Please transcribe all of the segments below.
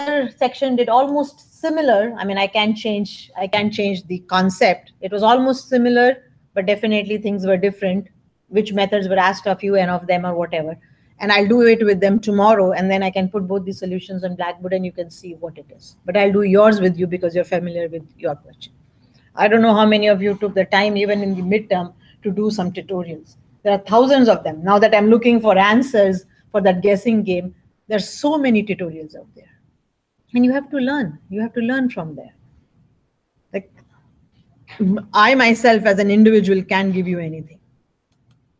other section did almost similar. I mean, I can change the concept. It was almost similar, but definitely things were different. Which methods were asked of you and of them or whatever. And I'll do it with them tomorrow, and then I can put both the solutions on Blackboard and you can see what it is. But I'll do yours with you because you're familiar with your question. I don't know how many of you took the time even in the midterm to do some tutorials. There are thousands of them. Now that I'm looking for answers for that guessing game, there's so many tutorials out there. And you have to learn. You have to learn from there. Like, I myself as an individual can give you anything.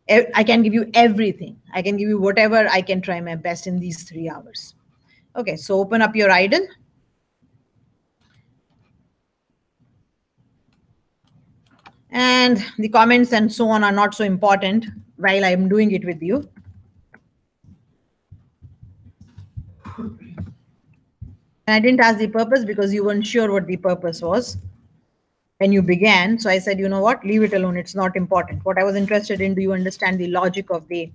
I can give you everything. I can give you whatever I can try my best in these 3 hours. Okay, so open up your idle. And the comments and so on are not so important while I'm doing it with you. And I didn't ask the purpose because you weren't sure what the purpose was when you began. So I said, you know what, leave it alone. It's not important. What I was interested in, do you understand the logic of the,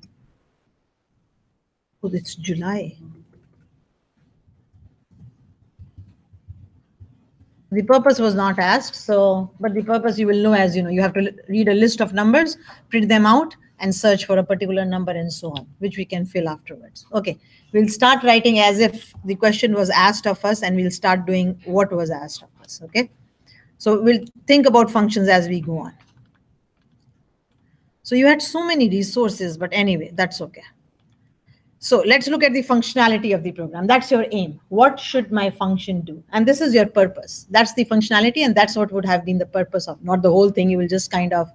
oh, it's July. The purpose was not asked. So, but the purpose you will know as you know, you have to read a list of numbers, print them out and search for a particular number and so on, which we can fill afterwards. Okay, we'll start writing as if the question was asked of us and we'll start doing what was asked of us. Okay. So we'll think about functions as we go on. So you had so many resources, but anyway, that's okay. So let's look at the functionality of the program. That's your aim. What should my function do? And this is your purpose. That's the functionality, and that's what would have been the purpose of, not the whole thing. You will just kind of,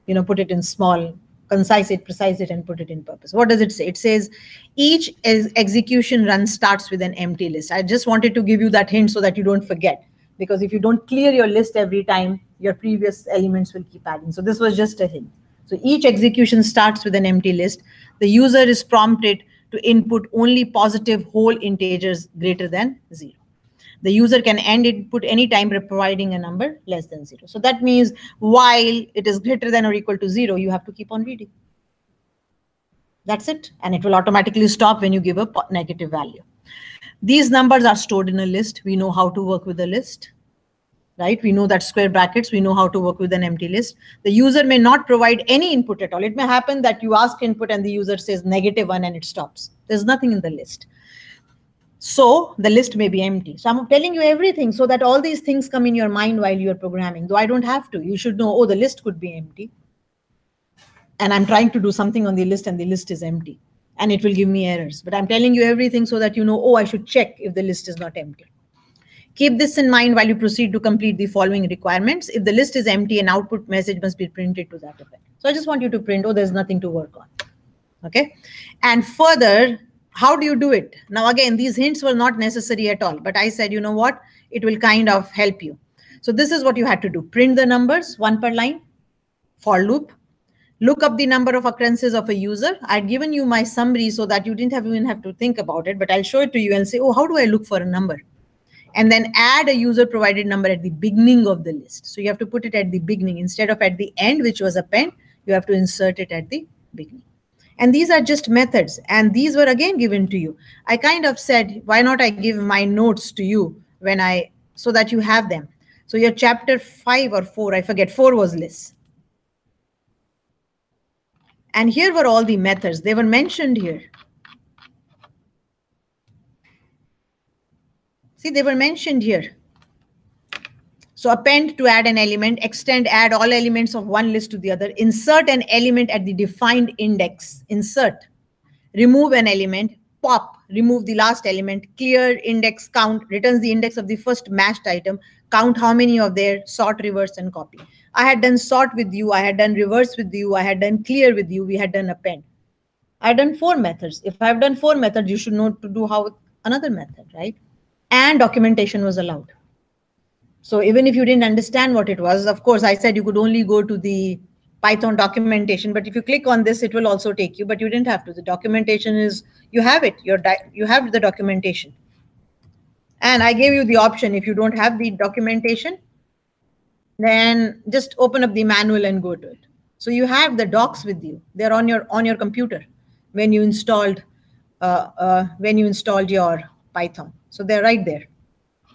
you know, put it in small, concise it, precise it, and put it in purpose. What does it say? It says each execution run starts with an empty list. I just wanted to give you that hint so that you don't forget. Because if you don't clear your list every time, your previous elements will keep adding. So this was just a hint. So each execution starts with an empty list. The user is prompted to input only positive whole integers greater than 0. The user can end input anytime providing a number less than 0. So that means while it is greater than or equal to 0, you have to keep on reading. That's it. And it will automatically stop when you give a negative value. These numbers are stored in a list. We know how to work with a list, right? We know that square brackets. We know how to work with an empty list. The user may not provide any input at all. It may happen that you ask input and the user says -1 and it stops. There's nothing in the list. So the list may be empty. So I'm telling you everything so that all these things come in your mind while you're programming. Though I don't have to. You should know, oh, the list could be empty. And I'm trying to do something on the list and the list is empty. And it will give me errors. But I'm telling you everything so that you know, oh, I should check if the list is not empty. Keep this in mind while you proceed to complete the following requirements. If the list is empty, an output message must be printed to that effect. So I just want you to print, oh, there's nothing to work on. Okay. And further, how do you do it? Now, again, these hints were not necessary at all. But I said, you know what? It will kind of help you. So this is what you had to do. Print the numbers, 1 per line, for loop. Look up the number of occurrences of a user. I'd given you my summary so that you didn't even have to think about it, but I'll show it to you and say, oh, how do I look for a number? And then add a user provided number at the beginning of the list. So you have to put it at the beginning instead of at the end, which was append. You have to insert it at the beginning. And these are just methods. And these were again given to you. I kind of said, why not I give my notes to you so that you have them. So your chapter 5 or 4, I forget, 4 was lists. And here were all the methods. They were mentioned here. See, they were mentioned here. So append to add an element, extend, add all elements of one list to the other, insert an element at the defined index, insert, remove an element, pop, remove the last element, clear, index, count, returns the index of the first matched item, count how many of there, sort, reverse, and copy. I had done sort with you, I had done reverse with you, I had done clear with you, we had done append. I had done 4 methods. If I have done 4 methods, you should know to do how another method, right? And documentation was allowed. So even if you didn't understand what it was, of course, I said you could only go to the Python documentation, but if you click on this, it will also take you, but you didn't have to. The documentation is, you have it, you have the documentation. And I gave you the option, if you don't have the documentation, then just open up the manual and go to it. So you have the docs with you. They're on your computer when you installed your Python. So they're right there,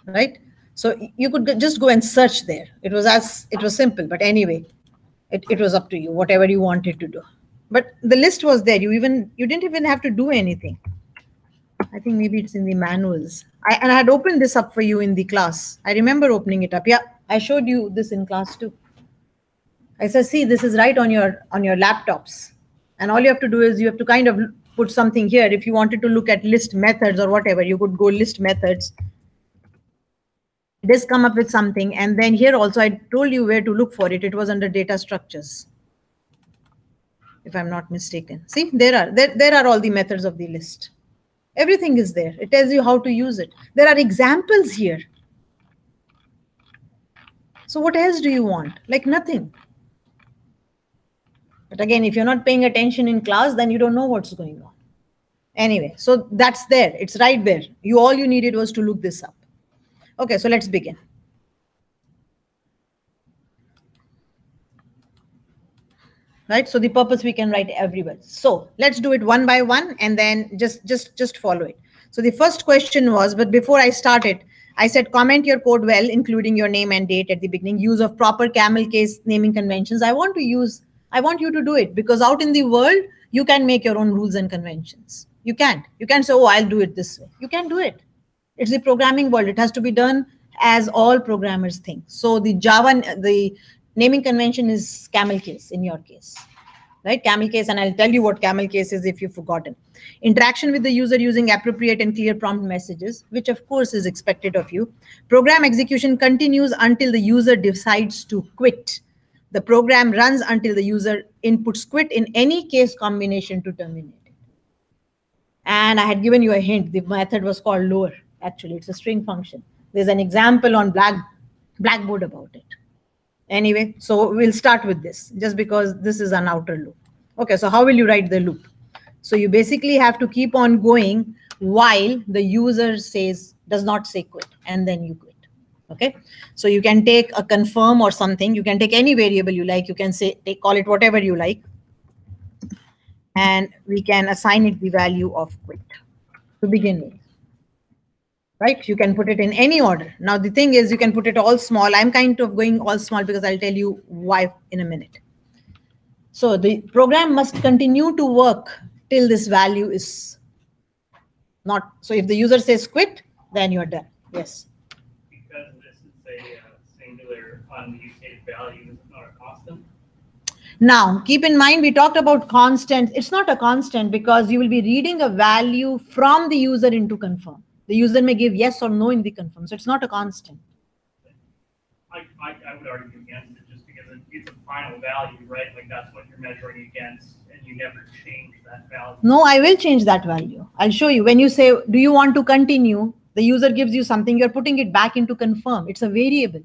right? So you could just go and search there. It was simple, but anyway, it was up to you, whatever you wanted to do. But the list was there. You didn't even have to do anything. I think maybe it's in the manuals. And I had opened this up for you in the class. I remember opening it up. Yeah, I showed you this in class too. I said, see, this is right on your laptops. And all you have to do is you have to kind of put something here. If you wanted to look at list methods or whatever, you could go list methods. Just come up with something. And then here also, I told you where to look for it. It was under data structures, if I'm not mistaken. See, there are all the methods of the list. Everything is there. It tells you how to use it. There are examples here. So what else do you want? Like nothing. But again, if you're not paying attention in class, then you don't know what's going on. Anyway, so that's there. It's right there. All you needed was to look this up. Okay, so let's begin. Right, so the purpose we can write everywhere. So let's do it one by one and then just follow it. So the first question was, but before I started, I said comment your code well, including your name and date at the beginning. Use of proper camel case naming conventions. I want you to do it, because out in the world you can make your own rules and conventions. You can't say, oh, I'll do it this way. You can't do it. It's the programming world. It has to be done as all programmers think. So the naming convention is camel case in your case, right? Camel case, and I'll tell you what camel case is if you've forgotten. Interaction with the user using appropriate and clear prompt messages, which of course is expected of you. Program execution continues until the user decides to quit. The program runs until the user inputs quit in any case combination to terminate it. And I had given you a hint. The method was called lower. Actually, it's a string function. There's an example on Blackboard about it. Anyway, so we'll start with this just because this is an outer loop. Okay, so how will you write the loop? So you basically have to keep on going while the user does not say quit, and then you quit. Okay, so you can take a confirm or something. You can take any variable you like. You can call it whatever you like, and we can assign it the value of quit to begin with. Right? You can put it in any order. Now, the thing is, you can put it all small. I'm kind of going all small because I'll tell you why in a minute. So the program must continue to work till this value is not. So if the user says quit, then you're done. Yes. Because this is a singular unmutated value, is not a constant. Now, keep in mind, we talked about constant. It's not a constant because you will be reading a value from the user into confirm. The user may give yes or no in the confirm. So it's not a constant. I would argue against it just because it's a final value, right? Like that's what you're measuring against, and you never change that value. No, I will change that value. I'll show you. When you say, do you want to continue? The user gives you something. You're putting it back into confirm. It's a variable.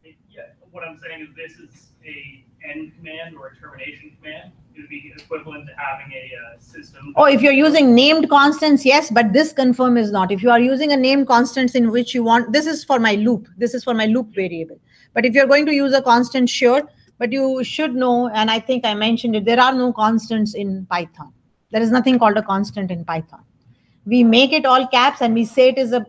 Yeah, what I'm saying is this is a end command or a termination command. It would be equivalent to having a system. Oh, if you're using named constants, yes, but this confirm is not. If you are using a named constants in which you want, this is for my loop. This is for my loop variable. But if you're going to use a constant, sure, but you should know, and I think I mentioned it, there are no constants in Python. There is nothing called a constant in Python. We make it all caps and we say it is a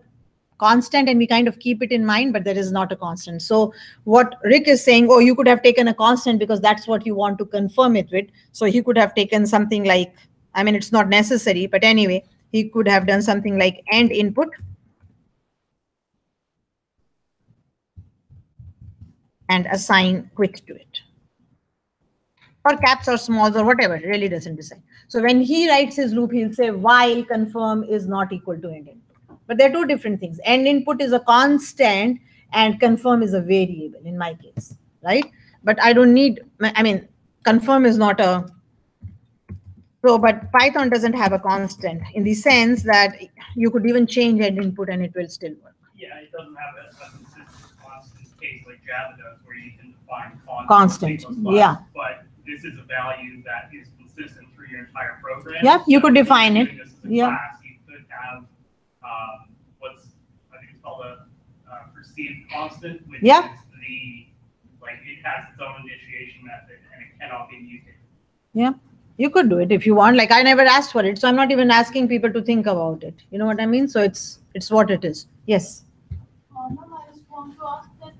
constant and we kind of keep it in mind, but there is not a constant. So what Rick is saying, oh, you could have taken a constant because that's what you want to confirm it with. So he could have taken something like, I mean, it's not necessary, but anyway, he could have done something like end input and assign quit to it. Or caps or smalls or whatever, it really doesn't decide. So when he writes his loop, he'll say while confirm is not equal to end input. But they're two different things. End input is a constant and confirm is a variable in my case, right? But I don't need, I mean, confirm is not a, so, but Python doesn't have a constant in the sense that you could even change end input and it will still work. Yeah, it doesn't have a consistent constant case like Java does where you can define constant. Yeah. But this is a value that is consistent through your entire program. Yeah, you could define it. Yeah. Class, you could have I think it's called a perceived constant, which is it has its own initiation method and it cannot be mutated. Yeah. You could do it if you want. Like I never asked for it, so I'm not even asking people to think about it. You know what I mean? So it's what it is. Yes. Ma'am, I just want to ask that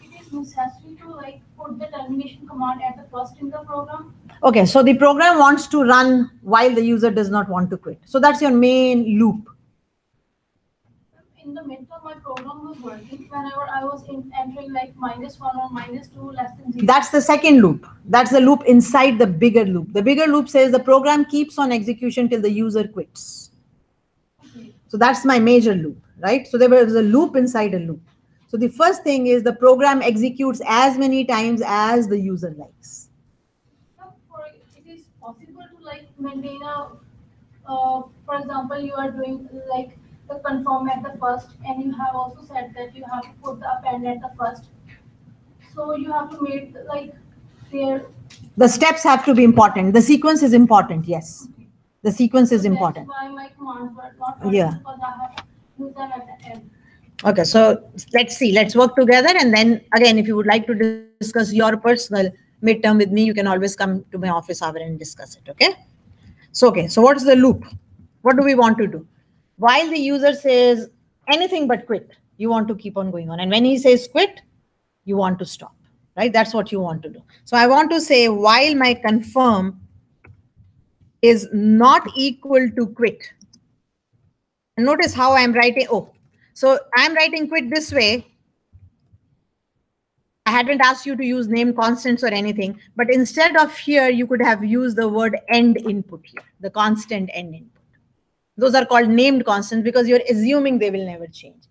it is necessary to like put the termination command at the first in the program. Okay, so the program wants to run while the user does not want to quit. So that's your main loop. In the midterm, my program was working whenever I was entering like -1 or -2 less than 0. That's the second loop. That's the loop inside the bigger loop. The bigger loop says the program keeps on execution till the user quits. Okay. So that's my major loop, right? So there was a loop inside a loop. So the first thing is the program executes as many times as the user likes. So for it is possible to like maintain a, for example, you are doing like the confirm at the first, and you have also said that you have to put the append at the first. So you have to make like their. The steps have to be important. The sequence is important. Yes, the sequence is important. That's why my commands were not working, Yeah. because I have used them at the end. Okay, so let's see. Let's work together, and then again, if you would like to discuss your personal midterm with me, you can always come to my office hour and discuss it. Okay. So okay. So what's the loop? What do we want to do? While the user says anything but quit, you want to keep on going on, and when he says quit, you want to stop. Right? That's what you want to do. So I want to say while my confirm is not equal to quit. And notice how I'm writing. Oh, so I'm writing quit this way. I hadn't asked you to use name constants or anything, but instead of here, you could have used the word end input here, the constant end input. Those are called named constants because you're assuming they will never change.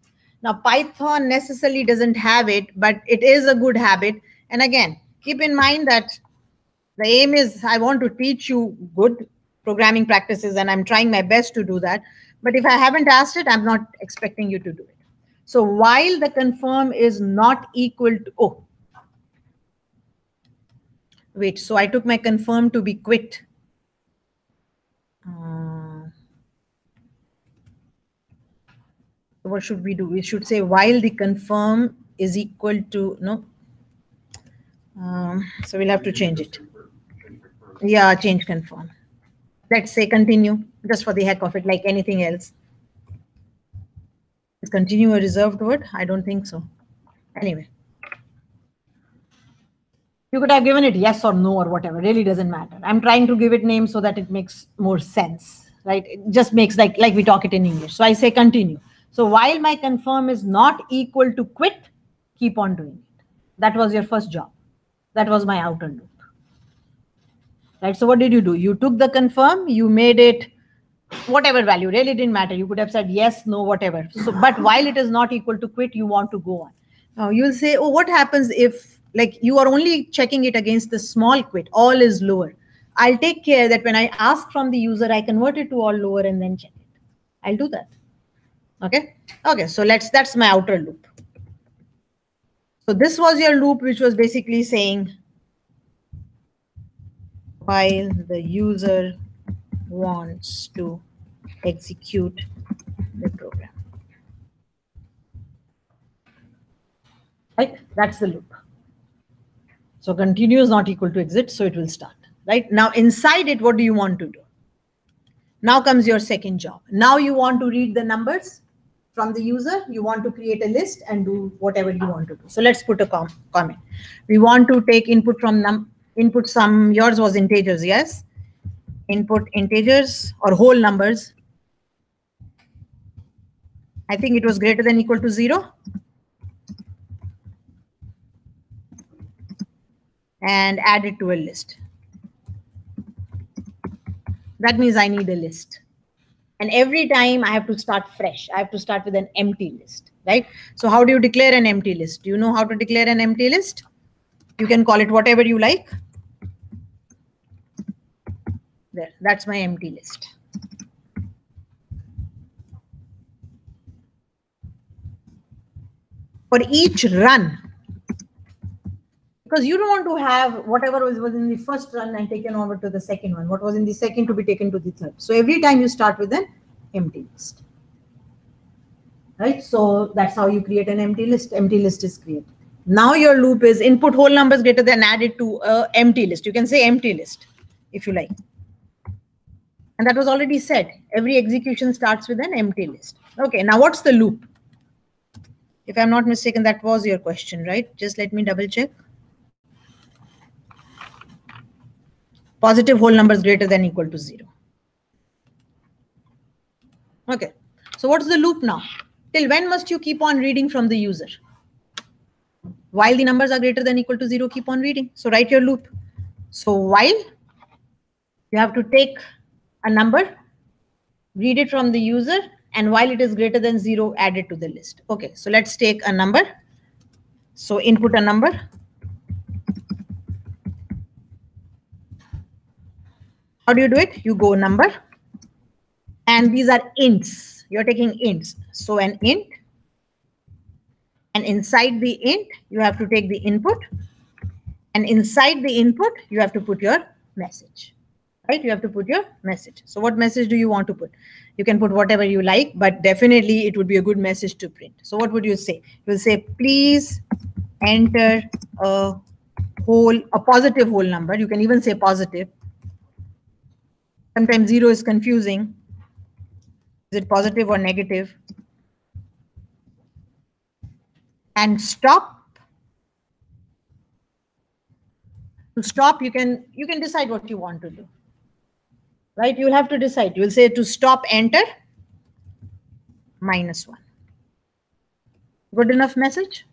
Now, Python necessarily doesn't have it, but it is a good habit. And again, keep in mind that the aim is I want to teach you good programming practices, and I'm trying my best to do that. But if I haven't asked it, I'm not expecting you to do it. So while the confirm is not equal to, oh, wait, so I took my confirm to be quit. What should we do? We should say while the confirm is equal to, no. So we'll have to change it. Yeah, change confirm. Let's say continue, just for the heck of it, like anything else. Is continue a reserved word? I don't think so. Anyway. You could have given it yes or no or whatever, really doesn't matter. I'm trying to give it names so that it makes more sense, right? It just makes like we talk it in English. So I say continue. So while my confirm is not equal to quit, keep on doing it. That was your first job. That was my outer loop. Right? So what did you do? You took the confirm, you made it whatever value, really didn't matter. You could have said yes, no, whatever. So, but while it is not equal to quit, you want to go on. Now you'll say, oh, what happens if like you are only checking it against the small quit, all is lower. I'll take care that when I ask from the user, I convert it to all lower and then check it. I'll do that. Okay. Okay. So that's my outer loop. So this was your loop, which was basically saying while the user wants to execute the program. Right? That's the loop. So continue is not equal to exit, so it will start. Right? Now inside it, what do you want to do? Now comes your second job. Now you want to read the numbers from the user. You want to create a list and do whatever you want to do. So let's put a comment. We want to take input from input sum. Yours was integers, yes? Input integers or whole numbers. I think it was greater than equal to 0. And add it to a list. That means I need a list. And every time I have to start fresh. I have to start with an empty list, right? So how do you declare an empty list? Do you know how to declare an empty list? You can call it whatever you like. There, that's my empty list. For each run, because you don't want to have whatever was in the first run and taken over to the second one, what was in the second to be taken to the third. So every time you start with an empty list. Right? So that's how you create an empty list. Empty list is created. Now your loop is input whole numbers greater than added to an empty list. You can say empty list. if you like. And that was already said. Every execution starts with an empty list. Okay, now what's the loop? If I'm not mistaken, that was your question, right? Just let me double check. Positive whole numbers greater than or equal to 0. Okay, so what's the loop now? Till when must you keep on reading from the user? While the numbers are greater than or equal to 0, keep on reading. So write your loop. So while you have to take a number, read it from the user, and while it is greater than 0, add it to the list. Okay, so let's take a number. So input a number. How do you do it? You go number, and these are ints. You're taking ints. So an int, and inside the int, you have to take the input, and inside the input, you have to put your message. Right? You have to put your message. So what message do you want to put? You can put whatever you like, but definitely it would be a good message to print. So what would you say? You will say, please enter a positive whole number. You can even say positive. Sometimes 0 is confusing. Is it positive or negative? And stop. To stop, you can decide what you want to do. Right? You'll have to decide. You will say to stop, enter -1. Good enough message?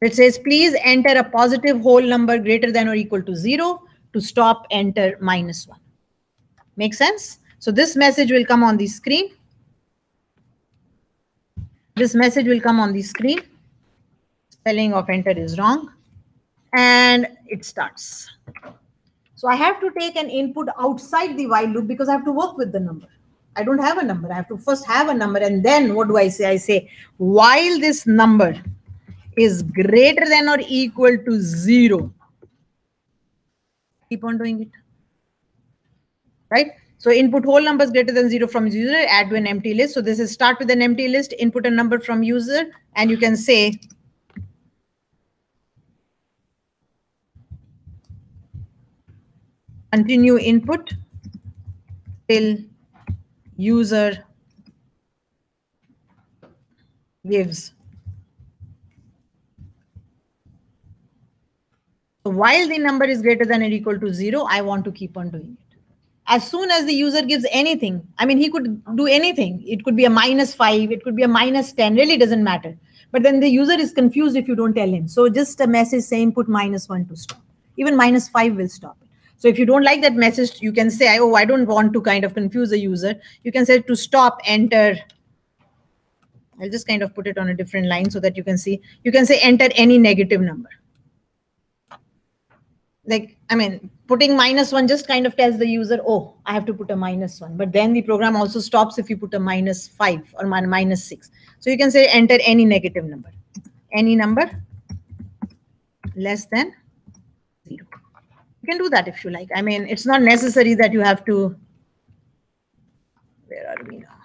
It says, please enter a positive whole number greater than or equal to 0. To stop, enter -1. Make sense? So this message will come on the screen. This message will come on the screen. Spelling of enter is wrong. And it starts. So I have to take an input outside the while loop because I have to work with the number. I don't have a number. I have to first have a number. And then what do I say? I say, while this number is greater than or equal to 0, keep on doing it. Right? So input whole numbers greater than 0 from user, add to an empty list. So this is start with an empty list, input a number from user, and you can say, continue input till user gives. So while the number is greater than or equal to 0, I want to keep on doing it. As soon as the user gives anything, I mean, he could do anything. It could be a -5, it could be a -10, really doesn't matter. But then the user is confused if you don't tell him. So just a message saying put -1 to stop. Even -5 will stop it. So if you don't like that message, you can say, oh, I don't want to kind of confuse the user. You can say to stop, enter. I'll just kind of put it on a different line so that you can see. You can say enter any negative number. Like, I mean, putting -1 just kind of tells the user, oh, I have to put a -1. But then the program also stops if you put a -5 or -6. So you can say enter any negative number. Any number less than 0. You can do that if you like. I mean, it's not necessary that you have to. Where are we now?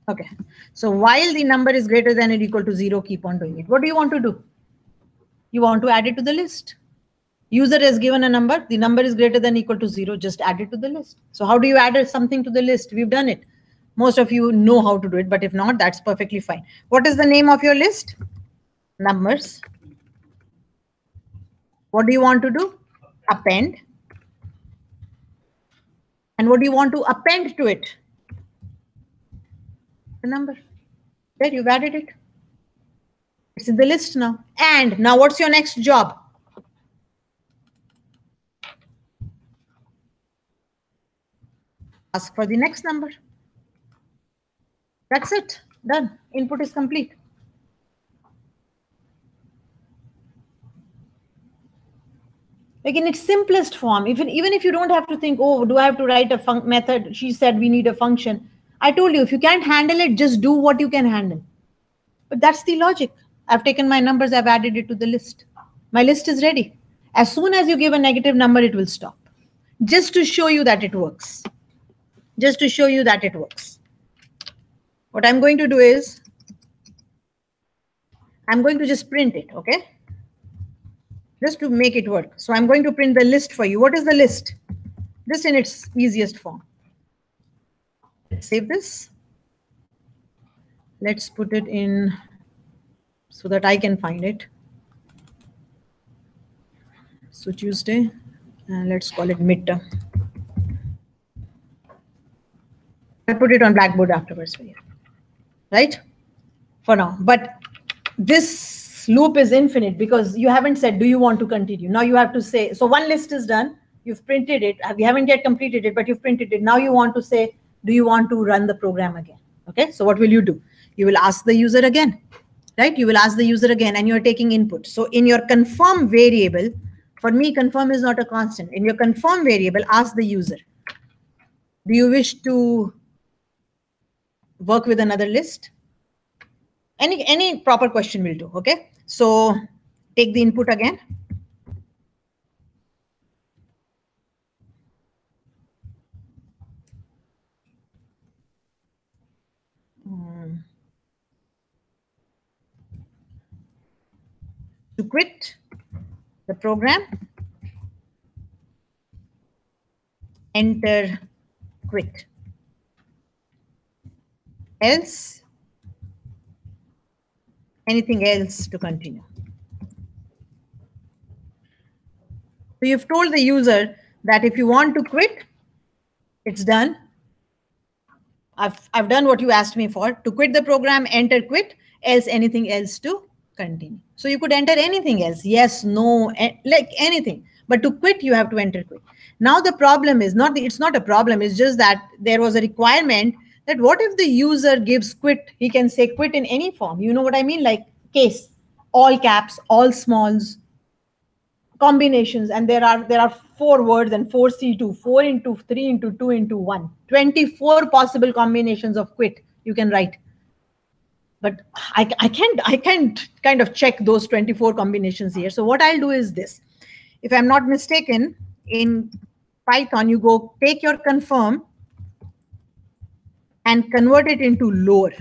Okay, so while the number is greater than or equal to 0, keep on doing it. What do you want to do? You want to add it to the list. User has given a number. The number is greater than or equal to 0. Just add it to the list. So how do you add something to the list? We've done it. Most of you know how to do it, but if not, that's perfectly fine. What is the name of your list? Numbers. What do you want to do? Append. And what do you want to append to it? The number. There, you've added it. It's in the list now. And now what's your next job? Ask for the next number. That's it. Done. Input is complete. Like in its simplest form, even if you don't have to think, oh, do I have to write a method? She said we need a function. I told you, if you can't handle it, just do what you can handle. But that's the logic. I've taken my numbers, I've added it to the list. My list is ready. As soon as you give a negative number, it will stop. Just to show you that it works. just to show you that it works. What I'm going to do is, I'm going to just print it, okay? Just to make it work. So I'm going to print the list for you. What is the list? Just in its easiest form. Let's save this. Let's put it in so that I can find it. So Tuesday, and let's call it midterm. I'll put it on Blackboard afterwards for you, right? For now, but this loop is infinite because you haven't said, do you want to continue? Now you have to say, so one list is done, you've printed it, you haven't yet completed it, but you've printed it. Now you want to say, do you want to run the program again? Okay, so what will you do? You will ask the user again, right? You will ask the user again and you're taking input. So in your confirm variable, for me, confirm is not a constant. In your confirm variable, ask the user, do you wish to work with another list? Any proper question will do, okay? So take the input again. To quit the program, enter quit. Else, anything else to continue. So you've told the user that if you want to quit, it's done. I've done what you asked me for. To quit the program, enter quit, else anything else to continue. So you could enter anything else, yes, no, like anything. But to quit, you have to enter quit. Now the problem is it's not a problem, it's just that there was a requirement that what if the user gives quit, he can say quit in any form. You know what I mean? Like case, all caps, all smalls, combinations, and there are 4 words and 4 C2, 4 into 3 into 2 into 1, 24 possible combinations of quit you can write. But I can't kind of check those 24 combinations here. So what I'll do is this. If I'm not mistaken, in Python, you go take your confirm and convert it into lower.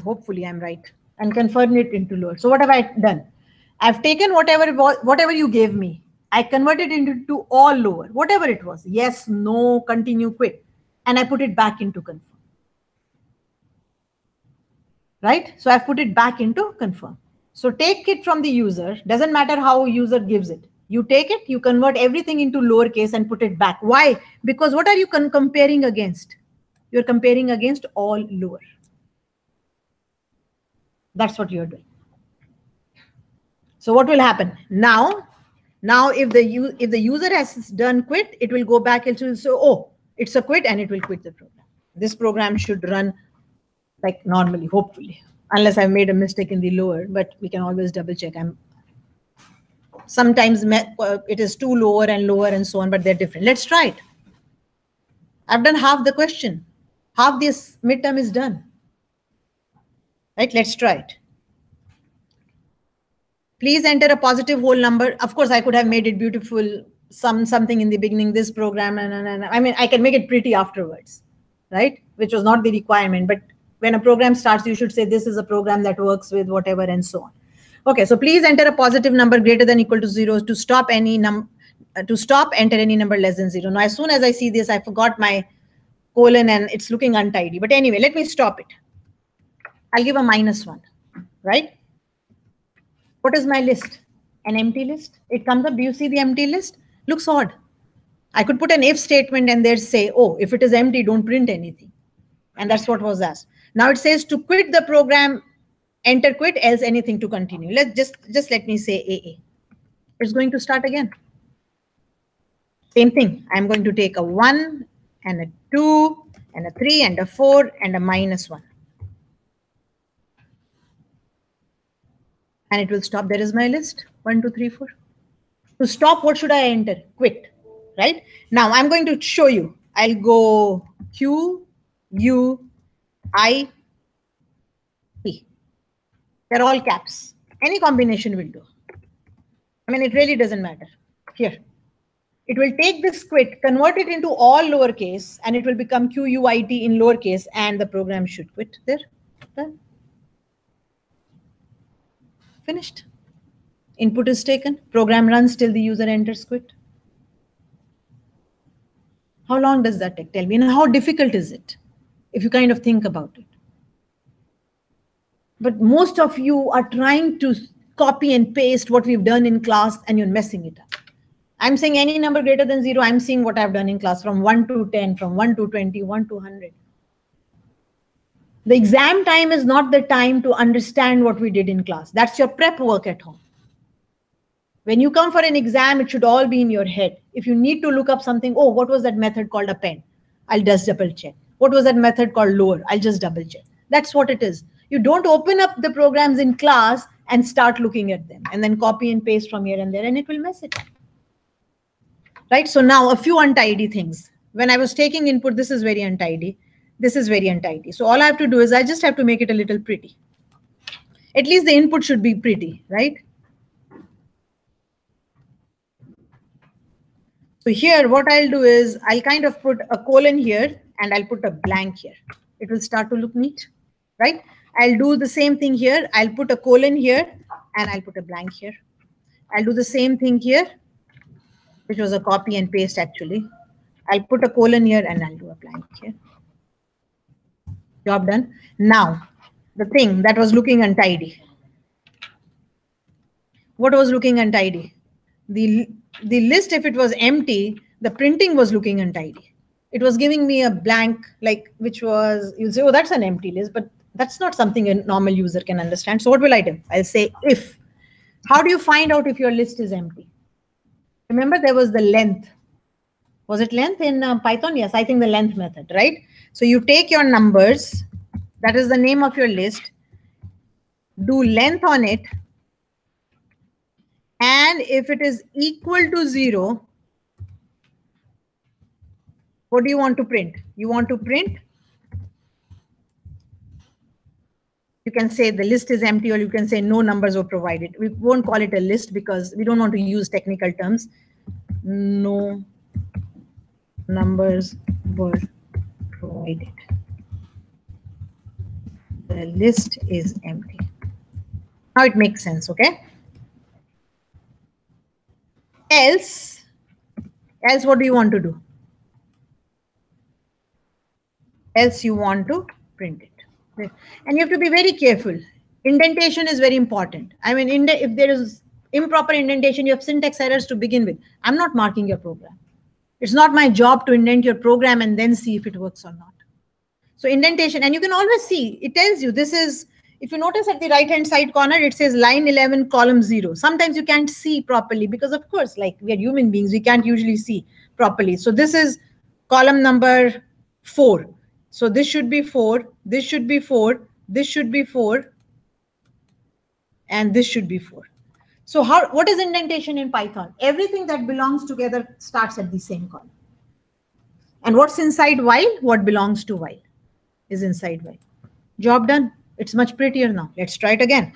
Hopefully I'm right, and convert it into lower. So what have I done? I've taken whatever you gave me. I converted it into all lower, whatever it was. Yes, no, continue, quit. And I put it back into confirm. Right? So I've put it back into confirm. So take it from the user. Doesn't matter how user gives it. You take it, you convert everything into lowercase and put it back. Why? Because what are you comparing against? You're comparing against all lower. That's what you're doing. So what will happen? Now if the user has done quit, it will go back. It will say, oh, it's a quit, and it will quit the program. This program should run like normally, hopefully, unless I've made a mistake in the lower, but we can always double check. Sometimes it is too lower and so on, but they're different. Let's try it. I've done half the question. Half this midterm is done. Right? Let's try it. Please enter a positive whole number. Of course, I could have made it beautiful, something in the beginning, this program, and I mean, I can make it pretty afterwards, right? Which was not the requirement, but when a program starts, you should say this is a program that works with whatever and so on. Okay, so please enter a positive number greater than equal to 0. To stop, enter any number less than 0. Now, as soon as I see this, I forgot my colon and it's looking untidy. But anyway, let me stop it. I'll give a -1, right? What is my list? An empty list. It comes up. Do you see the empty list? Looks odd. I could put an if statement and there say, oh, if it is empty, don't print anything. And that's what was asked. Now it says to quit the program, enter quit, else anything to continue. Let's just let me say AA. It's going to start again. Same thing. I'm going to take a 1 and a 2 and a 3 and a 4 and a -1. And it will stop. There is my list. 1, 2, 3, 4. To stop, what should I enter? Quit. Right? Now I'm going to show you. I'll go Q, U, I, P. They're all caps. Any combination will do. I mean, it really doesn't matter. Here. It will take this quit, convert it into all lowercase, and it will become QUIT in lowercase, and the program should quit. There, done. Finished. Input is taken. Program runs till the user enters quit. How long does that take? Tell me. And how difficult is it? If you kind of think about it. But most of you are trying to copy and paste what we've done in class, and you're messing it up. I'm saying any number greater than 0. I'm seeing what I've done in class from 1 to 10, from 1 to 20, 1 to 100. The exam time is not the time to understand what we did in class. That's your prep work at home. When you come for an exam, it should all be in your head. If you need to look up something, oh, what was that method called append? I'll just double check. What was that method called lower? I'll just double check. That's what it is. You don't open up the programs in class and start looking at them and then copy and paste from here and there, and it will mess it up. Right? So now a few untidy things. When I was taking input, this is very untidy. This is very untidy. So all I have to do is I just have to make it a little pretty. At least the input should be pretty, right? So here, what I'll do is I'll kind of put a colon here and I'll put a blank here. It will start to look neat, right? I'll do the same thing here. I'll put a colon here and I'll put a blank here. I'll do the same thing here, which was a copy and paste actually. I'll put a colon here and I'll do a blank here. Job done. Now, the thing that was looking untidy. What was looking untidy? The list, if it was empty, the printing was looking untidy. It was giving me a blank, like, which was, you'll say, oh, that's an empty list, but that's not something a normal user can understand. So what will I do? I'll say if. How do you find out if your list is empty? Remember, there was the length. Was it length in Python? Yes, I think the length method, right? So you take your numbers, that is the name of your list, do length on it, and if it is equal to 0, what do you want to print? You want to print, you can say the list is empty, or you can say no numbers were provided. We won't call it a list because we don't want to use technical terms. No numbers were provided. The list is empty. Now it makes sense, okay? Else what do you want to do? Else you want to print it. And you have to be very careful. Indentation is very important. I mean, if there is improper indentation, you have syntax errors to begin with. I'm not marking your program. It's not my job to indent your program and then see if it works or not. So indentation, and you can always see, it tells you this is, if you notice at the right hand side corner, it says line 11, column 0. Sometimes you can't see properly because, of course, like we are human beings, we can't usually see properly. So this is column number 4. So this should be 4, this should be 4, this should be 4, and this should be 4. So what is indentation in Python? Everything that belongs together starts at the same column. And what's inside while? What belongs to while is inside while. Job done. It's much prettier now. Let's try it again.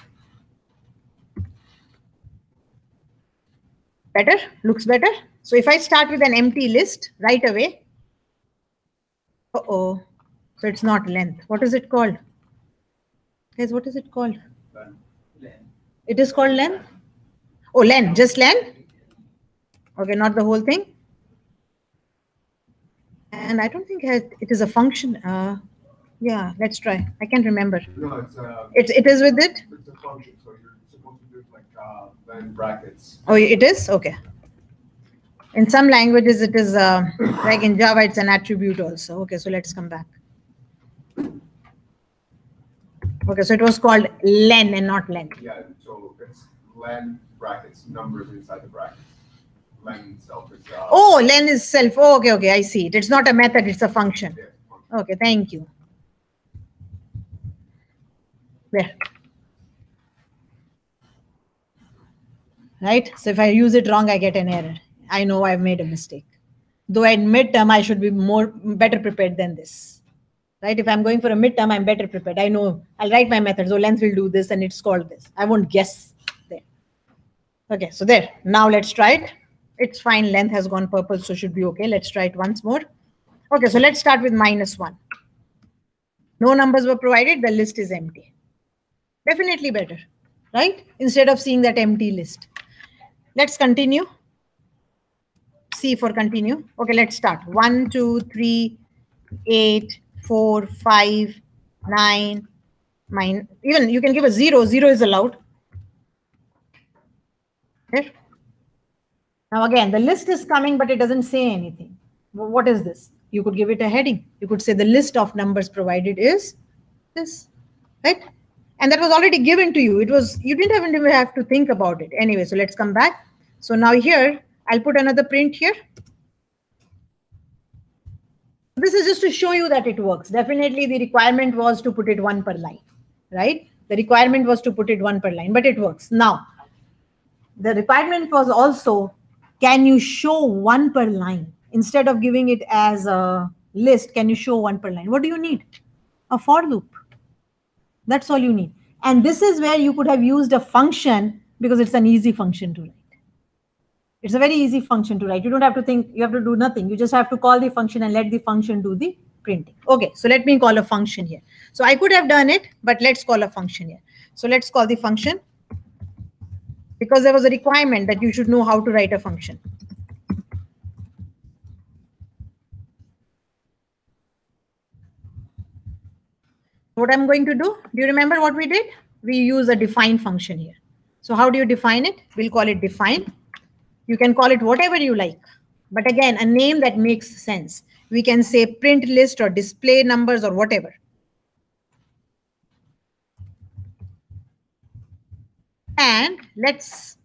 Better? Looks better? So if I start with an empty list right away, uh-oh. So it's not length. What is it called? Guys, what is it called? Len. It is called len? Oh, len. Just len? Okay, not the whole thing. And I don't think it is a function. Yeah, let's try. I can't remember. No, it is with it? It's a function, so you're supposed to do it like len brackets. Oh, it is? Okay. In some languages, it is like in Java, it's an attribute also. Okay, so let's come back. Okay, so it was called len and not len. Yeah, so it's len brackets, numbers inside the brackets. Len itself is. Oh, len is self. Oh, okay, I see it. It's not a method, it's a function. Yeah, function. Okay, thank you. There. Right? So if I use it wrong, I get an error. I know I've made a mistake. Though at midterm, I should be better prepared than this. Right? If I'm going for a midterm, I'm better prepared. I know I'll write my method. So length will do this and it's called this. I won't guess there. Okay, so there. Now let's try it. It's fine. Length has gone purple, so should be okay. Let's try it once more. Okay, so let's start with -1. No numbers were provided. The list is empty. Definitely better, right? Instead of seeing that empty list. Let's continue. C for continue. Okay, let's start. 1, 2, 3, 8, 4, 5, 9. Even you can give a 0. 0 is allowed. Here. Now again, the list is coming, but it doesn't say anything. What is this? You could give it a heading. You could say the list of numbers provided is this, right? And that was already given to you. You didn't even have to think about it. Anyway, so let's come back. So now here, I'll put another print here. This is just to show you that it works. Definitely the requirement was to put it 1 per line, right? The requirement was to put it 1 per line, but it works. Now, the requirement was also, can you show 1 per line? Instead of giving it as a list, can you show 1 per line? What do you need? A for loop. That's all you need. And this is where you could have used a function because it's an easy function to write. It's a very easy function to write. You don't have to think, you have to do nothing. You just have to call the function and let the function do the printing. Okay, so let me call a function here. So I could have done it, but let's call a function here. So let's call the function, because there was a requirement that you should know how to write a function. What I'm going to do you remember what we did? We use a define function here. So how do you define it? We'll call it define. You can call it whatever you like, but again, a name that makes sense. We can say print list or display numbers or whatever. And let's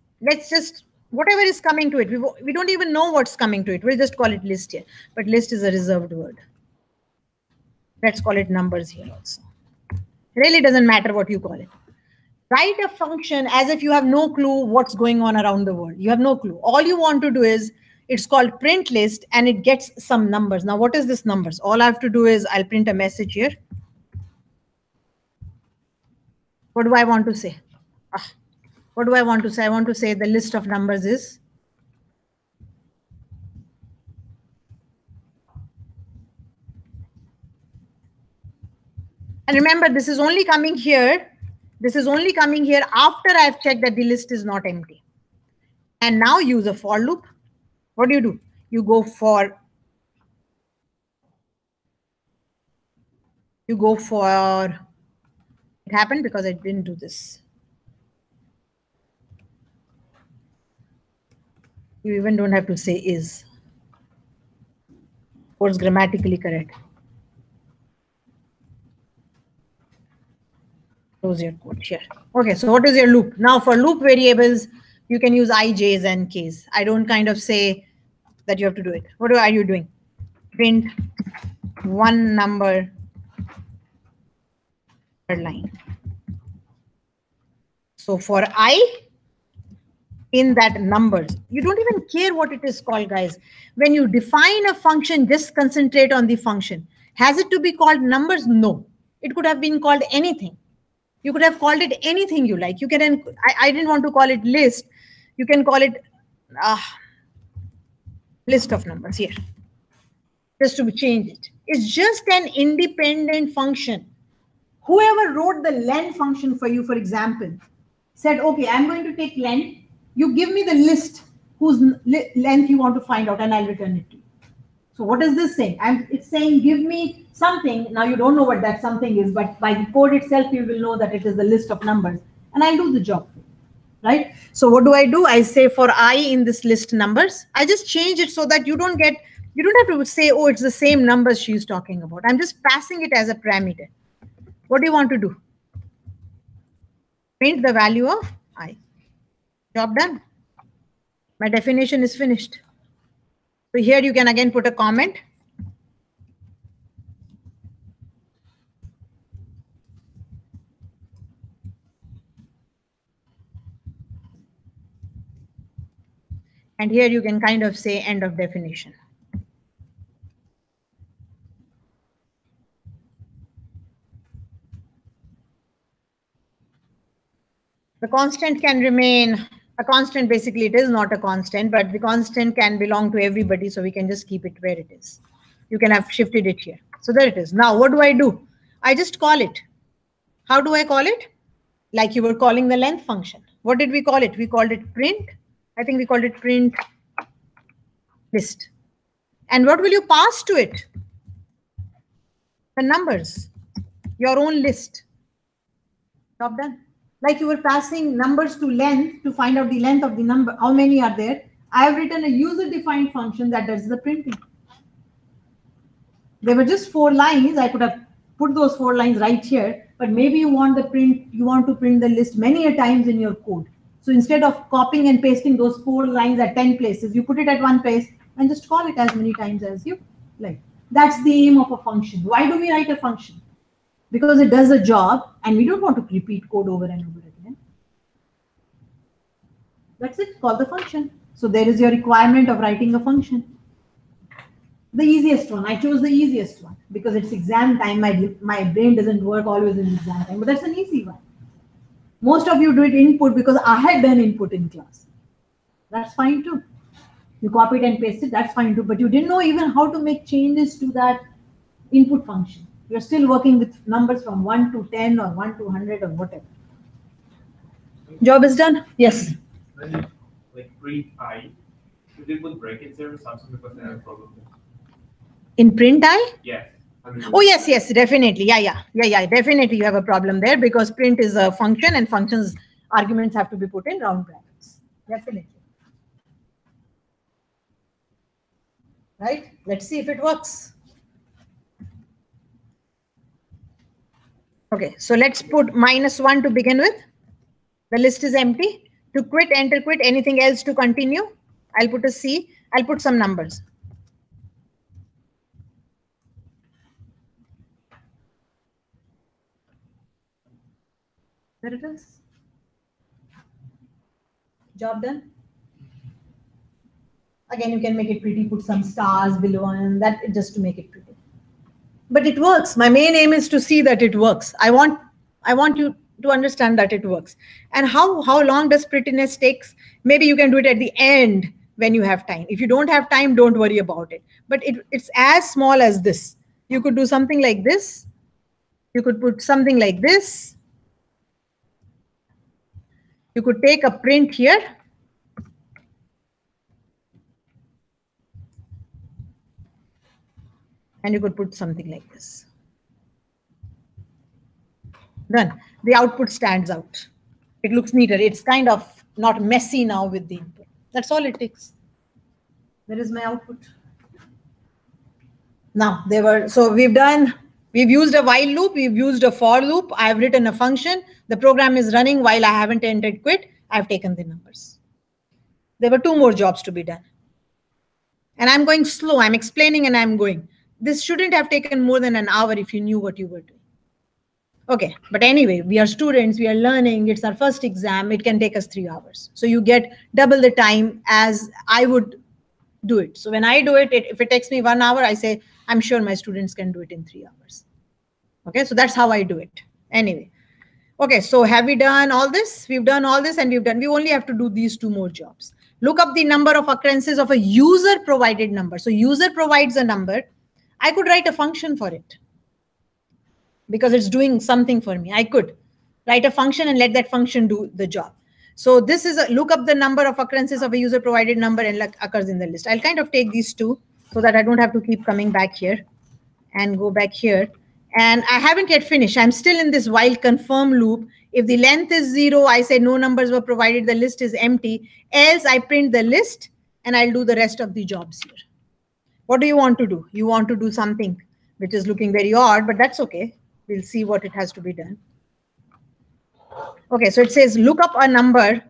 just, whatever is coming to it, we don't even know what's coming to it. We'll just call it list here, but list is a reserved word. Let's call it numbers here also. Really doesn't matter what you call it. Write a function as if you have no clue what's going on around the world. You have no clue. All you want to do is, it's called print list and it gets some numbers. Now, what is this numbers? All I have to do is I'll print a message here. What do I want to say? What do I want to say? I want to say the list of numbers is. And remember, this is only coming here. This is only coming here after I've checked that the list is not empty. And now use a for loop. What do? You go for, it happened because I didn't do this. You even don't have to say is. Of course, grammatically correct. Close your code here. Okay, so what is your loop? Now for loop variables, you can use I, J's and K's. I don't kind of say that you have to do it. What are you doing? Print 1 number per line. So for I, in that numbers, you don't even care what it is called, guys. When you define a function, just concentrate on the function. Has it to be called numbers? No. It could have been called anything. You could have called it anything you like. You can, I didn't want to call it list. You can call it list of numbers here. Just to change it. It's just an independent function. Whoever wrote the len function for you, for example, said, okay, I'm going to take len. You give me the list whose length you want to find out and I'll return it to you. So what is this saying? It's saying give me something. Now you don't know what that something is, but by the code itself, you will know that it is the list of numbers and I'll do the job for you, right? So what do? I say for I in this list numbers, I just change it so that you don't have to say, oh, it's the same numbers she's talking about. I'm just passing it as a parameter. What do you want to do? Print the value of I. Job done. My definition is finished. So here you can again put a comment. And here you can kind of say end of definition. The constant can remain A constant, basically, it is not a constant, but the constant can belong to everybody, so we can just keep it where it is. You can have shifted it here. So there it is. Now, what do? I just call it. How do I call it? Like you were calling the length function. What did we call it? We called it print. I think we called it print list. And what will you pass to it? The numbers, your own list. Job done. Like you were passing numbers to length to find out the length of the number. How many are there? I have written a user-defined function that does the printing. There were just 4 lines. I could have put those 4 lines right here, but maybe you want to print the list many a times in your code. So instead of copying and pasting those 4 lines at 10 places, you put it at one place and just call it as many times as you like. That's the aim of a function. Why do we write a function? Because it does a job and we don't want to repeat code over and over again. That's it, call the function. So there is your requirement of writing a function. The easiest one, I chose the easiest one because it's exam time. My brain doesn't work always in exam time, but that's an easy one. Most of you do it input because I had done input in class. That's fine too. You copy it and paste it, that's fine too, but you didn't know even how to make changes to that input function. You're still working with numbers from 1 to 10 or 1 to 100 or whatever. Job is done? Yes. When you like print I, should you put brackets there or something because I have a problem? In print I? Yes. Oh, yes, definitely. Yeah, definitely you have a problem there because print is a function and functions arguments have to be put in round brackets. Definitely. Right? Let's see if it works. Okay, so let's put -1 to begin with. The list is empty. To quit, enter quit. Anything else to continue? I'll put a C. I'll put some numbers. There it is. Job done. Again, you can make it pretty, put some stars below and that just to make it pretty. But it works. My main aim is to see that it works. I want you to understand that it works. And how long does prettiness takes? Maybe you can do it at the end when you have time. If you don't have time, don't worry about it. But it's as small as this. You could do something like this. You could put something like this. You could take a print here. And you could put something like this. Done. The output stands out. It looks neater. It's kind of not messy now with the input. That's all it takes. There is my output. Now, we've used a while loop, we've used a for loop, I've written a function, the program is running while I haven't entered quit, I've taken the numbers. There were 2 more jobs to be done. And I'm going slow, I'm explaining and I'm going. This shouldn't have taken more than an hour if you knew what you were doing. Okay, but anyway, we are students, we are learning, it's our first exam, it can take us 3 hours. So you get double the time as I would do it. So when I do it, if it takes me 1 hour, I say, I'm sure my students can do it in 3 hours. Okay, so that's how I do it. Anyway, okay, so have we done all this? We've done all this and we only have to do these 2 more jobs. Look up the number of occurrences of a user provided number. So user provides a number. I could write a function for it because it's doing something for me. I could write a function and let that function do the job. So this is look up the number of occurrences of a user provided number and occurs in the list. I'll kind of take these 2 so that I don't have to keep coming back here and go back here. And I haven't yet finished. I'm still in this while confirm loop. If the length is 0, I say no numbers were provided, the list is empty. Else I print the list and I'll do the rest of the jobs here. What do you want to do? You want to do something which is looking very odd, but that's okay. We'll see what it has to be done. Okay, so it says look up a number.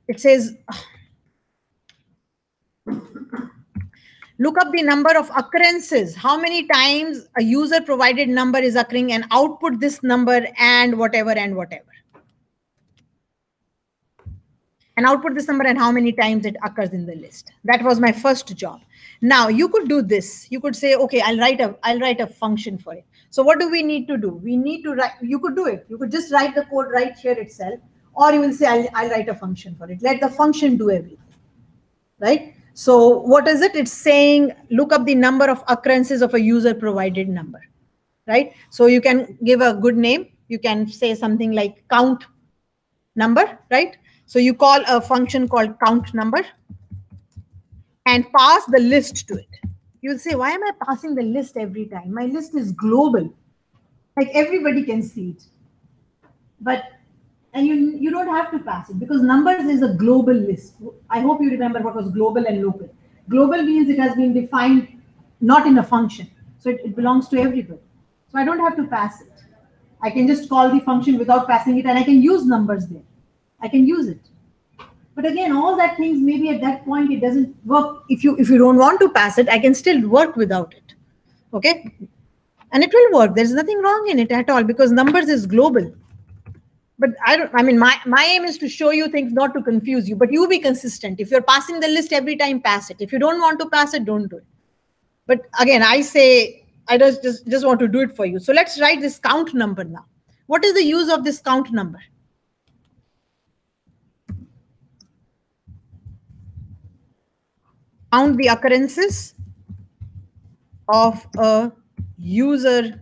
It says look up the number of occurrences. How many times a user provided number is occurring and output this number and whatever and whatever. And output this number and how many times it occurs in the list. That was my first job. Now you could do this. You could say, okay, I'll write a function for it. So what do we need to do? We need to write, you could do it. You could just write the code right here itself. or you will say, I'll write a function for it. Let the function do everything, right? So what is it? It's saying, look up the number of occurrences of a user provided number, right? So you can give a good name. You can say something like count number, right? So you call a function called count number and pass the list to it. You'll say, why am I passing the list every time? My list is global. Like everybody can see it. But, and you don't have to pass it because numbers is a global list. I hope you remember what was global and local. Global means it has been defined not in a function. So it belongs to everybody. So I don't have to pass it. I can just call the function without passing it and I can use numbers there. I can use it. But again, all that things maybe at that point it doesn't work. If you don't want to pass it, I can still work without it. Okay? And it will work. There's nothing wrong in it at all because numbers is global. But my aim is to show you things, not to confuse you, but you be consistent. If you're passing the list every time, pass it. If you don't want to pass it, don't do it. But again, I say, I just want to do it for you. So let's write this count number now. What is the use of this count number? Count the occurrences of a user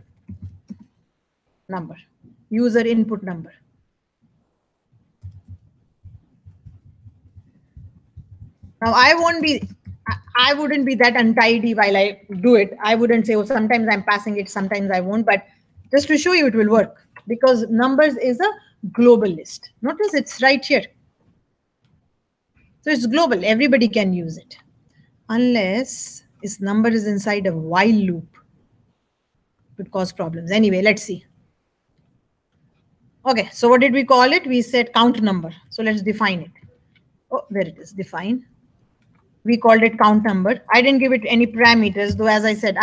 number, user input number. Now I wouldn't be that untidy while I do it. I wouldn't say, oh, sometimes I'm passing it, sometimes I won't, but just to show you it will work because numbers is a global list. Notice it's right here. So it's global, everybody can use it. Unless this number is inside a while loop. It would cause problems. Anyway, let's see. Okay, so what did we call it? We said count number. So let's define it. Oh, there it is, define. We called it count number. I didn't give it any parameters, though as I said,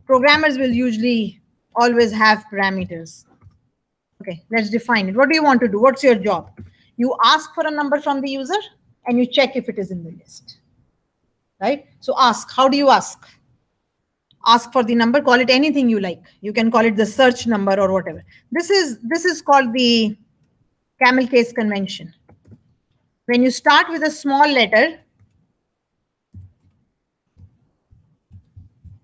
programmers will usually always have parameters. Okay, let's define it. What do you want to do? What's your job? You ask for a number from the user and you check if it is in the list. Right? So ask. How do you ask? Ask for the number, call it anything you like. You can call it the search number or whatever. This is called the camel case convention. When you start with a small letter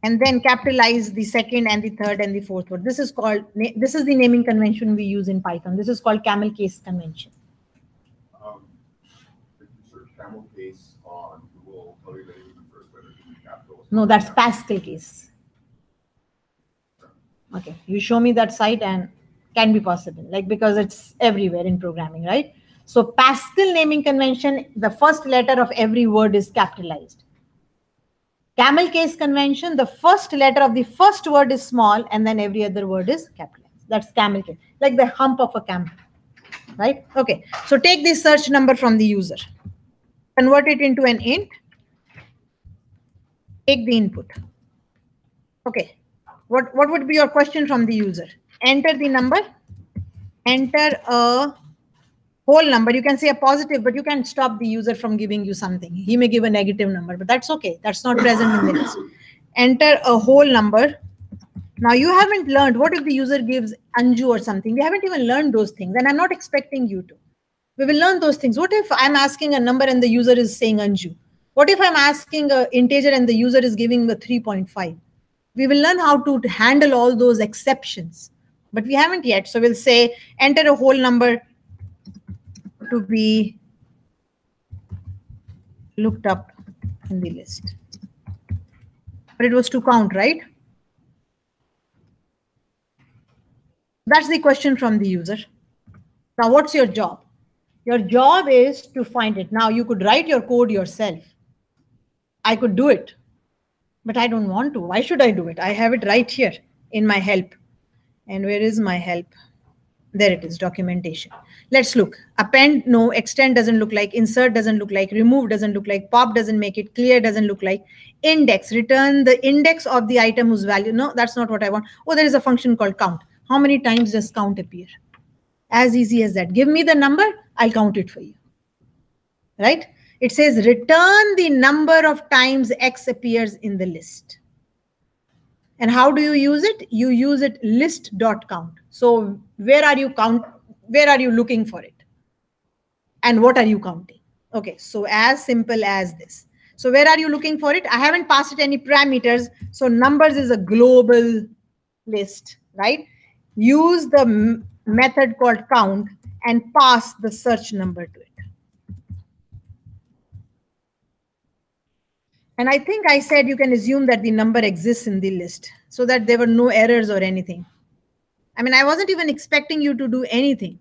and then capitalize the second and the third and the fourth word. This is the naming convention we use in Python. This is called camel case convention. If you search camel case on Google, tell you that the first letter should be capital. No, that's Pascal case. Okay, you show me that site and can be possible, like because it's everywhere in programming, right? So Pascal naming convention, the first letter of every word is capitalized. Camel case convention, the first letter of the first word is small and then every other word is capitalized. That's camel case, like the hump of a camel, right? Okay, so take the search number from the user, convert it into an int, take the input. Okay, what would be your question from the user? Enter the number, enter a whole number. You can say a positive, but you can stop the user from giving you something. He may give a negative number, but that's okay. That's not present in the list. Enter a whole number. Now you haven't learned, what if the user gives Anju or something? We haven't even learned those things, and I'm not expecting you to. We will learn those things. What if I'm asking a number and the user is saying Anju? What if I'm asking an integer and the user is giving a 3.5? We will learn how to handle all those exceptions, but we haven't yet. So we'll say enter a whole number to be looked up in the list. But it was to count, right? That's the question from the user. Now, what's your job? Your job is to find it. Now, you could write your code yourself. I could do it, but I don't want to. Why should I do it? I have it right here in my help. And where is my help? There it is, documentation. Let's look. Append, no. Extend doesn't look like. Insert doesn't look like. Remove doesn't look like. Pop doesn't make it. Clear doesn't look like. Index, return the index of the item whose value. No, that's not what I want. Oh, there is a function called count. How many times does count appear? As easy as that. Give me the number, I'll count it for you. Right? It says return the number of times X appears in the list. And how do you use it? You use it list.count. So where are you looking for it? and what are you counting? Okay, so as simple as this. So where are you looking for it? I haven't passed it any parameters. So numbers is a global list, right? Use the method called count and pass the search number to it. And I think I said you can assume that the number exists in the list so that there were no errors or anything. I mean, I wasn't even expecting you to do anything.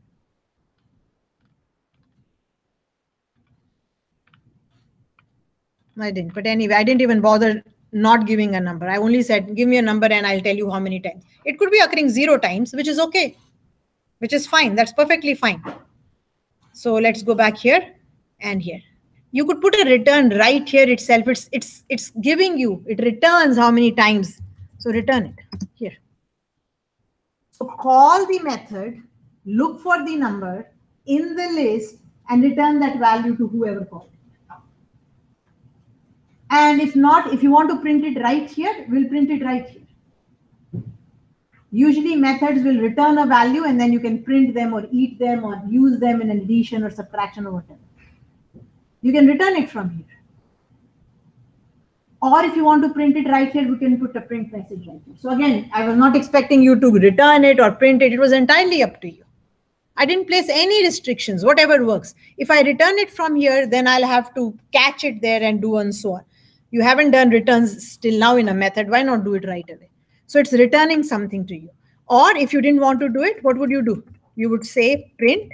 I didn't, but anyway, I didn't even bother not giving a number. I only said, give me a number and I'll tell you how many times. It could be occurring 0 times, which is okay, which is fine. That's perfectly fine. So let's go back here and here. You could put a return right here itself. It's giving you, it returns how many times. So return it here. So call the method, look for the number in the list and return that value to whoever called. And if not, if you want to print it right here, we'll print it right here. Usually methods will return a value and then you can print them or eat them or use them in an addition or subtraction or whatever. You can return it from here. Or if you want to print it right here, we can put a print message right here. So again, I was not expecting you to return it or print it. It was entirely up to you. I didn't place any restrictions, whatever works. If I return it from here, then I'll have to catch it there and do and so on. You haven't done returns still now in a method. Why not do it right away? So it's returning something to you. Or if you didn't want to do it, what would you do? You would say print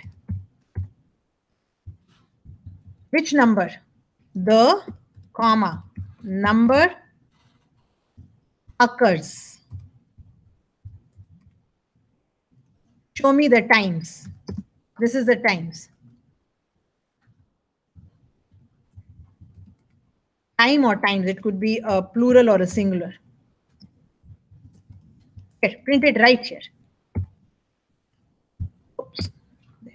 which number? The comma number occurs. Show me the times. This is the times. Time or times, it could be a plural or a singular. Here, print it right here. Oops. There.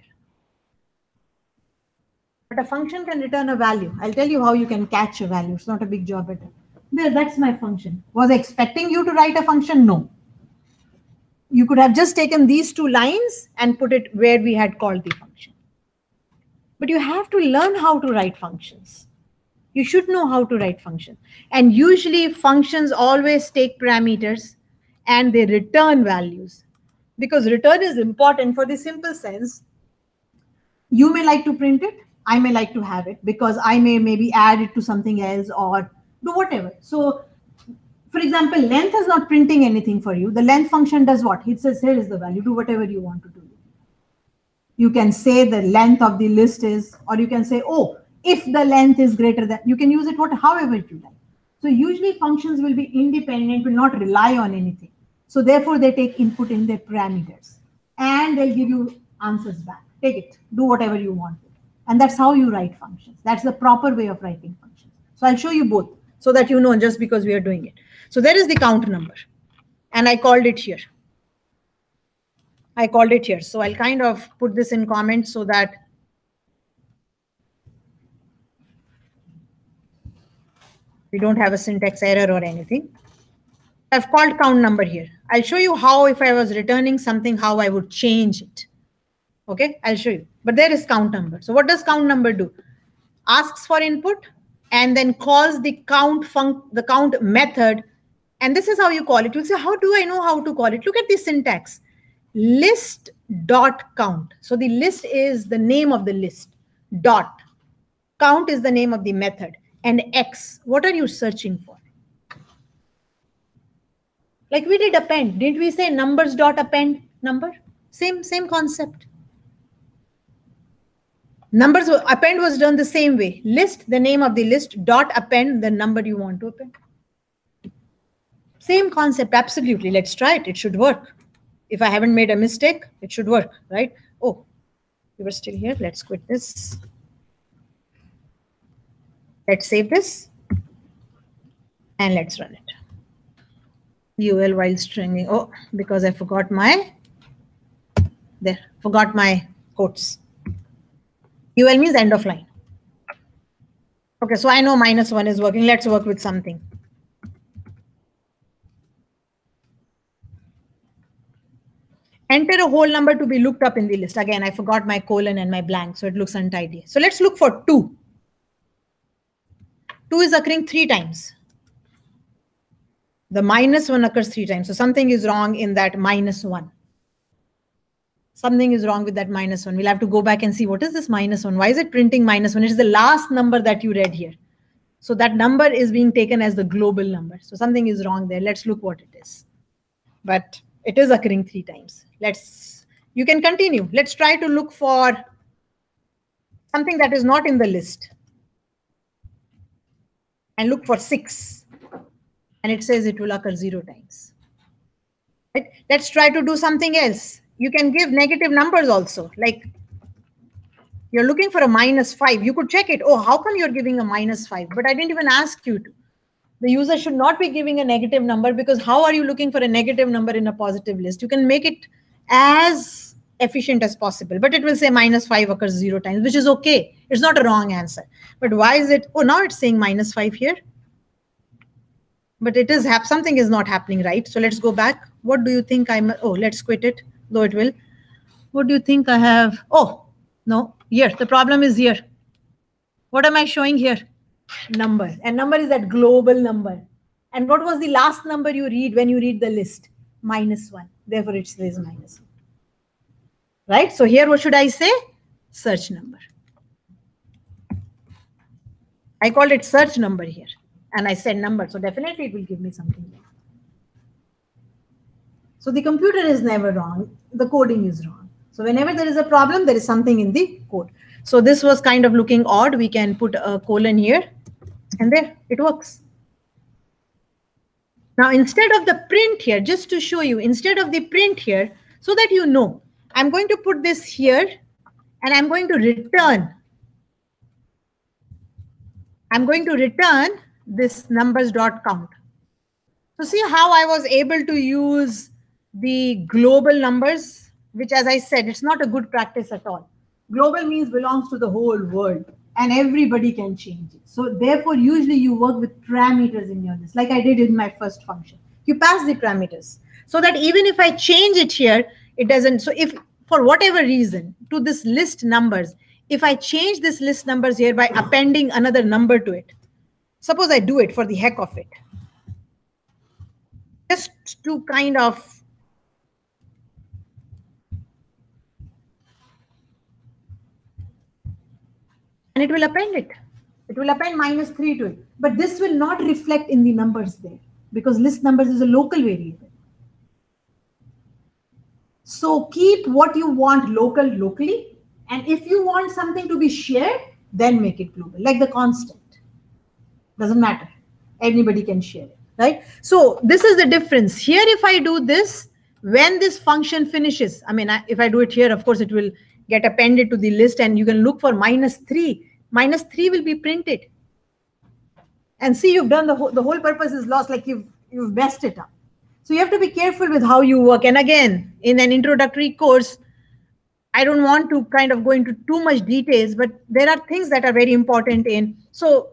But a function can return a value. I'll tell you how you can catch a value. It's not a big job at all. There, that's my function. Was I expecting you to write a function? No. You could have just taken these 2 lines and put it where we had called the function. But you have to learn how to write functions. You should know how to write functions. And usually functions always take parameters and they return values. Because return is important for the simple sense. You may like to print it. I may like to have it because I may maybe add it to something else or do whatever. So for example, length is not printing anything for you. The length function does what? It says, here is the value. Do whatever you want to do. You can say the length of the list is, or you can say, oh, if the length is greater than, you can use it however you like. So usually functions will be independent, will not rely on anything. So therefore they take input in their parameters and they'll give you answers back. Take it, do whatever you want. And that's how you write functions. That's the proper way of writing functions. So I'll show you both so that you know just because we are doing it. So there is the count number and I called it here. I called it here. So I'll kind of put this in comments so that we don't have a syntax error or anything. I've called count number here. I'll show you how if I was returning something, how I would change it. Okay, I'll show you. But there is count number. So what does count number do? Asks for input and then calls the count method. And this is how you call it. You'll say, how do I know how to call it? Look at the syntax. List dot count. So the list is the name of the list. Dot. Count is the name of the method. And X, what are you searching for? Like we did append. Didn't we say numbers dot append number? Same concept. Numbers append was done the same way. List, the name of the list, dot append, the number you want to append. Same concept, absolutely. Let's try it. It should work. If I haven't made a mistake, it should work, right? Oh, you were still here. Let's quit this. Let's save this. And let's run it. UL while stringing. Oh, because I forgot my, forgot my quotes. UL means end of line. Okay, so I know -1 is working. Let's work with something. Enter a whole number to be looked up in the list. Again, I forgot my colon and my blank, so it looks untidy. So let's look for 2. 2 is occurring 3 times. The -1 occurs 3 times. So something is wrong in that -1. Something is wrong with that -1. We'll have to go back and see what is this -1. Why is it printing -1? It is the last number that you read here. So that number is being taken as the global number. So something is wrong there. Let's look what it is. But it is occurring 3 times. You can continue. Let's try to look for something that is not in the list. And look for 6. And it says it will occur 0 times. Right? Let's try to do something else. You can give negative numbers also. Like you're looking for a -5. You could check it. Oh, how come you're giving a -5? But I didn't even ask you to. The user should not be giving a negative number, because how are you looking for a negative number in a positive list? You can make it as efficient as possible, but it will say -5 occurs 0 times, which is okay. It's not a wrong answer. But why is it? Oh, now it's saying -5 here. But it is something is not happening, right? So let's go back. What do you think let's quit it, though it will. What do you think I have? Oh, no, here. The problem is here. What am I showing here? Number. And number is that global number. And what was the last number you read when you read the list? -1. Therefore, it says -1. Right? So here, what should I say? Search number. I called it search number here. And I said number. So definitely it will give me something there. So the computer is never wrong. The coding is wrong. So whenever there is a problem, there is something in the code. So this was kind of looking odd. We can put a colon here. And there, it works. Now, instead of the print here, just to show you, instead of the print here, so that you know, I'm going to put this here and I'm going to return. I'm going to return this numbers.count. So see how I was able to use the global numbers, which, as I said, it's not a good practice at all. Global means belongs to the whole world and everybody can change it. So therefore, usually you work with parameters in your list, like I did in my first function. You pass the parameters so that even if I change it here, it doesn't. So if for whatever reason to this list numbers, if I change this list numbers here by appending another number to it, suppose I do it for the heck of it, just to kind of and it will append it. It will append -3 to it. But this will not reflect in the numbers there because list numbers is a local variable. So keep what you want locally. And if you want something to be shared, then make it global, like the constant. Doesn't matter. Anybody can share it, right? So this is the difference. Here, if I do this, when this function finishes, I mean, if I do it here, of course, it will get appended to the list and you can look for -3. -3 will be printed. And see, you've done the whole purpose is lost, like you've messed it up. So you have to be careful with how you work. And again, in an introductory course, I don't want to kind of go into too much details, but there are things that are very important in. So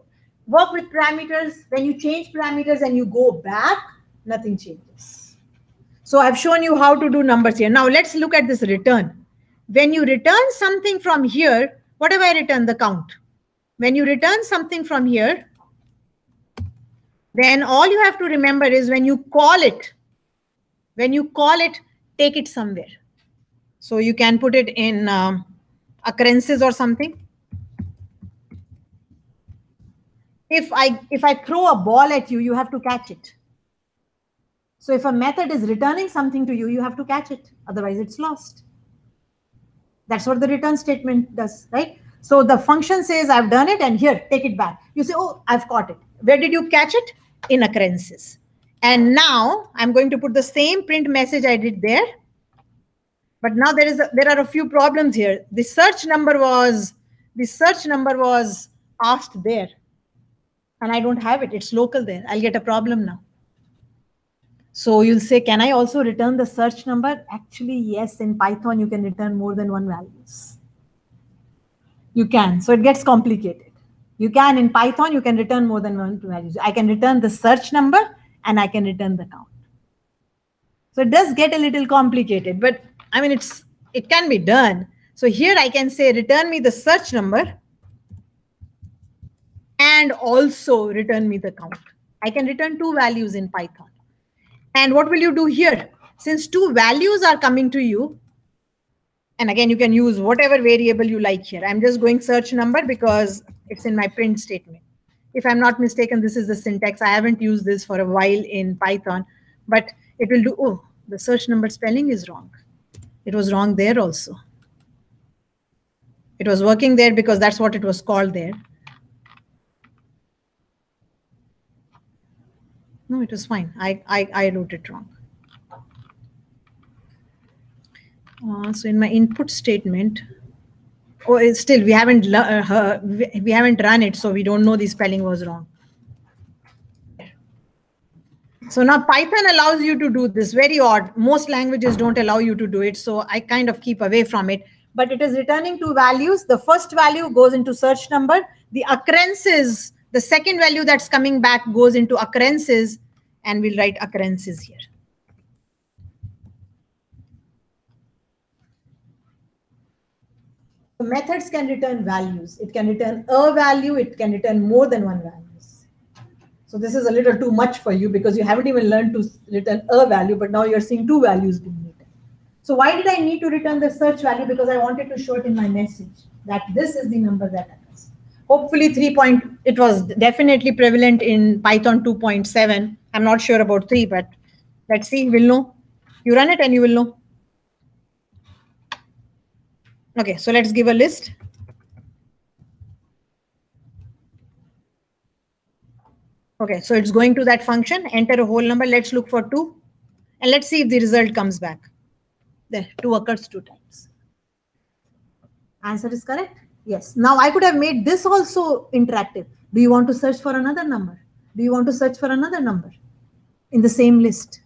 work with parameters. When you change parameters and you go back, nothing changes. So I've shown you how to do numbers here. Now let's look at this return. When you return something from here, what have I returned? The count. When you return something from here, then all you have to remember is when you call it, take it somewhere. So you can put it in occurrences or something. If I throw a ball at you, you have to catch it. So if a method is returning something to you, you have to catch it. Otherwise, it's lost. That's what the return statement does, right? So the function says, I've done it, and here, take it back. You say, oh, I've caught it. Where did you catch it? In occurrences. And now I'm going to put the same print message I did there. But now there are a few problems here. The search number was asked there. And I don't have it. It's local there. I'll get a problem now. So you'll say, can I also return the search number? Actually, yes, in Python, you can return more than one values. You can. So it gets complicated. You can, in Python, you can return more than one values. I can return the search number and I can return the count. So it does get a little complicated, but I mean, it can be done. So here I can say return me the search number and also return me the count. I can return two values in Python. And what will you do here? Since two values are coming to you, and again, you can use whatever variable you like here. I'm just going search number because it's in my print statement. If I'm not mistaken, this is the syntax. I haven't used this for a while in Python, but it will do, oh, the search number spelling is wrong. It was wrong there also. It was working there because that's what it was called there. No, it was fine. I wrote it wrong. So in my input statement, oh, it's still we haven't run it, so we don't know the spelling was wrong. So now Python allows you to do this. Very odd. Most languages don't allow you to do it, so I kind of keep away from it. But it is returning two values. The first value goes into search number. The occurrences, the second value that's coming back goes into occurrences, and we'll write occurrences here. The methods can return values. It can return a value. It can return more than one values. So this is a little too much for you because you haven't even learned to return a value, but now you're seeing two values being written. So why did I need to return the search value? Because I wanted to show it in my message that this is the number that occurs. Hopefully it was definitely prevalent in Python 2.7. I'm not sure about 3, but let's see, we'll know. You run it and you will know. Okay, so let's give a list. Okay, so it's going to that function, enter a whole number. Let's look for 2. And let's see if the result comes back. There, 2 occurs 2 times. Answer is correct? Yes. Now I could have made this also interactive. Do you want to search for another number? Do you want to search for another number in the same list?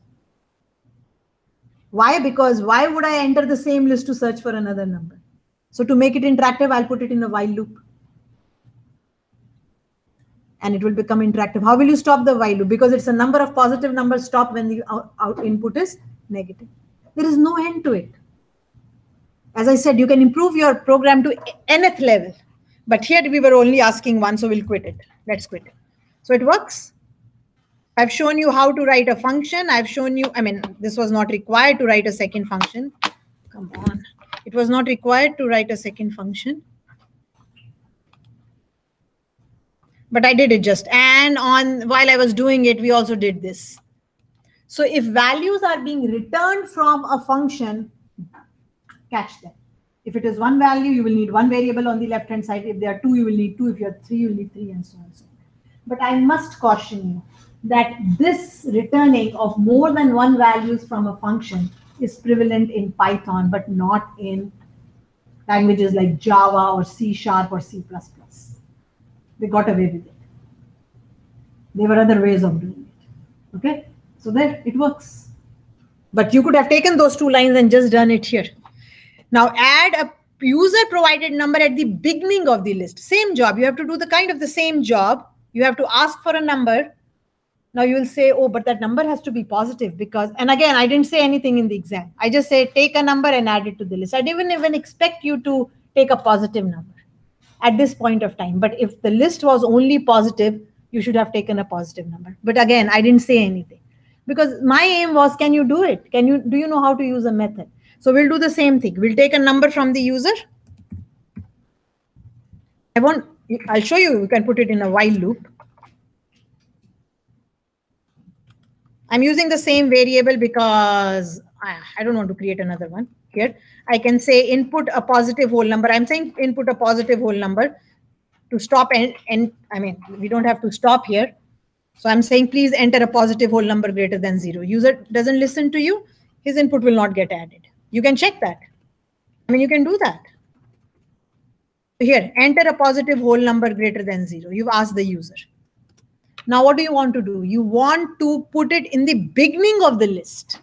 Why? Because why would I enter the same list to search for another number? So to make it interactive, I'll put it in a while loop. And it will become interactive. How will you stop the while loop? Because it's a number of positive numbers stop when the out input is negative. There is no end to it. As I said, you can improve your program to nth level. But here we were only asking one, so we'll quit it. Let's quit it. So it works. I've shown you how to write a function. I've shown you, I mean, this was not required to write a second function. Come on. It was not required to write a second function. But I did it just. And while I was doing it, we also did this. So if values are being returned from a function, catch them. If it is one value, you will need one variable on the left-hand side. If there are 2, you will need 2. If you have 3, you will need 3, and so on and so on. But I must caution you that this returning of more than one values from a function is prevalent in Python, but not in languages like Java or C# or C++. They got away with it. There were other ways of doing it. Okay, so there it works. But you could have taken those 2 lines and just done it here. Now add a user provided number at the beginning of the list. Same job. You have to do the same job. You have to ask for a number. Now you will say, oh, but that number has to be positive because, and again, I didn't say anything in the exam. I just say take a number and add it to the list. I didn't even expect you to take a positive number at this point of time. But if the list was only positive, you should have taken a positive number. But again, I didn't say anything because my aim was, can you do it? Do you know how to use a method? So we'll do the same thing. We'll take a number from the user. I'll show you. You can put it in a while loop. I'm using the same variable because I don't want to create another one here. I can say input a positive whole number. I'm saying input a positive whole number to stop and I mean, we don't have to stop here. So I'm saying, please enter a positive whole number greater than 0. User doesn't listen to you. His input will not get added. You can check that. I mean, you can do that. Here, enter a positive whole number greater than 0. You've asked the user. Now, what do you want to do? You want to put it in the beginning of the list.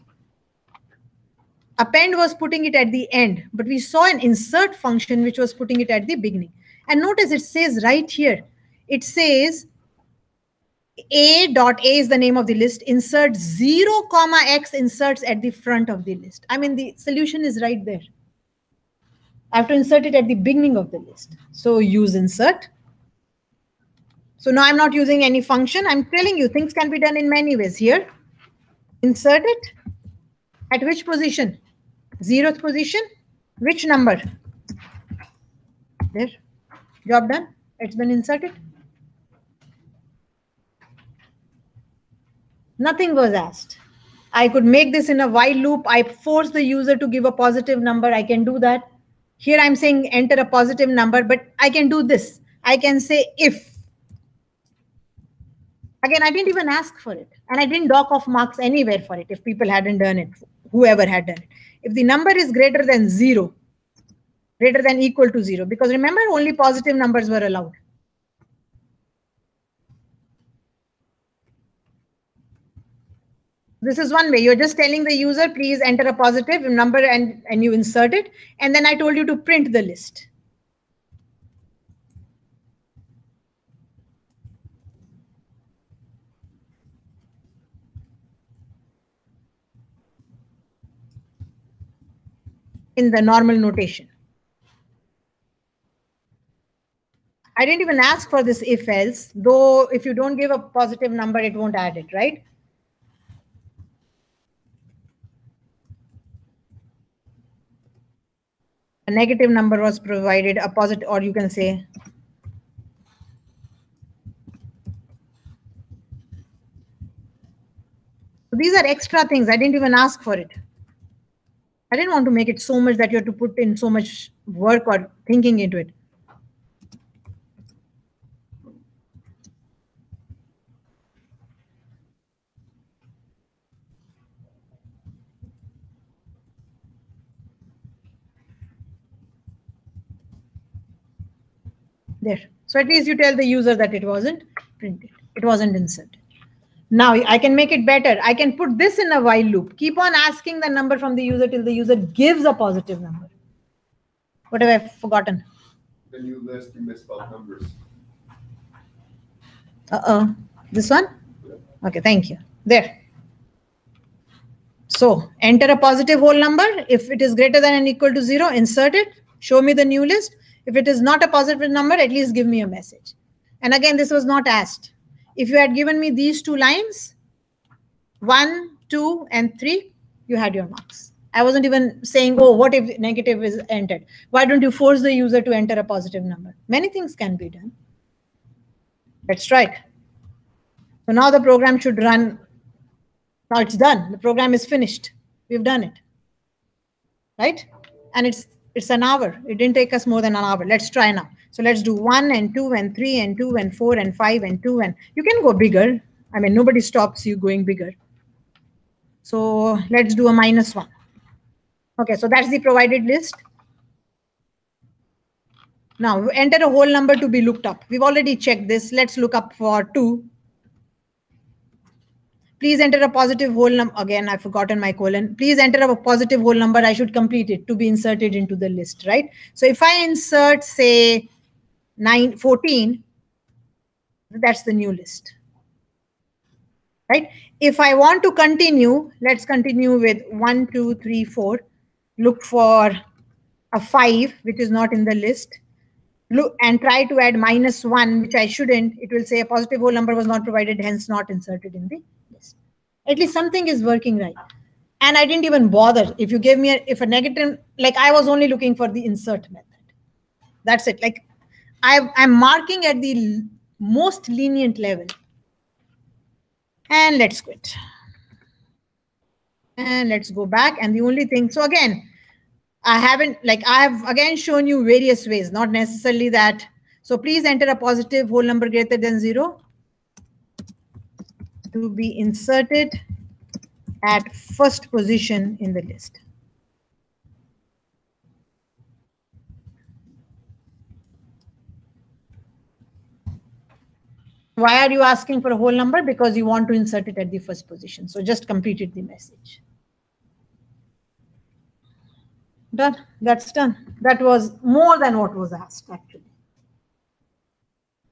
Append was putting it at the end, but we saw an insert function which was putting it at the beginning. And notice it says right here, it says A dot A is the name of the list. Insert 0, comma X inserts at the front of the list. I mean, the solution is right there. I have to insert it at the beginning of the list. So use insert. So now I'm not using any function. I'm telling you things can be done in many ways. Here, insert it. At which position? 0th position. Which number? There. Job done. It's been inserted. Nothing was asked. I could make this in a while loop. I force the user to give a positive number. I can do that. Here I'm saying enter a positive number, but I can do this. I can say if. Again, I didn't even ask for it. And I didn't dock off marks anywhere for it if people hadn't done it, whoever had done it. If the number is greater than 0, greater than equal to 0, because remember, only positive numbers were allowed. This is one way. You're just telling the user, please enter a positive number and you insert it. And then I told you to print the list. In the normal notation. I didn't even ask for this if else, though if you don't give a positive number, it won't add it, right? A negative number was provided, a positive, or you can say these are extra things. I didn't even ask for it. I didn't want to make it so much that you have to put in so much work or thinking into it. There. So at least you tell the user that it wasn't printed. It wasn't inserted. Now I can make it better. I can put this in a while loop. Keep on asking the number from the user till the user gives a positive number. What have I forgotten? The new list, you misspelled numbers. This one? Okay, thank you. There. So enter a positive whole number. If it is greater than or equal to 0, insert it. Show me the new list. If it is not a positive number, at least give me a message. And again, this was not asked. If you had given me these 2 lines, 1, 2, and 3, you had your marks. I wasn't even saying, oh, what if negative is entered? Why don't you force the user to enter a positive number? Many things can be done. Let's try it. So now the program should run. Now it's done. The program is finished. We've done it. Right? And it's an hour. It didn't take us more than an hour. Let's try now. So let's do 1 and 2 and 3 and 2 and 4 and 5 and 2. And you can go bigger. I mean, nobody stops you going bigger. So let's do a -1. Okay, so that's the provided list. Now enter a whole number to be looked up. We've already checked this. Let's look up for 2. Please enter a positive whole number. Again, I've forgotten my colon. Please enter a positive whole number. I should complete it to be inserted into the list, right? So if I insert, say, 14, that's the new list, right? If I want to continue, let's continue with 1, 2, 3, 4. Look for a 5, which is not in the list. Look and try to add -1, which I shouldn't. It will say a positive whole number was not provided, hence not inserted in the list. At least something is working right. And I didn't even bother. If you gave me if a negative, like I was only looking for the insert method. That's it. Like I'm marking at the most lenient level. And let's quit. And let's go back. And the only thing, so again, I've again shown you various ways, not necessarily that. So please enter a positive whole number greater than 0 to be inserted at first position in the list. Why are you asking for a whole number? Because you want to insert it at the first position. So just completed the message. Done. That's done. That was more than what was asked, actually.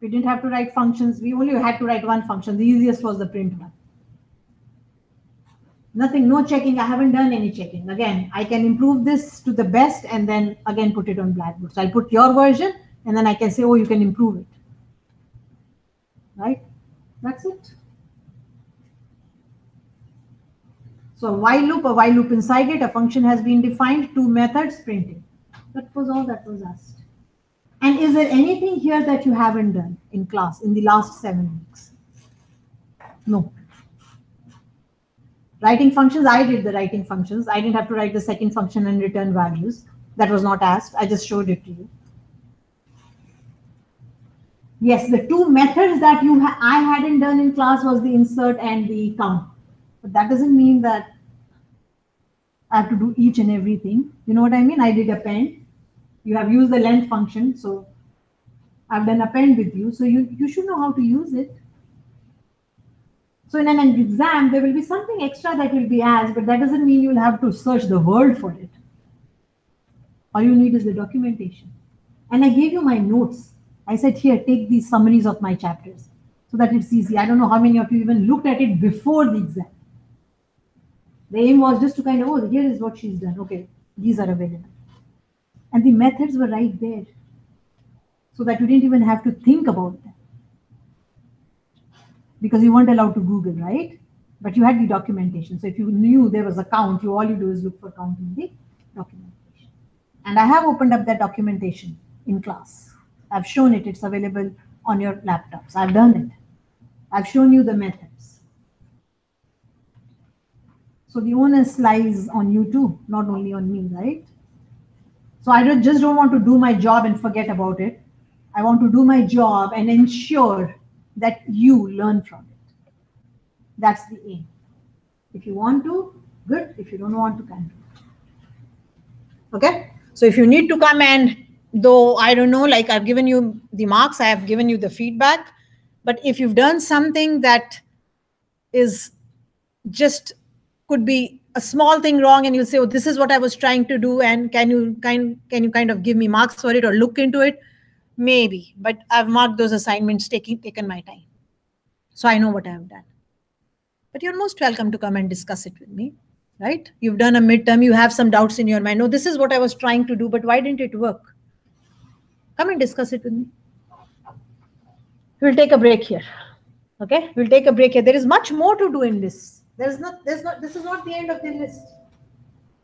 We didn't have to write functions. We only had to write one function. The easiest was the print one. Nothing, no checking. I haven't done any checking. Again, I can improve this to the best and then again put it on Blackboard. So I'll put your version and then I can say, oh, you can improve it. Right? That's it. So a while loop inside it, a function has been defined, two methods, printing. That was all that was asked. And is there anything here that you haven't done in class in the last 7 weeks? No. Writing functions, I did the writing functions. I didn't have to write the second function and return values. That was not asked. I just showed it to you. Yes, the two methods that I hadn't done in class was the insert and the count. But that doesn't mean that I have to do each and everything. You know what I mean? I did append. You have used the length function. So I've done append with you. So you should know how to use it. So in an exam, there will be something extra that will be asked, but that doesn't mean you'll have to search the world for it. All you need is the documentation. And I gave you my notes. I said, here, take these summaries of my chapters so that it's easy. I don't know how many of you even looked at it before the exam. The aim was just to kind of, oh, here is what she's done. Okay, these are available. And the methods were right there so that you didn't even have to think about them. Because you weren't allowed to Google, right? But you had the documentation. So if you knew there was a count, all you do is look for count in the documentation. And I have opened up that documentation in class. I've shown it. It's available on your laptops. I've done it. I've shown you the methods. So the onus lies on you too, not only on me, right? So I just don't want to do my job and forget about it. I want to do my job and ensure that you learn from it. That's the aim. If you want to, good. If you don't want to, can do. Okay? So if you need to come and, though, I don't know, like I've given you the marks, I have given you the feedback, but if you've done something that is just could be a small thing wrong and you'll say, oh, this is what I was trying to do, and can you kind of give me marks for it or look into it? Maybe, but I've marked those assignments, taken my time. So I know what I have done. But you're most welcome to come and discuss it with me, right? You've done a midterm, you have some doubts in your mind. No, this is what I was trying to do, but why didn't it work? Come and discuss it with me. We'll take a break here. Okay, we'll take a break here. There is much more to do in this. This is not the end of the list.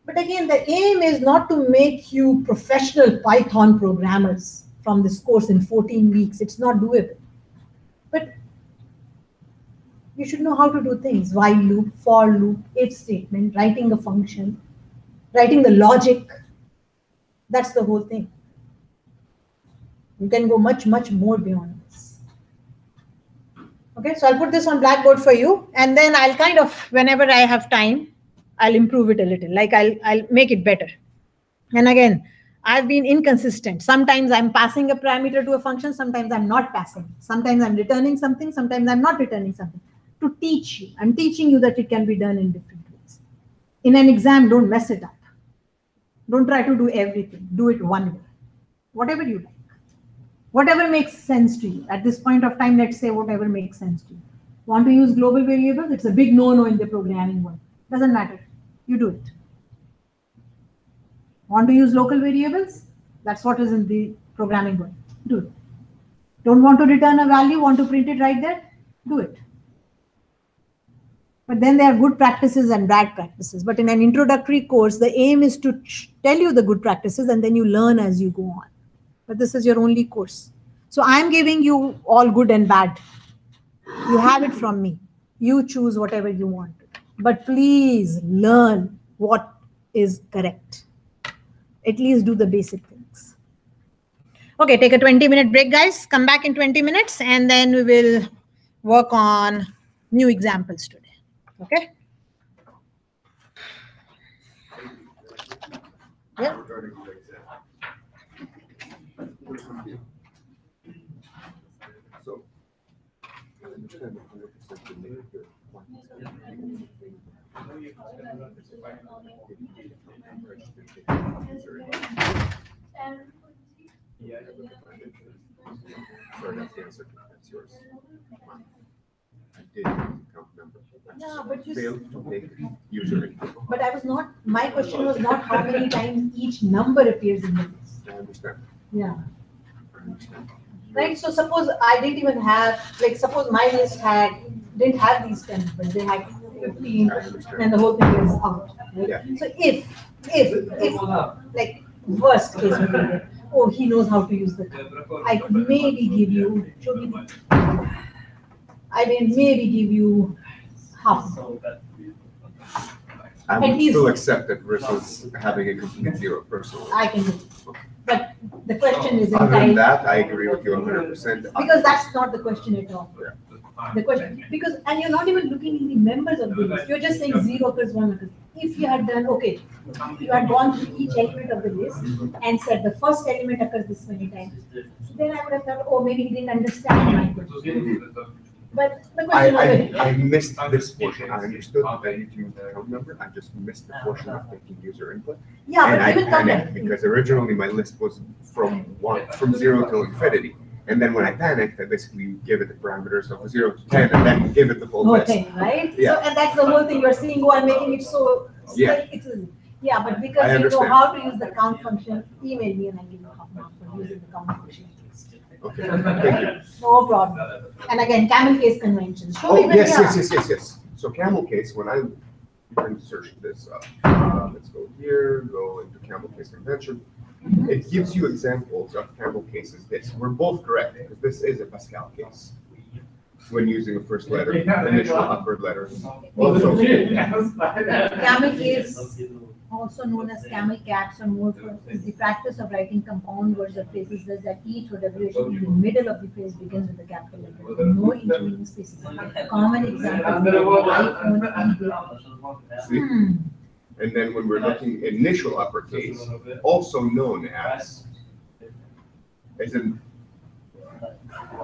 But again, the aim is not to make you professional Python programmers from this course in 14 weeks. It's not doable. But you should know how to do things. While loop, for loop, if statement, writing a function, writing the logic. That's the whole thing. You can go much, much more beyond this. Okay, so I'll put this on Blackboard for you. And then I'll kind of, whenever I have time, I'll improve it a little. Like I'll make it better. And again, I've been inconsistent. Sometimes I'm passing a parameter to a function. Sometimes I'm not passing. Sometimes I'm returning something. Sometimes I'm not returning something. To teach you. I'm teaching you that it can be done in different ways. In an exam, don't mess it up. Don't try to do everything. Do it one way. Whatever you like. Whatever makes sense to you. At this point of time, let's say whatever makes sense to you. Want to use global variables? It's a big no-no in the programming world. Doesn't matter. You do it. Want to use local variables? That's what is in the programming world. Do it. Don't want to return a value, want to print it right there? Do it. But then there are good practices and bad practices. But in an introductory course, the aim is to tell you the good practices and then you learn as you go on. But this is your only course. So I'm giving you all good and bad. You have it from me. You choose whatever you want. But please learn what is correct. At least do the basic things. Okay, take a 20-minute break, guys. Come back in 20 minutes and then we will work on new examples today. Okay? Yeah. So, I understand 100% the negative. Sorry, that's the answer. That's yours. I did count number. Yeah, but you Failed to make user input. But I was not, my question was not how many times each number appears in the list. I understand. Yeah. I understand. Right, so suppose I didn't even have, like, suppose my list didn't have these 10 numbers, they had 15, I understand. and the whole thing is out, right? Yeah. So if, like, worst case, scenario, oh, he knows how to use the car, I could maybe give you, I didn't maybe give you half. I At would least- still accept it versus having a complete zero personally. I can do it. But the question is Other than entirely, that, I agree with you 100%. because that's not the question at all. Yeah. The question, because, and you're not even looking in the members of the list, you're just saying 0 occurs, 1 occurs. If you had done, okay, you had gone through each element of the list and said the first element occurs this many times, then I would have thought, oh, maybe he didn't understand my question. But the question was, I missed this portion. I understood that I need to use the count number. I just missed the portion of taking user input. yeah, And but I even panicked that, because originally my list was from 0 to infinity. And then when I panicked, I basically gave it the parameters of 0 to 10 and then give it the full list. okay, right? Yeah. So, and that's the whole thing, you're seeing, oh, I'm making it so, Yeah. yeah, but because I you know understand. how to use the count function, email me and I'll give you half mark for using the count function. Okay, thank you. No problem. And again, camel case conventions. Show Oh, me when yes, you are. yes. So camel case, when I can search this up, let's go here, go into camel case convention. It gives you examples of camel cases. This, we're both correct, because this is a Pascal case. When using a first letter, initial upward letter. Also, Camel case, also known as camel cats or more, is the practice of writing compound words or phrases such that each word abbreviation in the middle of the phrase begins with a capital letter, with no intervening spaces. Common example would be iPhone, eBay. see? And then when we're looking initial uppercase, also known as in,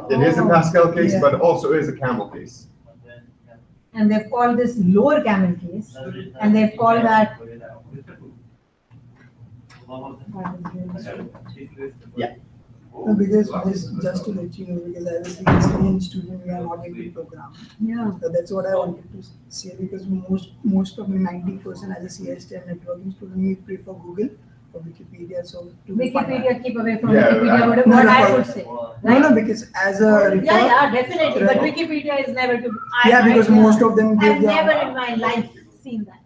it is a Pascal case, Yeah. but also is a camel case. And they've called this lower camel case, and they've called that. No, because this, just to let you know, because as a CSTM student, we are not able to program. Yeah. So that's what I wanted to say, because most of me, 90% as a CSTM networking student, we prefer Google or Wikipedia. So to be fun. Wikipedia, keep away from Yeah, Wikipedia, whatever no, what no, I for- would say. No, because as a Yeah, definitely, but Right. Wikipedia is never to. Yeah, because most of them give I've the. never in my life seen that.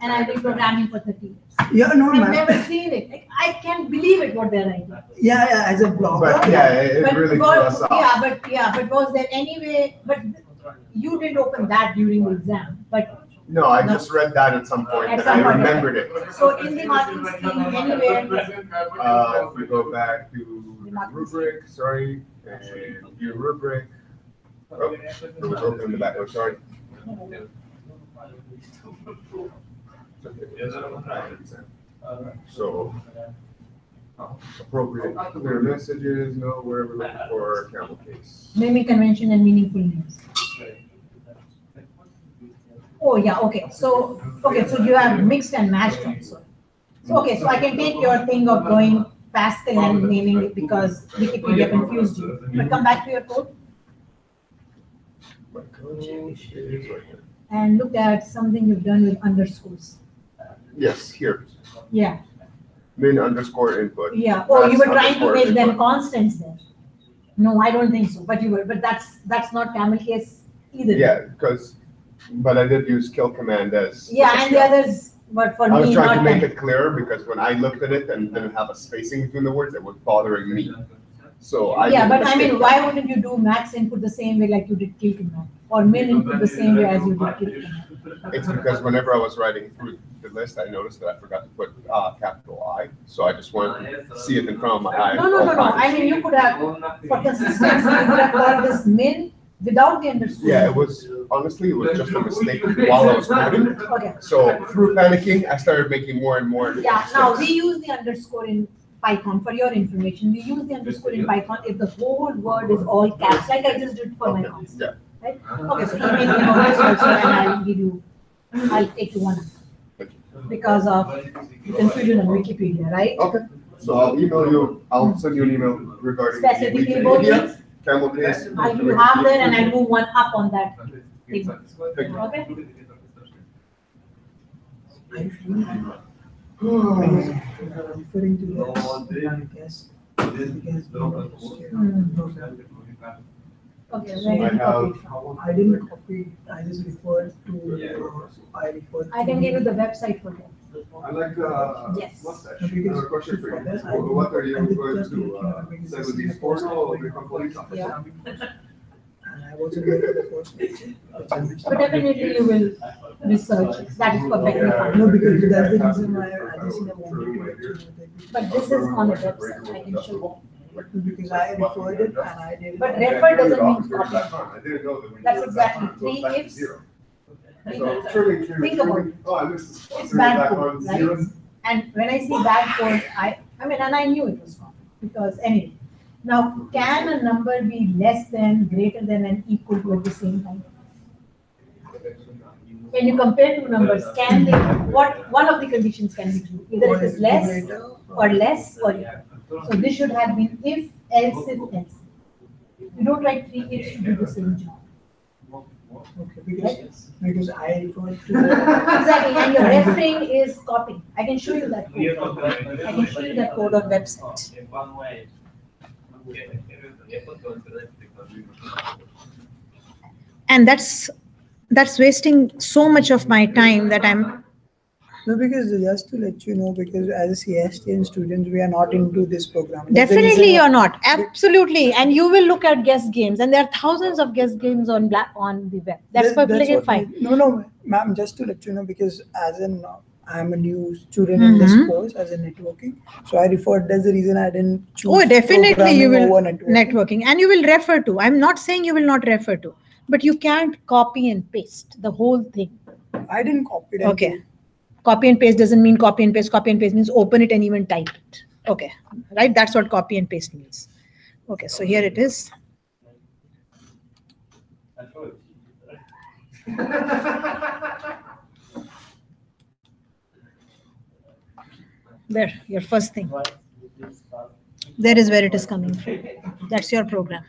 And I've been programming for 30 years. Yeah, no, I've ma'am. never seen it. Like, I can't believe it what they're writing. Yeah, as a blogger. But yeah, it But really threw was- us off. but was there any way, but you didn't open that during the exam, but, No, I just read that at some point At and some I point. remembered it. so in the marking scheme, anywhere, If we go back to the rubric, sorry, and your rubric. Oh, it was open in the back, oh, sorry. So, appropriate clear messages, no, where we're looking for camel case. naming convention and meaningful names. Oh, yeah, okay, so you have mixed and matched also. So, okay, so I can take your thing of going Pascal and naming it because Wikipedia confused you, but come back to your code My code is right here. and look at something you've done with underscores. Yes, here, Yeah, min underscore input. yeah, oh, you were trying to Underscore make them input. constants there. No, I don't think so, but you were, but that's not camel case either. Yeah, because, but I did use kill command as. Yeah, and the others, but for I was me, trying to not make that. it clear because when I looked at it and didn't have a spacing between the words, it was bothering me. So I. Yeah, made but a I mean, mistake. why wouldn't you do max input the same way like you did kill command? Or min input the same way as you did kill command? It's because whenever I was writing through the list, I noticed that I forgot to put capital I, so I just wanted to see it in front of my eye. No, I mean, you could have, for consistency, you could have called this min without the underscore. Yeah, it was, honestly, it was just a mistake while I was coding. Okay, So through panicking, I started making more and more. yeah, now we mistakes. use the underscore in Python, for your information, we use the underscore in Python if the whole word is all caps, like I just did for my Okay, constant. yeah. Right? Okay, so email me about this also and I'll take you one Thank because of the confusion on Wikipedia, right? Okay, So I'll email you, I'll send you an email regarding the Specifically both Wikipedia, these? camel case. I will have there and I'll move one up on that. Thank you. Okay. I feel referring to this, I guess. Okay, So where did you I copy have- it from? I didn't copy, I just referred to, I referred to. I can give you the website for that. I like Yes. mustache. I have a question for you. What are you going to do? Send with these photos or become police officer? Yeah. And I wasn't there for the first lecture. But definitely you will research. That is perfectly fine. No, because that's the reason why I just wanted to let you know that. But this is on the website. I can show you. Because I referred it and I did. But refer doesn't mean copy. I didn't know that when you That's wrote exactly that, it goes three back to ifs. zero. Think So turning to. think about it. Oh, I missed this. It's bad code, right? Zero. And when I see bad code, I mean, and I knew it was wrong because anyway. Now, can a number be less than, greater than, and equal to at the same time? When you compare two numbers, can they, what, one of the conditions can be true, either it is less or less or equal. So this should have been if, else, if, else. You don't write three ifs to do the same job. Okay, because I referred to. Exactly, and your referring is copying. I can show you that code. I can show you that code on website. And that's wasting so much of my time that I'm. No, because just to let you know, because as a CSTN students, we are not into this program. That's the Definitely reason you're why- not. Absolutely. And you will look at guest games and there are thousands of guest games on the web. That's perfectly what fine. No, ma'am, just to let you know, because as in, I'm a new student in this Mhm. course as a networking. So I referred, that's the reason I didn't choose. Oh, definitely you will programming over networking and you will refer to. I'm not saying you will not refer to, but you can't copy and paste the whole thing. I didn't copy it. Okay. Copy and paste doesn't mean copy and paste. Copy and paste means open it and even type it. Okay. Right? That's what copy and paste means. Okay. So here it is. There, your first thing. There is where it is coming from. That's your program.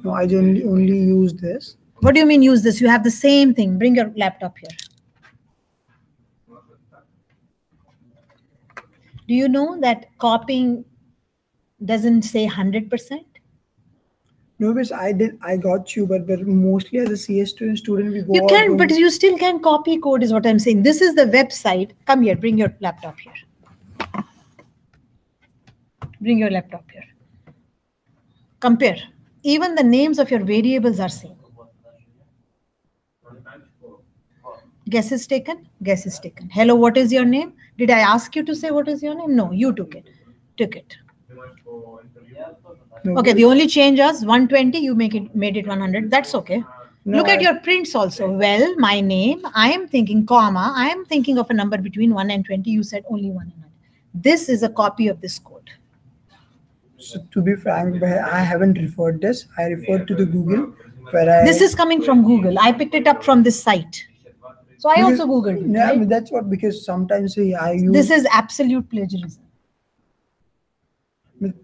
No, I only use this. What do you mean use this? You have the same thing. Bring your laptop here. Do you know that copying doesn't say 100%? No, because I got you, but mostly as a CS student, we go. You out can, going- but you still can copy code is what I'm saying. This is the website. Come here, bring your laptop here. Bring your laptop here. Compare. Even the names of your variables are same. Guess is taken? Guess is taken. Hello, what is your name? Did I ask you to say what is your name? No, you took it. Took it. No, Okay, the only change was 120, you made it 100. That's okay. No, Look at I- your prints also. Well, my name, I am thinking comma, I am thinking of a number between 1 and 20. You said only 1 and 100. This is a copy of this code. So to be frank, I haven't referred this. I referred to the Google where I. This is coming from Google. I picked it up from this site. So I Because- also Googled it. Yeah, Right? but that's what, because sometimes I use. This is absolute plagiarism.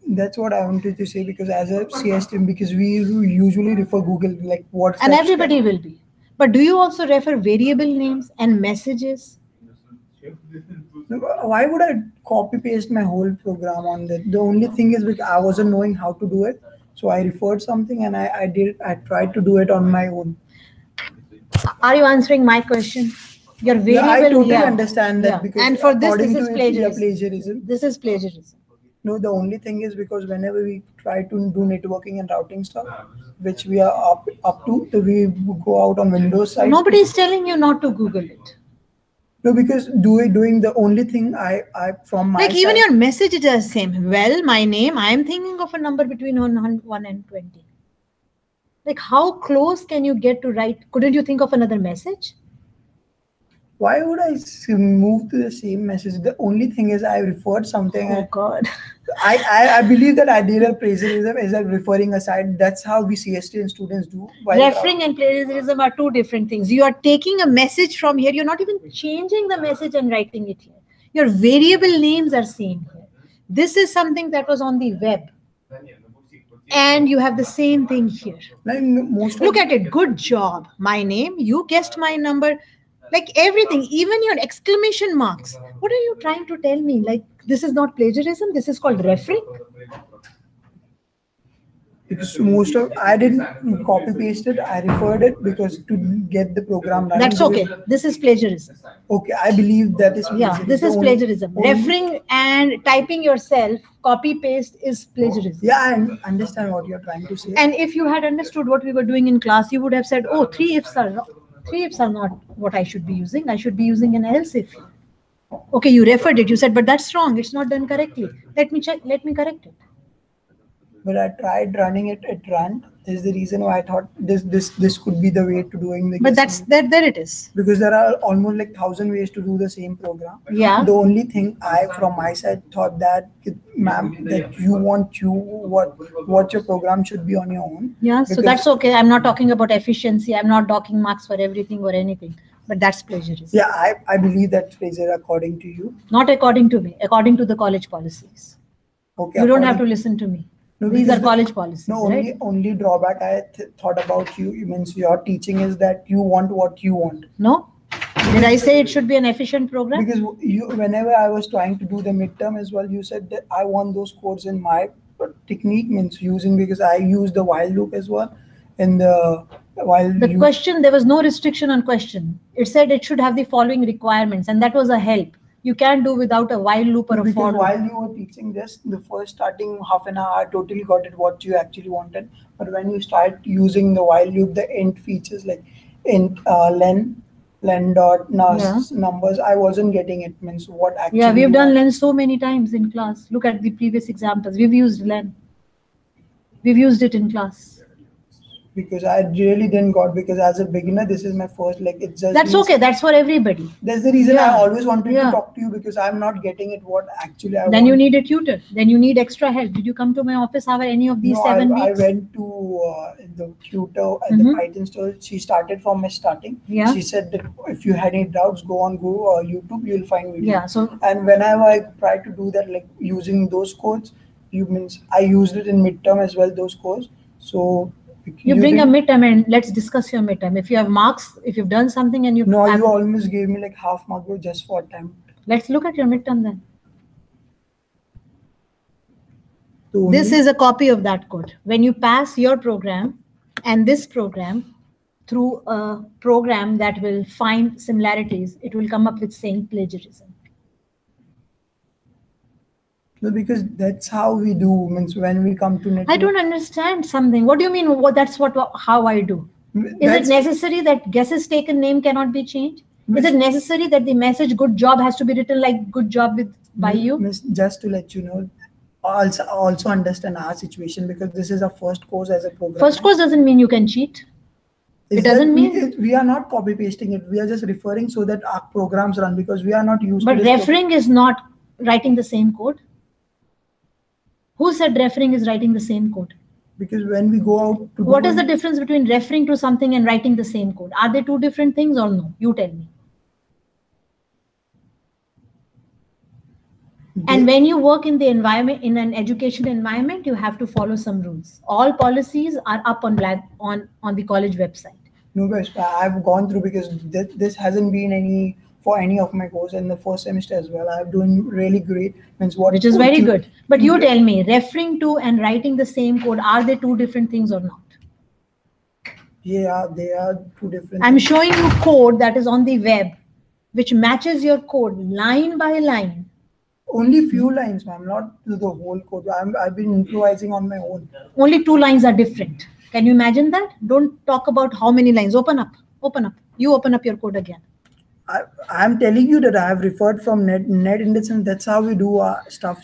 That's what I wanted to say, because as a CS team, because we usually refer Google, like what. And everybody will be. But do you also refer variable names and messages? Why would I copy paste my whole program on that? The only thing is because I wasn't knowing how to do it. So I referred something and I tried to do it on my own. Are you answering my question? Your variable. Yeah, I totally yeah. understand that, Yeah. because And for this according is to it, plagiarism. plagiarism. This is plagiarism. No, the only thing is because whenever we try to do networking and routing stuff, which we are up to, so we go out on Windows side. Nobody is telling you not to Google it. No, because doing the only thing I from my Like even side, your message is the same. Well, my name, I am thinking of a number between 1 and 20. Like how close can you get to write? Couldn't you think of another message? why would I move to the same message? The only thing is I referred something. Oh And God. I believe that ideal plagiarism is that referring aside. That's how we CST students do. While Referring and plagiarism are two different things. You are taking a message from here. You're not even changing the message and writing it here. Your variable names are same here. This is something that was on the web. And you have the same thing here. Like most Look at it. Good job. My name. You guessed my number. Like everything, even your exclamation marks. What are you trying to tell me? Like, this is not plagiarism. This is called referring. because most of I didn't copy paste it. I referred it because to get the program running. That's okay. This is plagiarism. Okay, I believe that is Yeah, this is plagiarism. Referring and typing yourself, copy paste is plagiarism. Yeah, I understand what you're trying to say. And if you had understood what we were doing in class, you would have said, oh, 3 ifs are not, 3 ifs are not what I should be using. I should be using an else if. Okay, you referred it. You said, but that's wrong. It's not done correctly. Let me check. Let me correct it. But I tried running it. It ran. This is the reason why I thought this could be the way to doing the. But that's there. There it is. Because there are almost like 1,000 ways to do the same program. Yeah. The only thing I, from my side, thought that, ma'am, that what your program should be on your own. Yeah. So that's okay. I'm not talking about efficiency. I'm not docking marks for everything or anything. But that's plagiarism. Yeah, I believe that's plagiarism according to you. Not according to me. According to the college policies. Okay. You don't have to listen to me. No, these are because college policies. No, right? only drawback I thought about you means your teaching is that you want what you want. No. Did I say it should be an efficient program? Because whenever I was trying to do the midterm as well, you said that I want those codes in my technique means using, because I use the while loop as well. And the question, there was no restriction on question. It said it should have the following requirements, and that was a help. You can't do without a while loop or a for loop. While you were teaching this, the first starting half an hour, I totally got it what you actually wanted. But when you start using the while loop, the int features like int len dot numbers, I wasn't getting it. Means what actually. Yeah, we've done len so many times in class. Look at the previous examples. We've used len. We've used it in class. Because I really didn't got, because as a beginner, this is my first, like, it's just. That's okay. That's for everybody. That's the reason I always wanted to talk to you, because I'm not getting it what actually I want. Then you need a tutor. Then you need extra help. Did you come to my office hour any of these 7 weeks? I went to the tutor at the Python store. She started from my starting. Yeah. She said that if you had any doubts, go on YouTube, you'll find videos. Yeah. So. And whenever I try to do that, like using those codes, I used it in midterm as well, those codes. So. You bring a midterm and let's discuss your midterm. If you have marks, if you've done something and you. No, you almost gave me like half mark just for attempt. Let's look at your midterm then. This is a copy of that code. When you pass your program and this program through a program that will find similarities, it will come up with saying plagiarism. No, because that's how we do. Means when we come to network. I don't understand something. What do you mean? How I do? Is it necessary that guesses taken name cannot be changed? Is it necessary that the message good job has to be written like good job by you? Just to let you know, also understand our situation, because this is our first course as a program. First course doesn't mean you can cheat. It doesn't mean we are not copy pasting it. We are just referring so that our programs run, because we are not used. But referring is not writing the same code. Who said referring is writing the same code? Because when we go out to what is the difference between referring to something and writing the same code? Are they two different things or no? You tell me. And when you work in the environment, in an education environment, you have to follow some rules. All policies are up on the college website. No, guys, I've gone through, because this hasn't been for any of my course in the first semester as well. I'm doing really great. Which is very good. But you tell me, referring to and writing the same code, are they two different things or not? Yeah, they are two different. I'm showing you code that is on the web, which matches your code line by line. Only few lines, ma'am, not the whole code. I've been improvising on my own. Only 2 lines are different. Can you imagine that? Don't talk about how many lines. Open up. You open up your code again. I'm telling you that I have referred from net index, and that's how we do our stuff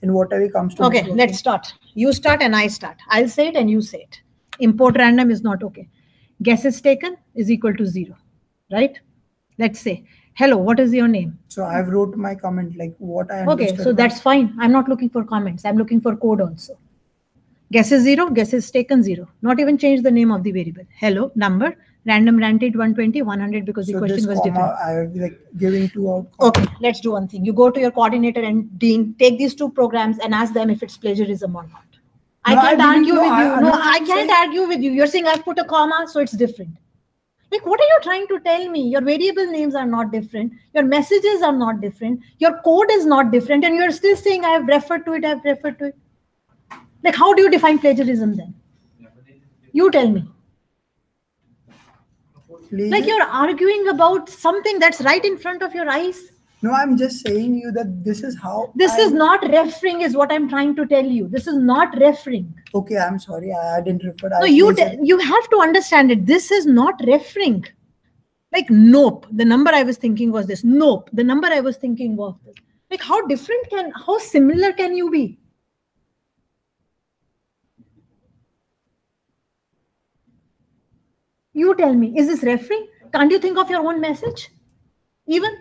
in whatever comes to. Okay, let's start. You start and I start. I'll say it and you say it. Import random is not okay. Guesses taken is equal to 0, right? Let's say, hello, what is your name? So I've wrote my comment like what I understood. Okay, so that's fine. I'm not looking for comments. I'm looking for code also. Guesses 0, guesses taken 0. Not even change the name of the variable. Hello, number, Random ranted 120, 100 because the So question this was comma, different. I am like giving 2 out. Okay, let's do one thing. You go to your coordinator and dean, take these two programs and ask them if it's plagiarism or not. I No, can't didn't argue know. with you. No, I I'm can't saying- argue with you. You're saying I've put a comma, so it's different. Like, what are you trying to tell me? Your variable names are not different. Your messages are not different. Your code is not different. And you're still saying I have referred to it, I've referred to it. Like, how do you define plagiarism then? You tell me. Like, you're arguing about something that's right in front of your eyes. No, I'm just saying you that this is how. This is not referring, is what I'm trying to tell you. This is not referring. Okay, I'm sorry. I didn't refer. No, you have to understand it. This is not referring. Like, nope. The number I was thinking was this. Nope. The number I was thinking was this. Like, how similar can you be? You tell me, is this referring? Can't you think of your own message? Even?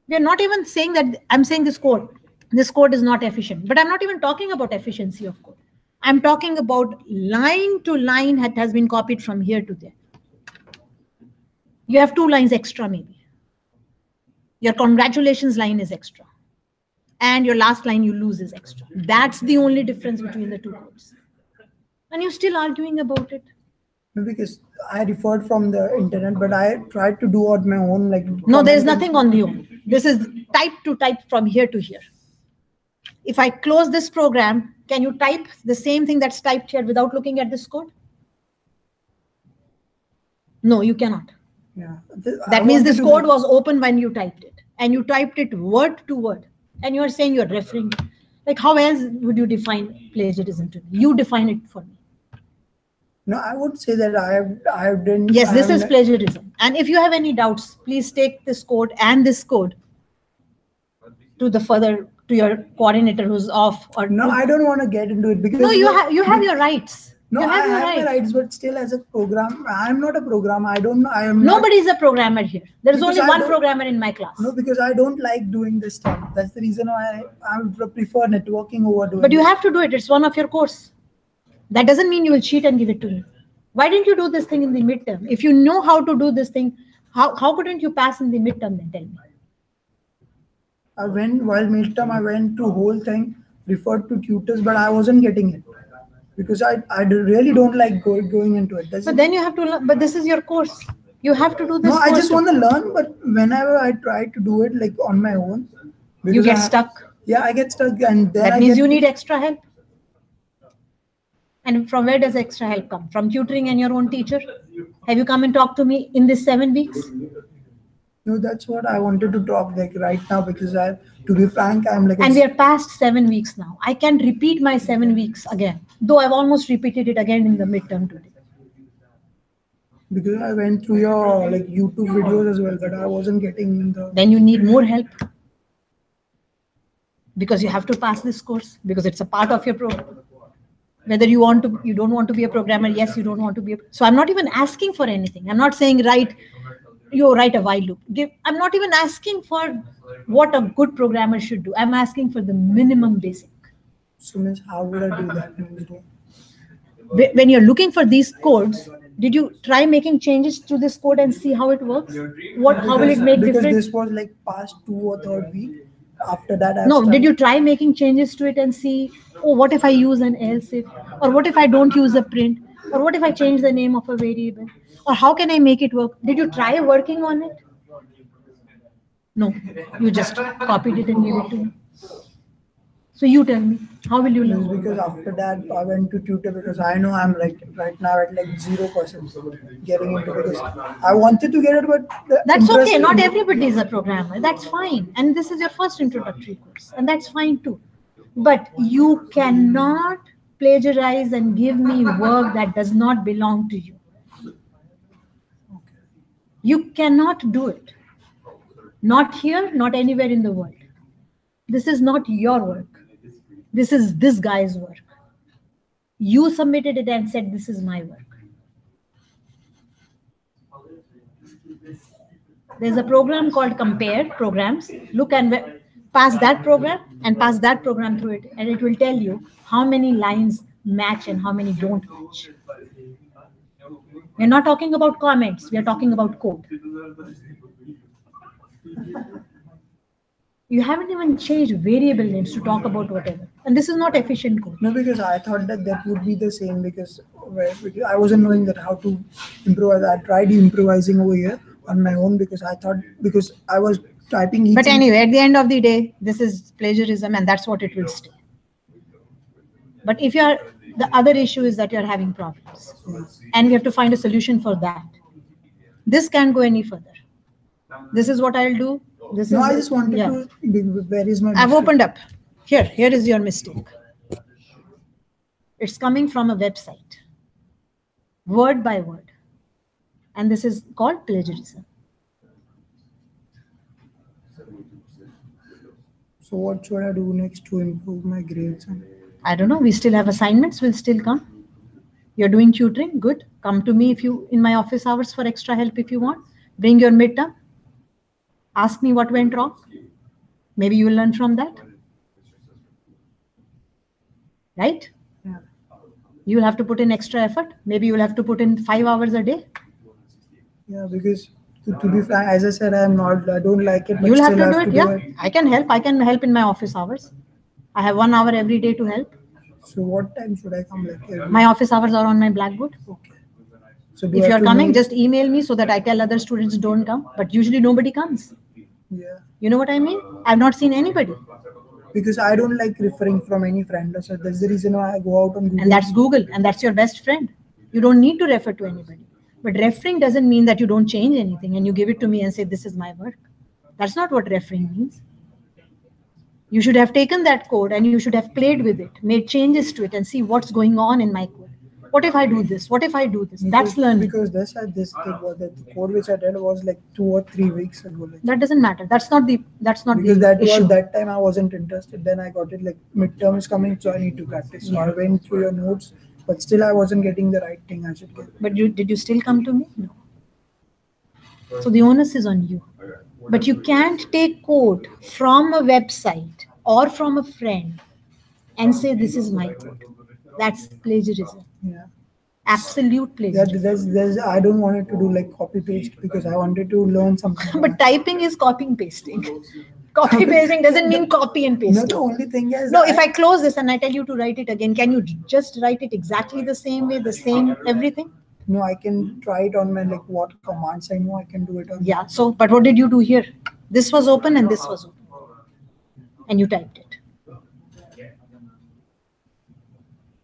We're not even saying that. I'm saying this code is not efficient, but I'm not even talking about efficiency of code. I'm talking about line to line that has been copied from here to there. You have 2 lines extra maybe. Your congratulations line is extra. And your last line you lose is extra. That's the only difference between the 2 codes. And you're still arguing about it. Because I referred from the internet, but I tried to do on my own. Like no, there's nothing on the own. This is type to type from here to here. If I close this program, can you type the same thing that's typed here without looking at this code? No, you cannot. Yeah. That means this code was open when you typed it, and you typed it word to word, and you're saying you're referring. Like, how else would you define plagiarism to me? You define it for me. No, I would say that I have done. Yes, this is plagiarism. And if you have any doubts, please take this code and this code to your coordinator who's off. Or no, I don't want to get into it because no, you have your rights. No, you I have rights. my rights, but still, as a program, I am not a programmer. I am. Nobody is a programmer here. There is only one programmer in my class. No, because I don't like doing this stuff. That's the reason why I prefer networking over doing. But you have to do it. It's one of your course. That doesn't mean you will cheat and give it to me. Why didn't you do this thing in the midterm? If you know how to do this thing, how couldn't you pass in the midterm then? Tell me. While midterm, I went to whole thing, referred to tutors, but I wasn't getting it. Because I really don't like going into it. But then you have to learn. But this is your course. You have to do this. No, I just want to learn. But whenever I try to do it like on my own, you get stuck. Yeah, I get stuck, and then that means you need extra help. And from where does extra help come? From tutoring and your own teacher? Have you come and talked to me in this 7 weeks? No, that's what I wanted to talk like right now because to be frank, I'm like. And we are past 7 weeks now. I can't repeat my 7 weeks again, though I've almost repeated it again in the midterm today. Because I went through your like YouTube videos as well, but I wasn't getting the. Then you need more help. Because you have to pass this course, because it's a part of your program. Whether you don't want to be a programmer, yes, you don't want to be. So I'm not even asking for anything. I'm not saying write a while loop. I'm not even asking for what a good programmer should do. I'm asking for the minimum basic. So means how would I do that? When you're looking for these codes, did you try making changes to this code and see how it works? How will it make difference? Because this was like past 2 or 3rd week. After that, did you try making changes to it and see, oh, what if I use an else if, or what if I don't use a print, or what if I change the name of a variable, or how can I make it work? Did you try working on it? No, you just copied it and gave it to me. So you tell me, how will you learn? Because after that, I went to tutor because I know I'm like right now at like 0% getting into because I wanted to get it, but that's okay. Not everybody is a programmer. That's fine. And this is your first introductory course, and that's fine too. But you cannot plagiarize and give me work that does not belong to you. You cannot do it. Not here, not anywhere in the world. This is not your work. This is this guy's work. You submitted it and said, this is my work. There's a program called Compare Programs. Look and pass that program and pass that program through it. And it will tell you how many lines match and how many don't match. We're not talking about comments. We are talking about code. You haven't even changed variable names to talk about whatever. And this is not efficient code. No, because I thought that would be the same because I wasn't knowing that how to improvise. I tried improvising over here on my own because I thought because I was typing. But anyway, at the end of the day, this is plagiarism and that's what it will stay. But if the other issue is that you're having problems and we have to find a solution for that. This can't go any further. This is what I'll do. I just wanted to, where is my I've opened up. Here is your mistake. It's coming from a website, word by word. And this is called plagiarism. So what should I do next to improve my grades? I don't know. We still have assignments. Will still come. You're doing tutoring. Good. Come to me in my office hours for extra help if you want. Bring your midterm. Ask me what went wrong. Maybe you will learn from that. Right? Yeah. You will have to put in extra effort. Maybe you will have to put in 5 hours a day. Yeah, because to be frank, as I said, I don't like it. But You'll have still to do it. Yeah. I can help. I can help in my office hours. I have 1 hour every day to help. So what time should I come? My office hours are on my blackboard. Okay. So If you're coming, just email me so that I tell other students don't come. But usually nobody comes. Yeah. You know what I mean? I've not seen anybody. Because I don't like referring from any friend. So that's the reason why I go out on Google. And that's Google. And that's your best friend. You don't need to refer to anybody. But referring doesn't mean that you don't change anything and you give it to me and say, this is my work. That's not what referring means. You should have taken that code and you should have played with it, made changes to it and see what's going on in my code. What if I do this? What if I do this? That's learning. Because the code which I did was like 2 or 3 weeks ago. That doesn't matter. That's not the issue. That time I wasn't interested. Then I got it like midterm is coming, so I need to practice. So I went through your notes, but still I wasn't getting the right thing I should get. But did you still come to me? No. So the onus is on you. But you can't take code from a website or from a friend and say this is my code. That's plagiarism. Yeah. Absolute plagiarism. I don't want it to do like copy paste because I wanted to learn something. But typing is copying pasting. Copy pasting doesn't mean copy and paste. No, the only thing is. No, if I close this and I tell you to write it again, can you just write it exactly the same way, the same everything? No, I can try it on my like what commands I know I can do it on. Yeah. So, but what did you do here? This was open and this was open, and you typed it.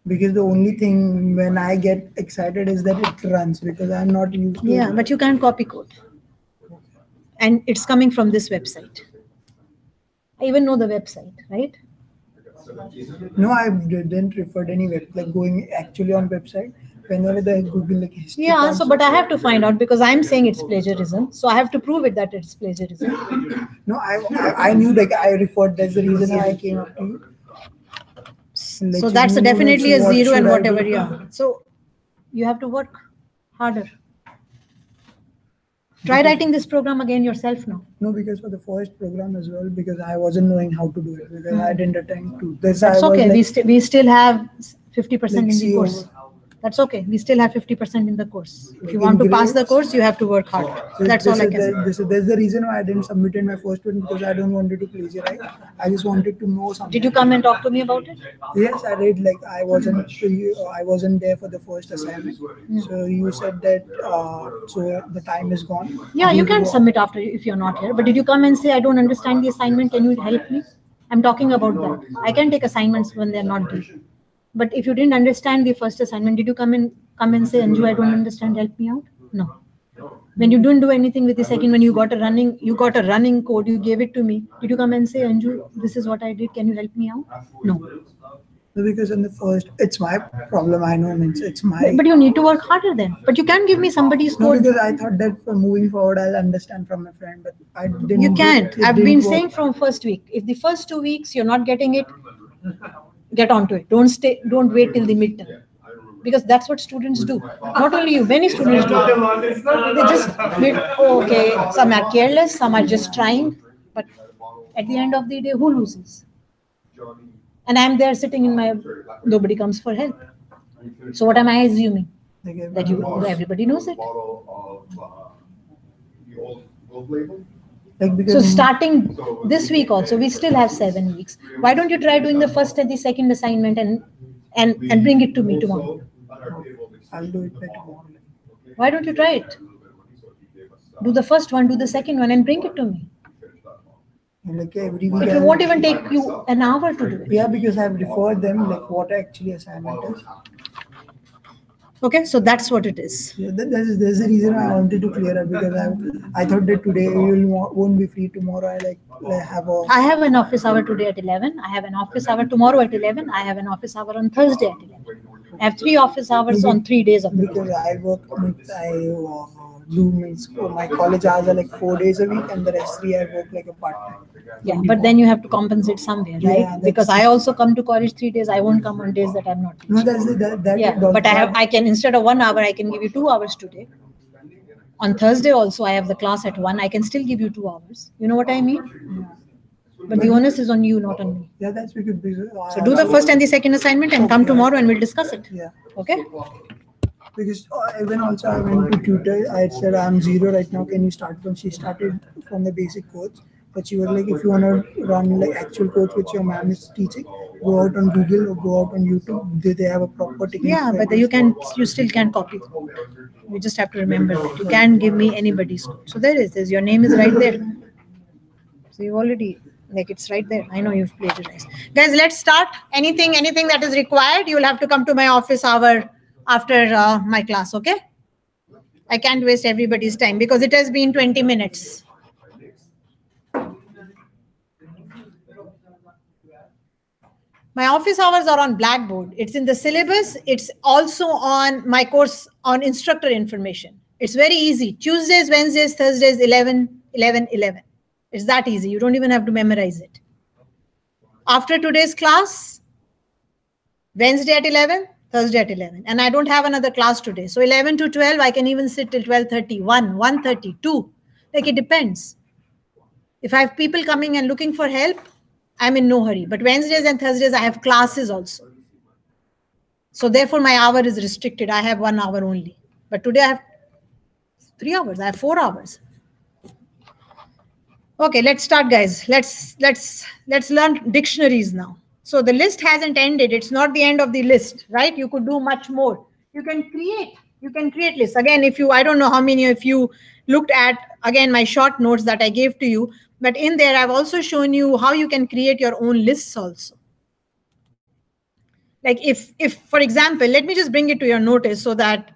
Because the only thing when I get excited is that it runs because I'm not used to it. But you can't copy code. And it's coming from this website. I even know the website, right? No, I didn't refer to any web, like going actually on website. Whenever the Google like history. Yeah, so but I have to find out because I'm saying it's plagiarism. So I have to prove it that it's plagiarism. No, I knew like I referred. That's the reason I came up to you. So that's definitely a 0 and whatever, yeah. So you have to work harder. Try writing this program again yourself now. No, because for the first program as well, because I wasn't knowing how to do it because I didn't attend to this. That's okay. Like, we still have 50% in the course. That's okay. We still have 50% in the course. If you want to pass the course, you have to work harder. That's all I can say. That's the reason why I didn't submit in my first one because I don't wanted to plagiarize. I just wanted to know something. Did you come and talk to me about it? Yes, I did. Like I wasn't there for the first assignment. So you said that so the time is gone. Yeah, you can submit after if you're not here. But did you come and say I don't understand the assignment? Can you help me? I'm talking about that. I can take assignments when they're not due. But if you didn't understand the first assignment, did you come and say, Anju, I don't understand, help me out? No. When you didn't do anything with the second, when you got a running code, you gave it to me. Did you come and say, Anju, this is what I did, can you help me out? No. Because in the first, it's my problem, I know, it's my... But you need to work harder then. But you can't give me somebody's code. No, because I thought that for moving forward, I'll understand from my friend, but I didn't... You can't. I've been saying from first week, if the first 2 weeks you're not getting it, get onto it. Don't wait till the midterm. Because that's what students do. Not only you, many students do. They just wait, okay, some are careless, some are just trying. But at the end of the day, who loses? And I'm there sitting in nobody comes for help. So what am I assuming? Like That everybody knows it. Model of the old label. like So because starting this week also, we still have 7 weeks. Why don't you try doing the first and the second assignment and bring it to me tomorrow? I'll do it by tomorrow. Why don't you try it? Do the first one, do the second one, and bring it to me. And like every week. It won't even take you an hour to do it. Yeah, because I've referred them like what actually assignment is. Okay, so that's what it is. Yeah, there's a reason I wanted to clear up because I thought that today you won't be free tomorrow. I have an office hour today at 11. I have an office hour tomorrow at 11. I have an office hour on Thursday at 11. I have 3 office hours on 3 days of the week. Because I do means my college hours are like 4 days a week, and the rest 3 I work like a part time. Yeah, but then you have to compensate somewhere, right? Yeah, because I also come to college 3 days. I won't come on days that I'm not teaching. No, that Yeah, but I can, instead of 1 hour, I can give you 2 hours today. On Thursday also, I have the class at 1. I can still give you 2 hours. You know what I mean? But the onus is on you, not on me. Yeah, that's because. So do the first and the second assignment and come tomorrow and we'll discuss it. Yeah. Okay? Because even also I went to tutor. I said I'm 0 right now. Can you start from? She started from the basic course, but she was like, if you want to run like actual course which your ma'am is teaching, go out on Google or go out on YouTube. They have a proper technique. Yeah, but you still can't copy the code. You just have to remember that you can't give me anybody's code. So there's your name is right there. So you've already, like, it's right there. I know you've plagiarized. Guys, let's start. Anything that is required, you will have to come to my office hour after my class, okay? I can't waste everybody's time because it has been 20 minutes. My office hours are on Blackboard. It's in the syllabus. It's also on my course on instructor information. It's very easy. Tuesdays, Wednesdays, Thursdays, 11, 11, 11. It's that easy. You don't even have to memorize it. After today's class, Wednesday at 11, Thursday at 11. And I don't have another class today. So 11 to 12, I can even sit till 12:30, 1, 1:30, 2. Like, it depends. If I have people coming and looking for help, I'm in no hurry. But Wednesdays and Thursdays, I have classes also. So therefore, my hour is restricted. I have 1 hour only. But today I have 3 hours. I have 4 hours. Okay, let's start, guys. Let's learn dictionaries now. So the list hasn't ended. It's not the end of the list, right? You could do much more. You can create lists. Again, I don't know how many of you looked at, again, my short notes that I gave to you, but in there, I've also shown you how you can create your own lists also. Like if for example, let me just bring it to your notice so that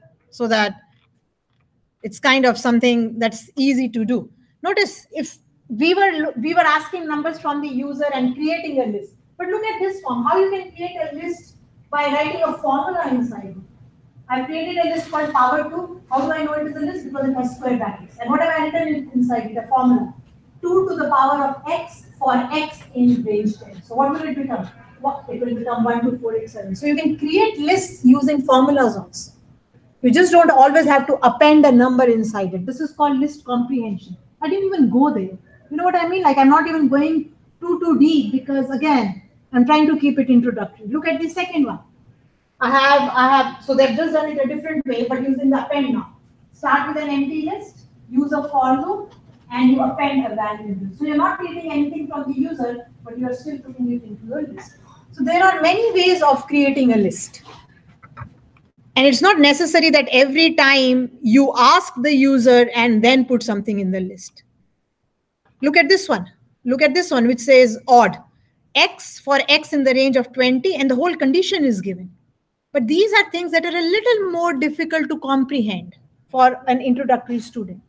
it's kind of something that's easy to do. Notice if we were asking numbers from the user and creating a list. But look at this form, how you can create a list by writing a formula inside. I've created a list called power 2. How do I know it is a list? Because it has square brackets. And what have I written inside it? A formula. 2 to the power of x for x in range 10. So what will it become? It will become 1, 2, 4, 8, 7. So you can create lists using formulas also. You just don't always have to append a number inside it. This is called list comprehension. I didn't even go there. You know what I mean? Like, I'm not even going too deep because, again, I'm trying to keep it introductory. Look at the second one. I have, so they've just done it a different way, but using the append now. Start with an empty list, use a for loop, and you append a value. So you're not taking anything from the user, but you're still putting it into your list. So there are many ways of creating a list. And it's not necessary that every time you ask the user and then put something in the list. Look at this one. Look at this one, which says odd. X for x in the range of 20, and the whole condition is given. But these are things that are a little more difficult to comprehend for an introductory student.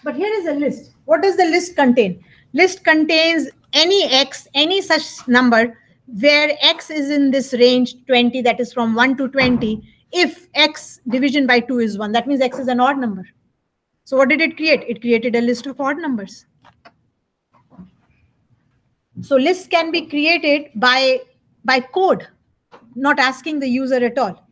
But here is a list. What does the list contain? List contains any x, any such number, where x is in this range 20, that is from 1 to 20, if x division by 2 is 1. That means x is an odd number. So what did it create? It created a list of odd numbers. So lists can be created by code, not asking the user at all.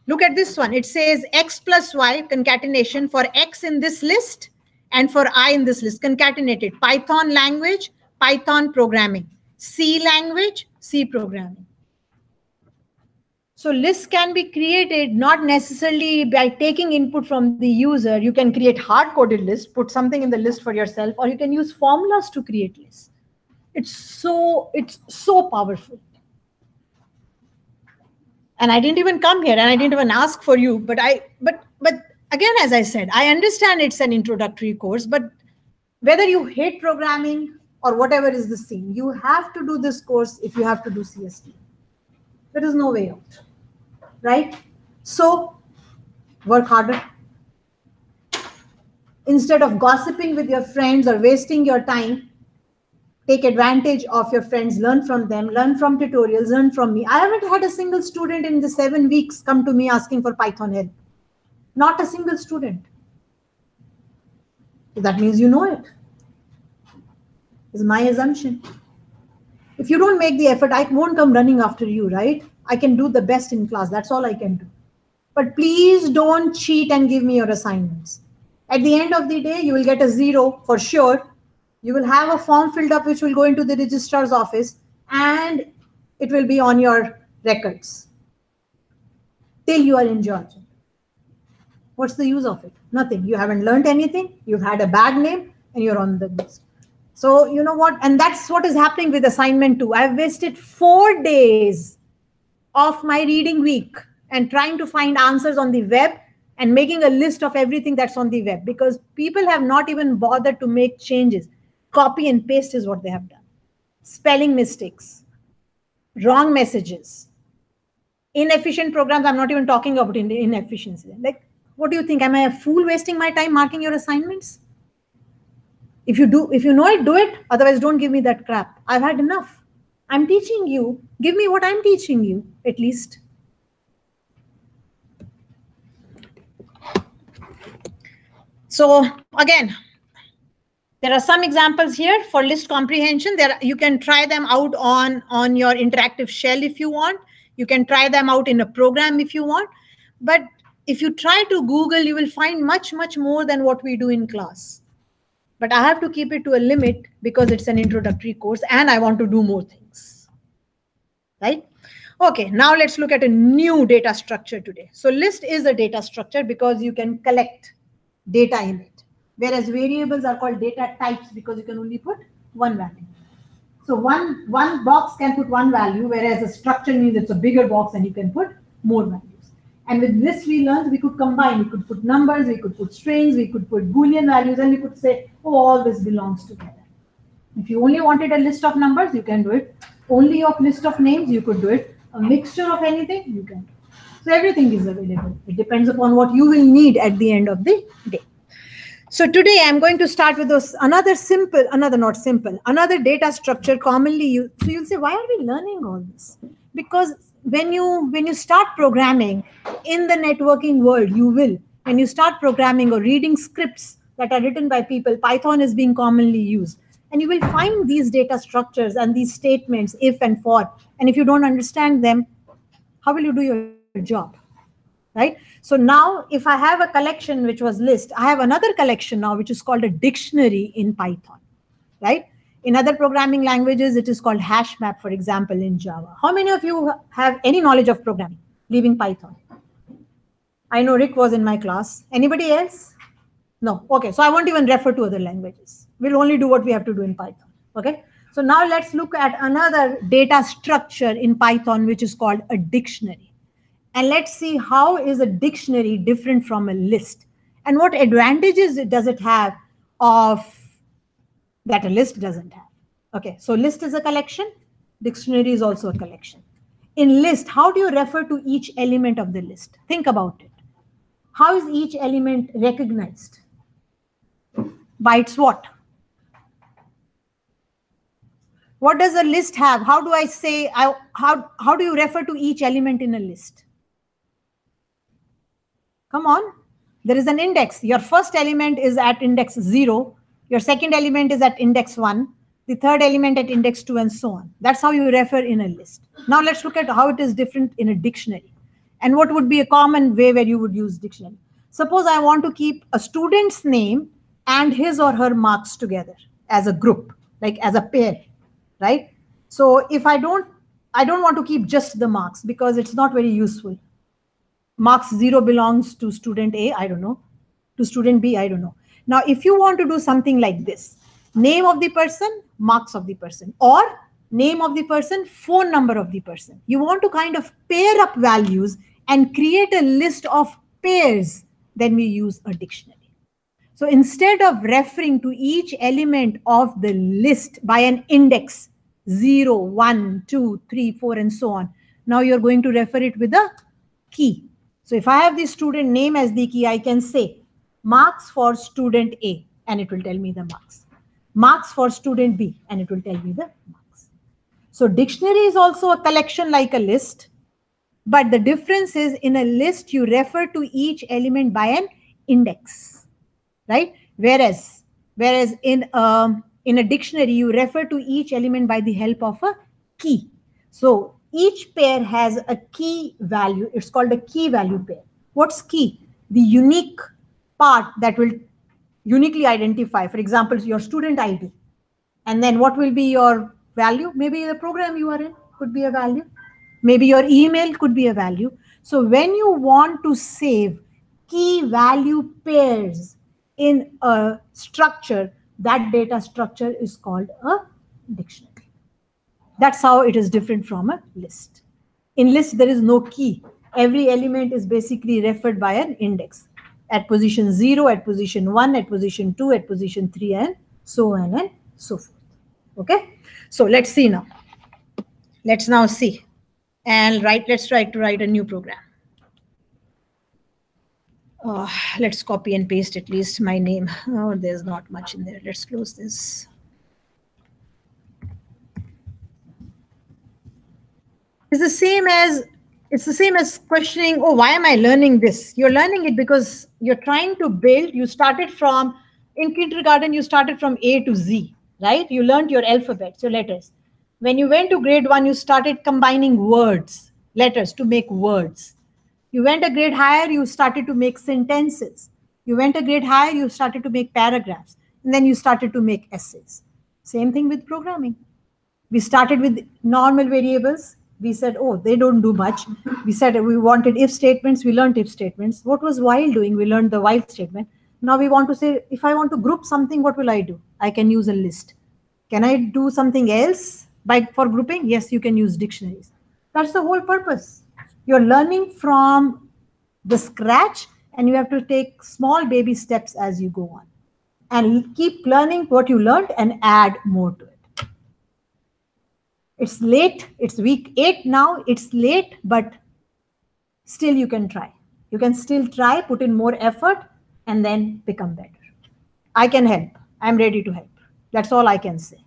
Look at this one. It says x plus y concatenation for x in this list and for I in this list, concatenated. Python language, Python programming. C language, C programming. So lists can be created not necessarily by taking input from the user. You can create hard-coded lists, put something in the list for yourself, or you can use formulas to create lists. It's so powerful. And I didn't even come here and I didn't even ask for you, but again, as I said, I understand it's an introductory course, but whether you hate programming or whatever is the scene, you have to do this course if you have to do CST. There is no way out, right? So work harder. Instead of gossiping with your friends or wasting your time, take advantage of your friends, learn from them, learn from tutorials, learn from me. I haven't had a single student in the 7 weeks come to me asking for Python help. Not a single student. So that means you know it. Is my assumption. If you don't make the effort, I won't come running after you, right? I can do the best in class. That's all I can do. But please don't cheat and give me your assignments. At the end of the day, you will get a 0 for sure. You will have a form filled up which will go into the registrar's office and it will be on your records till you are in Georgia. What's the use of it? Nothing. You haven't learned anything. You've had a bad name and you're on the list. So you know what? And that's what is happening with assignment 2. I've wasted 4 days of my reading week and trying to find answers on the web and making a list of everything that's on the web because people have not even bothered to make changes. Copy and paste is what they have done. Spelling mistakes, wrong messages, inefficient programs. I'm not even talking about inefficiency. Like, what do you think? Am I a fool wasting my time marking your assignments? If you know it, do it. Otherwise, don't give me that crap. I've had enough. I'm teaching you. Give me what I'm teaching you, at least. So again, there are some examples here for list comprehension. You can try them out on your interactive shell if you want. You can try them out in a program if you want. But if you try to Google, you will find much, much more than what we do in class. But I have to keep it to a limit because it's an introductory course and I want to do more things. Right? Okay, now let's look at a new data structure today. So list is a data structure because you can collect data in it. Whereas variables are called data types because you can only put one value. So one box can put one value, whereas a structure means it's a bigger box and you can put more values. And with this we learned we could combine. We could put numbers, we could put strings, we could put Boolean values, and we could say, oh, all this belongs together. If you only wanted a list of numbers, you can do it. Only a list of names, you could do it. A mixture of anything, you can do it. So everything is available. It depends upon what you will need at the end of the day. So today I'm going to start with another data structure commonly used. So you'll say, why are we learning all this? Because when you start programming in the networking world, when you start programming or reading scripts that are written by people, Python is being commonly used. And you will find these data structures and these statements, if and for. And if you don't understand them, how will you do your job? Right? So now if I have a collection which was list, I have another collection now which is called a dictionary in Python, right? In other programming languages, it is called hash map, for example, in Java. How many of you have any knowledge of programming, leaving Python? I know Rick was in my class. Anybody else? No. Okay, so I won't even refer to other languages. We'll only do what we have to do in Python. Okay, so now let's look at another data structure in Python, which is called a dictionary. And let's see how is a dictionary different from a list and what advantages does it have of that a list doesn't have. Okay, so list is a collection, dictionary is also a collection. In list, how do you refer to each element of the list? Think about it. How is each element recognized? By its what? What does a list have? How do I say, how do you refer to each element in a list? Come on, there is an index. Your first element is at index 0. Your second element is at index 1. The third element at index 2 and so on. That's how you refer in a list. Now let's look at how it is different in a dictionary. And what would be a common way where you would use dictionary. Suppose I want to keep a student's name and his or her marks together as a group, like as a pair, right? So if I don't I don't want to keep just the marks because it's not very useful. Marks 0 belongs to student A, I don't know. To student B, I don't know. Now, if you want to do something like this, name of the person, marks of the person, or name of the person, phone number of the person. You want to kind of pair up values and create a list of pairs, then we use a dictionary. So instead of referring to each element of the list by an index, 0, 1, 2, 3, 4, and so on, now you're going to refer it with a key. So if I have the student name as the key, I can say marks for student A, and it will tell me the marks. Marks for student B, and it will tell me the marks. So dictionary is also a collection like a list, but the difference is in a list, you refer to each element by an index, right? Whereas in a dictionary, you refer to each element by the help of a key. So each pair has a key value. It's called a key value pair. What's key? The unique part that will uniquely identify, for example, your student ID. And then what will be your value? Maybe the program you are in could be a value. Maybe your email could be a value. So when you want to save key value pairs in a structure, that data structure is called a dictionary. That's how it is different from a list. In list, there is no key. Every element is basically referred by an index. At position 0, at position 1, at position 2, at position 3, and so on and so forth. Okay? So let's see now. Let's now see. And let's try to write a new program. Let's copy and paste at least my name. Oh, there's not much in there. Let's close this. It's the same as questioning, oh, why am I learning this? You're learning it because you're trying to build. You started from, in kindergarten, you started from A to Z, right? You learned your alphabets, your letters. When you went to grade 1, you started combining words, letters to make words. You went a grade higher, you started to make sentences. You went a grade higher, you started to make paragraphs. And then you started to make essays. Same thing with programming. We started with normal variables. We said, oh, they don't do much. We said we wanted if statements. We learned if statements. What was while doing? We learned the while statement. Now we want to say, if I want to group something, what will I do? I can use a list. Can I do something else for grouping? Yes, you can use dictionaries. That's the whole purpose. You're learning from the scratch, and you have to take small baby steps as you go on. And keep learning what you learned and add more to it. It's late. It's week 8 now. It's late, but still you can try. You can still try, put in more effort, and then become better. I can help. I'm ready to help. That's all I can say.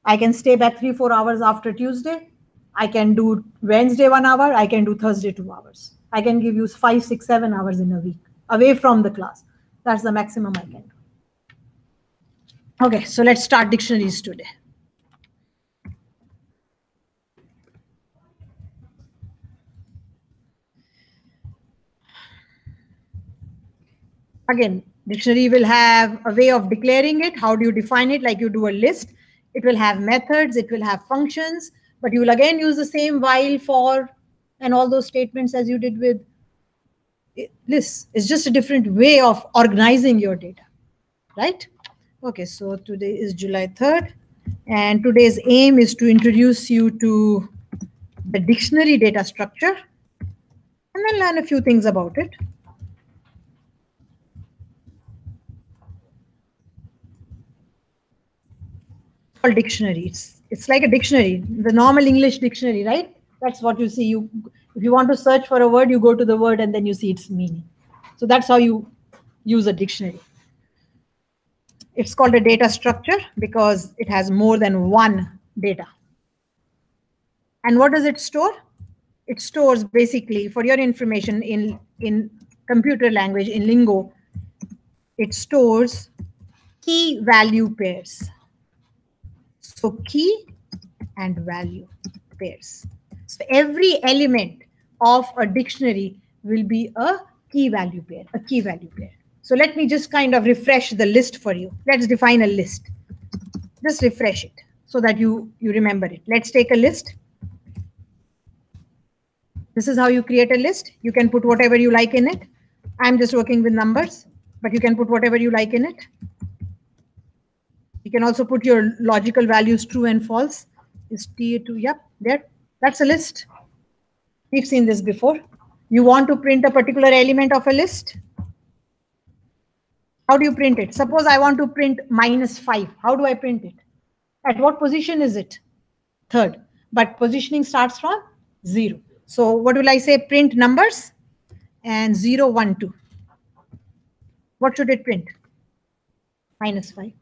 I can stay back 3-4 hours after Tuesday. I can do Wednesday 1 hour. I can do Thursday 2 hours. I can give you 5, 6, 7 hours in a week away from the class. That's the maximum I can do. Okay, so let's start dictionaries today. Again, dictionary will have a way of declaring it. How do you define it? Like you do a list. It will have methods. It will have functions. But you will again use the same while, for, and all those statements as you did with lists. It's just a different way of organizing your data, right? Okay, so today is July 3rd. And today's aim is to introduce you to the dictionary data structure and then learn a few things about it. Dictionary. It's like a dictionary, the normal English dictionary, right? That's what you see. If you want to search for a word, you go to the word and then you see its meaning. So that's how you use a dictionary. It's called a data structure because it has more than one data. And what does it store? It stores, basically, for your information, in computer language, in lingo, it stores key value pairs. So key and value pairs. So every element of a dictionary will be a key value pair, a key value pair. So let me just kind of refresh the list for you. Let's define a list. Just refresh it so that you remember it. Let's take a list. This is how you create a list. You can put whatever you like in it. I'm just working with numbers, but you can put whatever you like in it. You can also put your logical values true and false. Is T2, yep, there. That's a list. We've seen this before. You want to print a particular element of a list. How do you print it? Suppose I want to print -5. How do I print it? At what position is it? Third. But positioning starts from 0. So what will I say? Print numbers and 0, 1, 2. What should it print? -5.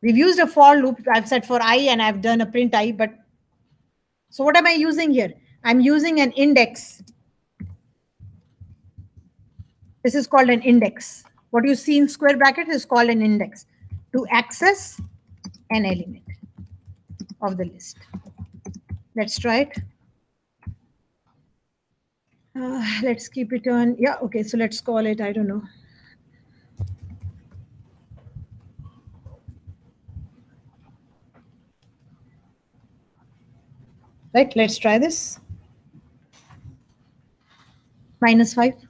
We've used a for loop. I've said for I and I've done a print I, but so what am I using here? I'm using an index. This is called an index. What you see in square brackets is called an index to access an element of the list. Let's try it. Let's keep it on. Yeah, okay, so let's call it, I don't know. Right, let's try this. -5.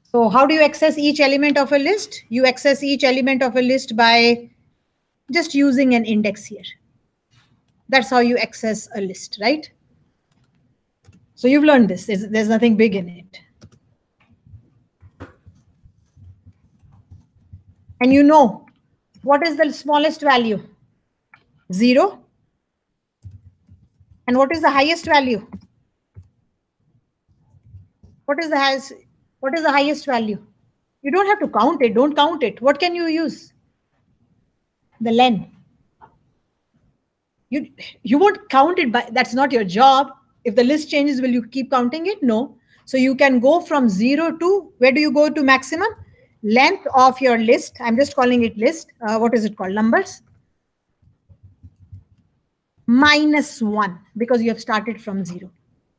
So how do you access each element of a list? You access each element of a list by just using an index here. That's how you access a list, right? So you've learned this. There's nothing big in it. And you know, what is the smallest value? 0. And what is the highest value? What is the highest value? You don't have to count it. Don't count it. What can you use? The len. You won't count it, but that's not your job. If the list changes, will you keep counting it? No. So you can go from 0 to, where do you go to maximum? Length of your list. I'm just calling it list. What is it called? Numbers. -1, because you have started from 0.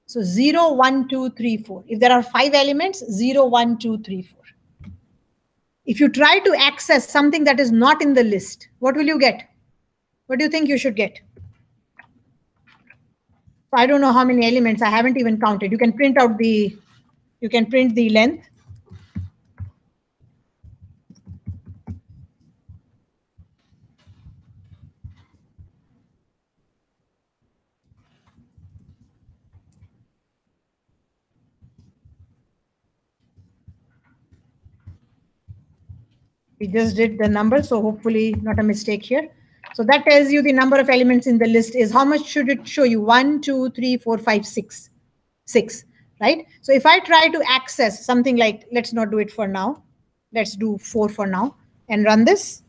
So 0, 1, 2, 3, 4. If there are 5 elements, 0, 1, 2, 3, 4. If you try to access something that is not in the list, what will you get? What do you think you should get? I don't know how many elements. I haven't even counted. You can print out the, you can print the length. We just did the number, so hopefully not a mistake here. So that tells you the number of elements in the list is how much should it show you? 1, 2, 3, 4, 5, 6. 6, right? So if I try to access something like, let's not do it for now. Let's do 4 for now and run this.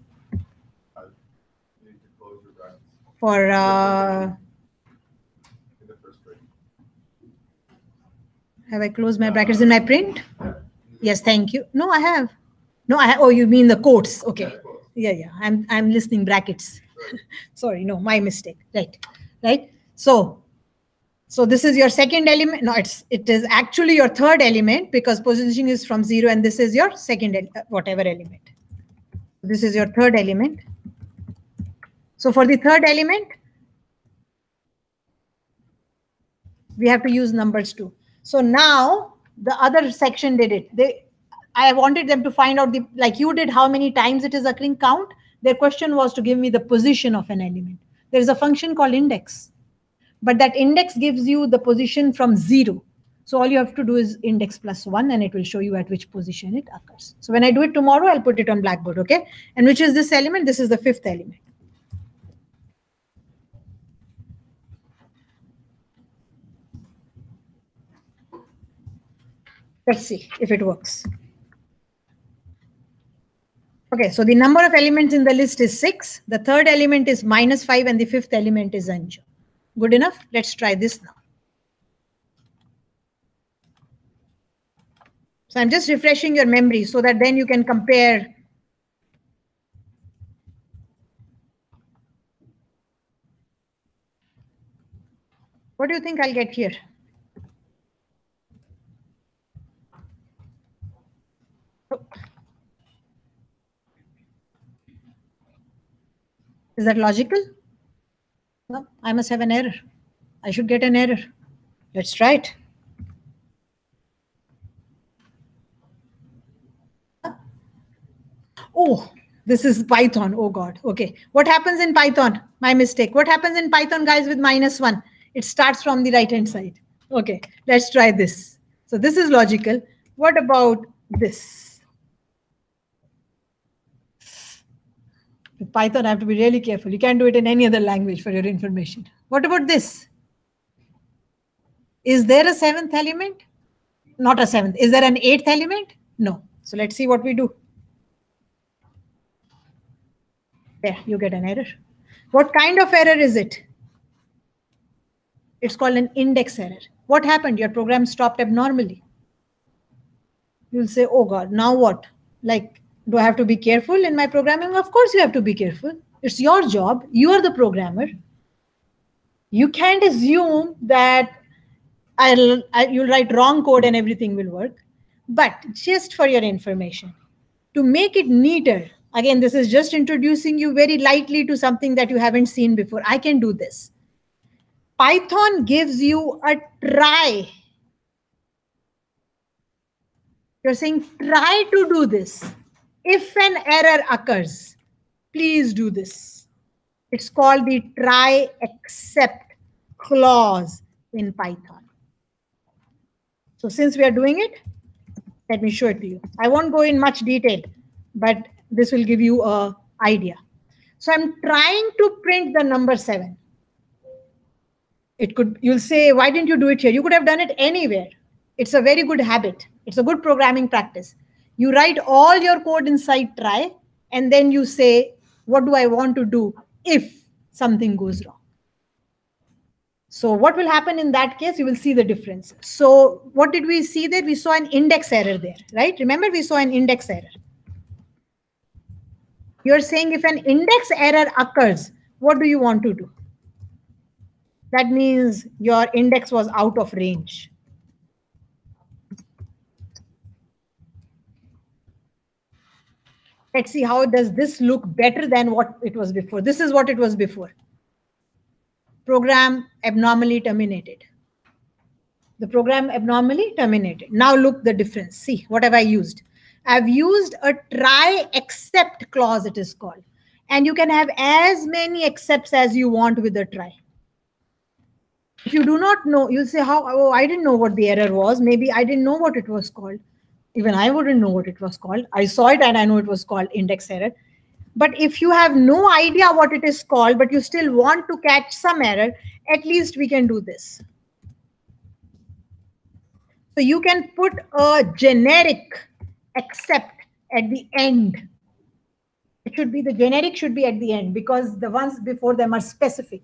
For have I closed my brackets in my print? Yes, thank you. No, I have. No, I have. Oh, you mean the quotes? Okay. Yeah. I'm listening brackets. Sorry, no, my mistake. Right. So this is your second element. No, it is actually your third element because positioning is from 0, and this is your second whatever element. This is your third element. So for the third element, we have to use numbers too. So now the other section did it. I wanted them to find out like you did, how many times it is occurring count. Their question was to give me the position of an element. There is a function called index, but that index gives you the position from 0. So all you have to do is index +1, and it will show you at which position it occurs. So when I do it tomorrow, I'll put it on Blackboard, okay? And which is this element? This is the 5th element. Let's see if it works. Okay, so the number of elements in the list is 6. The third element is -5, and the 5th element is Anju. Good enough? Let's try this now. So I'm just refreshing your memory so that then you can compare. What do you think I'll get here? Is that logical? No, I must have an error. I should get an error. Let's try it. Oh, this is Python. Oh God. Okay. What happens in Python? My mistake. What happens in Python, guys, with -1? It starts from the right-hand side. Okay. Let's try this. So this is logical. What about this? With Python, I have to be really careful. You can't do it in any other language, for your information. What about this? Is there a 7th element? Not a 7th. Is there an 8th element? No. So let's see what we do. There, you get an error. What kind of error is it? It's called an index error. What happened? Your program stopped abnormally. You'll say, oh God, now what? Like, do I have to be careful in my programming? Of course you have to be careful. It's your job. You are the programmer. You can't assume that you'll write wrong code and everything will work. But just for your information, to make it neater, again, this is just introducing you very lightly to something that you haven't seen before. I can do this. Python gives you a try. You're saying, try to do this. If an error occurs, please do this. It's called the try except clause in Python. So since we are doing it, let me show it to you. I won't go in much detail, but this will give you an idea. So I'm trying to print the number 7. You'll say, why didn't you do it here? You could have done it anywhere. It's a very good habit. It's a good programming practice. You write all your code inside try, and then you say, what do I want to do if something goes wrong? So what will happen in that case? You will see the difference. So what did we see there? We saw an index error there, right? Remember, we saw an index error. You're saying if an index error occurs, what do you want to do? That means your index was out of range. Let's see, how does this look better than what it was before? This is what it was before. Program abnormally terminated. The program abnormally terminated. Now look the difference. See, what have I used? I've used a try except clause, it is called. And you can have as many excepts as you want with the try. If you do not know, you'll say, oh, I didn't know what the error was. Maybe I didn't know what it was called. Even I wouldn't know what it was called. I saw it and I know it was called index error. But if you have no idea what it is called, but you still want to catch some error, at least we can do this. So you can put a generic except at the end. It should be, the generic should be at the end, because the ones before them are specific.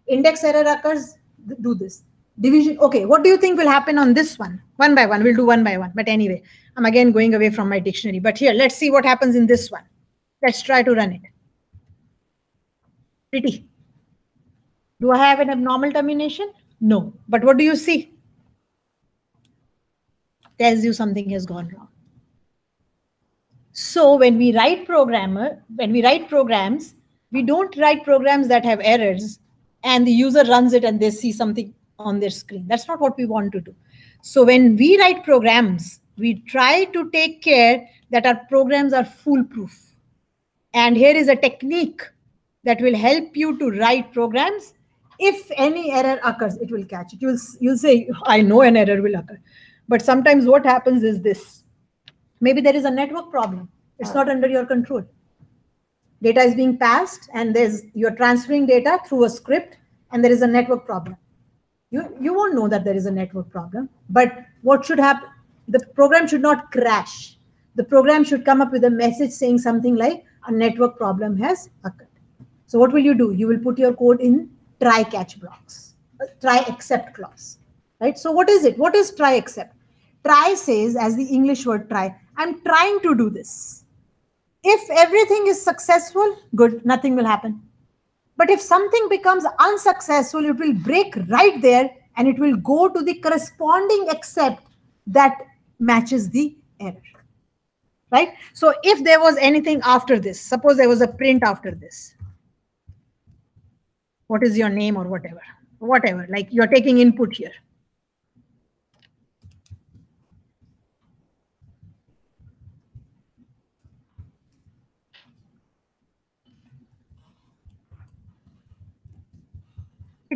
Index error occurs, do this. Division, okay, what do you think will happen on this one? One by one, we'll do one by one. But anyway, I'm again going away from my dictionary. But here, let's see what happens in this one. Let's try to run it. Pretty. Do I have an abnormal termination? No. But what do you see? Tells you something has gone wrong. So when we write programs, we don't write programs that have errors and the user runs it and they see something on their screen. That's not what we want to do. So when we write programs, we try to take care that our programs are foolproof. And here is a technique that will help you to write programs. If any error occurs, it will catch it. You'll say, I know an error will occur. But sometimes what happens is this. Maybe there is a network problem. It's not under your control. Data is being passed and you're transferring data through a script and there is a network problem. You won't know that there is a network problem. But what should happen? The program should not crash. The program should come up with a message saying something like, a network problem has occurred. So what will you do? You will put your code in try catch blocks, try except clause, right? So what is it? What is try except? Try says, as the English word try, I'm trying to do this. If everything is successful, good, nothing will happen. But if something becomes unsuccessful, it will break right there and it will go to the corresponding except that matches the error. Right? So if there was anything after this, suppose there was a print after this. What is your name or whatever, like you're taking input here.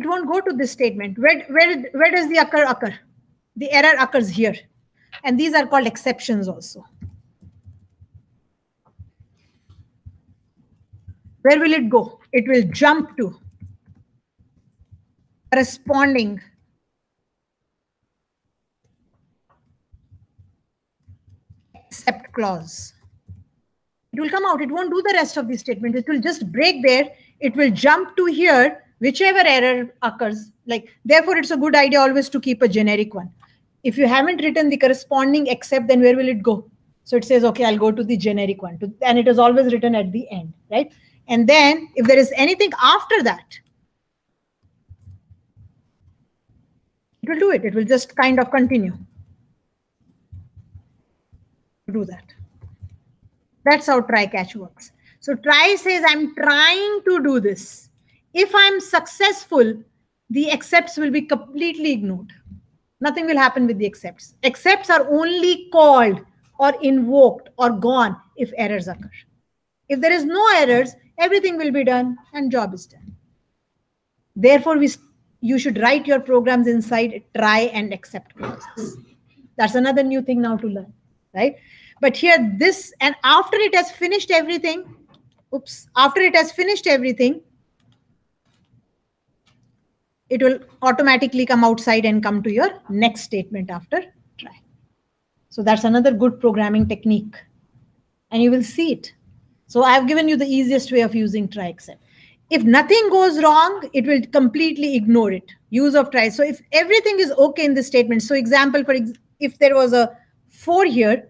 it won't go to this statement. Where does the occur? The error occurs here. And these are called exceptions also. Where will it go? It will jump to corresponding except clause. It will come out. It won't do the rest of the statement. It will just break there. It will jump to here, whichever error occurs. Like, therefore, it's a good idea always to keep a generic one. If you haven't written the corresponding except, then where will it go? So it says, okay, I'll go to the generic one. And it is always written at the end, right? And then if there is anything after that, it will do it. It will just kind of continue to do that. That's how try catch works. So try says, I'm trying to do this. If I'm successful, the excepts will be completely ignored. Nothing will happen with the excepts. Excepts are only called or invoked or gone if errors occur. If there is no errors, everything will be done and job is done. Therefore, you should write your programs inside try and except clauses. That's another new thing now to learn, right? But here this, and after it has finished everything, after it has finished everything, it will automatically come outside and come to your next statement after try. So that's another good programming technique. And you will see it. So I've given you the easiest way of using try except. If nothing goes wrong, it will completely ignore it. Use of try. So if everything is okay in this statement, so example, if there was a 4 here,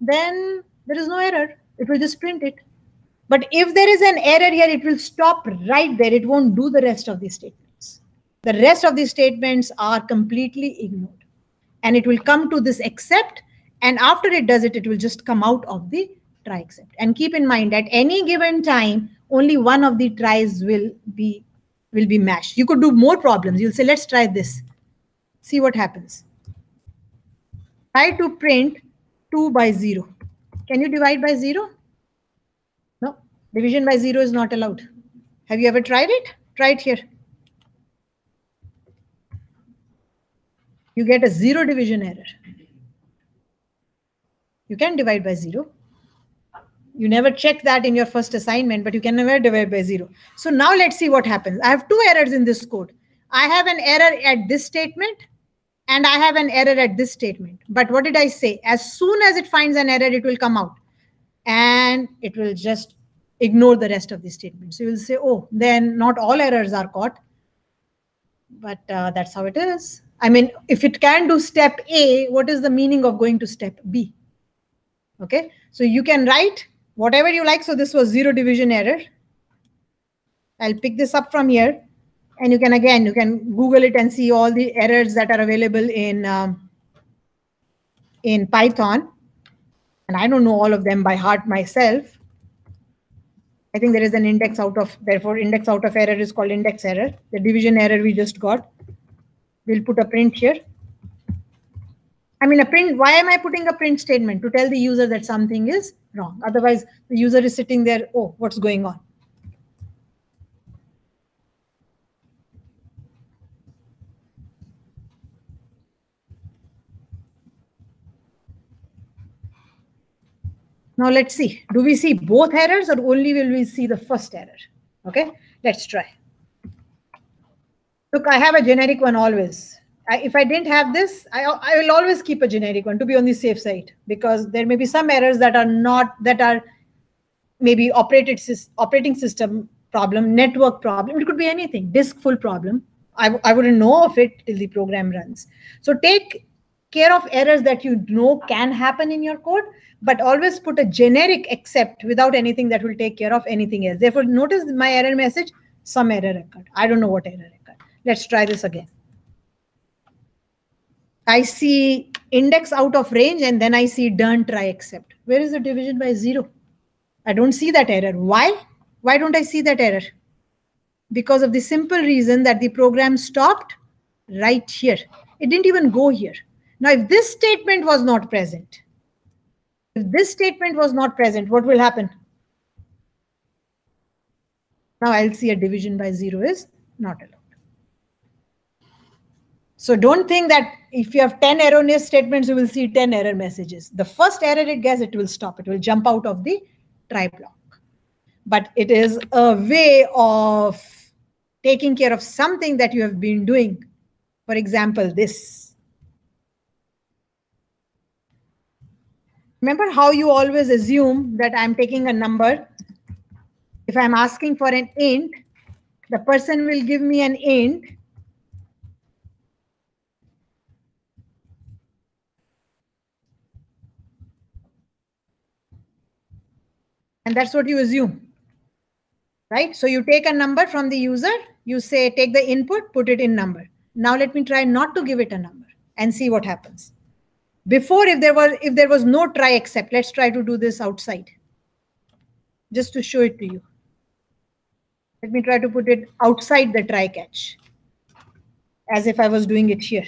then there is no error. It will just print it. But if there is an error here, it will stop right there. It won't do the rest of these statements. The rest of these statements are completely ignored. And it will come to this except, and after it does it, it will just come out of the try except. And keep in mind, at any given time, only one of the tries will be matched. You could do more problems. You'll say, let's try this. See what happens. Try to print 2 by 0. Can you divide by 0? No, division by 0 is not allowed. Have you ever tried it? Try it here. You get a 0 division error. You can divide by 0. You never check that in your first assignment, but you can never divide by 0. So now let's see what happens. I have 2 errors in this code. I have an error at this statement, and I have an error at this statement. But what did I say? As soon as it finds an error, it will come out. And it will just ignore the rest of the statement. So you will say, oh, then not all errors are caught. But that's how it is. I mean, if it can do step A, what is the meaning of going to step B? Okay, so you can write whatever you like. So this was 0 division error. I'll pick this up from here. And you can Google it and see all the errors that are available in Python. And I don't know all of them by heart myself. I think there is an index out of, therefore index out of error is called index error. The division error we just got. We'll put a print here. I mean, a print, why am I putting a print statement? To tell the user that something is wrong. Otherwise, the user is sitting there, oh, what's going on? Now let's see. Do we see both errors or only will we see the first error? Okay, let's try. Look, I have a generic one always. If I didn't have this, I will always keep a generic one to be on the safe side, because there may be some errors that are maybe operating system problem, network problem. It could be anything, disk full problem. I wouldn't know of it till the program runs. So take care of errors that you know can happen in your code, but always put a generic except without anything that will take care of anything else. Therefore, notice my error message, some error occurred. I don't know what error occurred. Let's try this again. I see index out of range, and then I see done try except. Where is the division by 0? I don't see that error. Why? Why don't I see that error? Because of the simple reason that the program stopped right here. It didn't even go here. Now, if this statement was not present, what will happen? Now I'll see a division by 0 is not allowed. So don't think that if you have 10 erroneous statements, you will see 10 error messages. The first error it gets, it will stop. It will jump out of the try block. But it is a way of taking care of something that you have been doing. For example, this. Remember how you always assume that I'm taking a number. If I'm asking for an int, the person will give me an int. And that's what you assume. Right? So you take a number from the user, you say, take the input, put it in number. Now let me try not to give it a number and see what happens. Before, if there was no try except, let's try to do this outside. Just to show it to you. Let me try to put it outside the try catch. As if I was doing it here.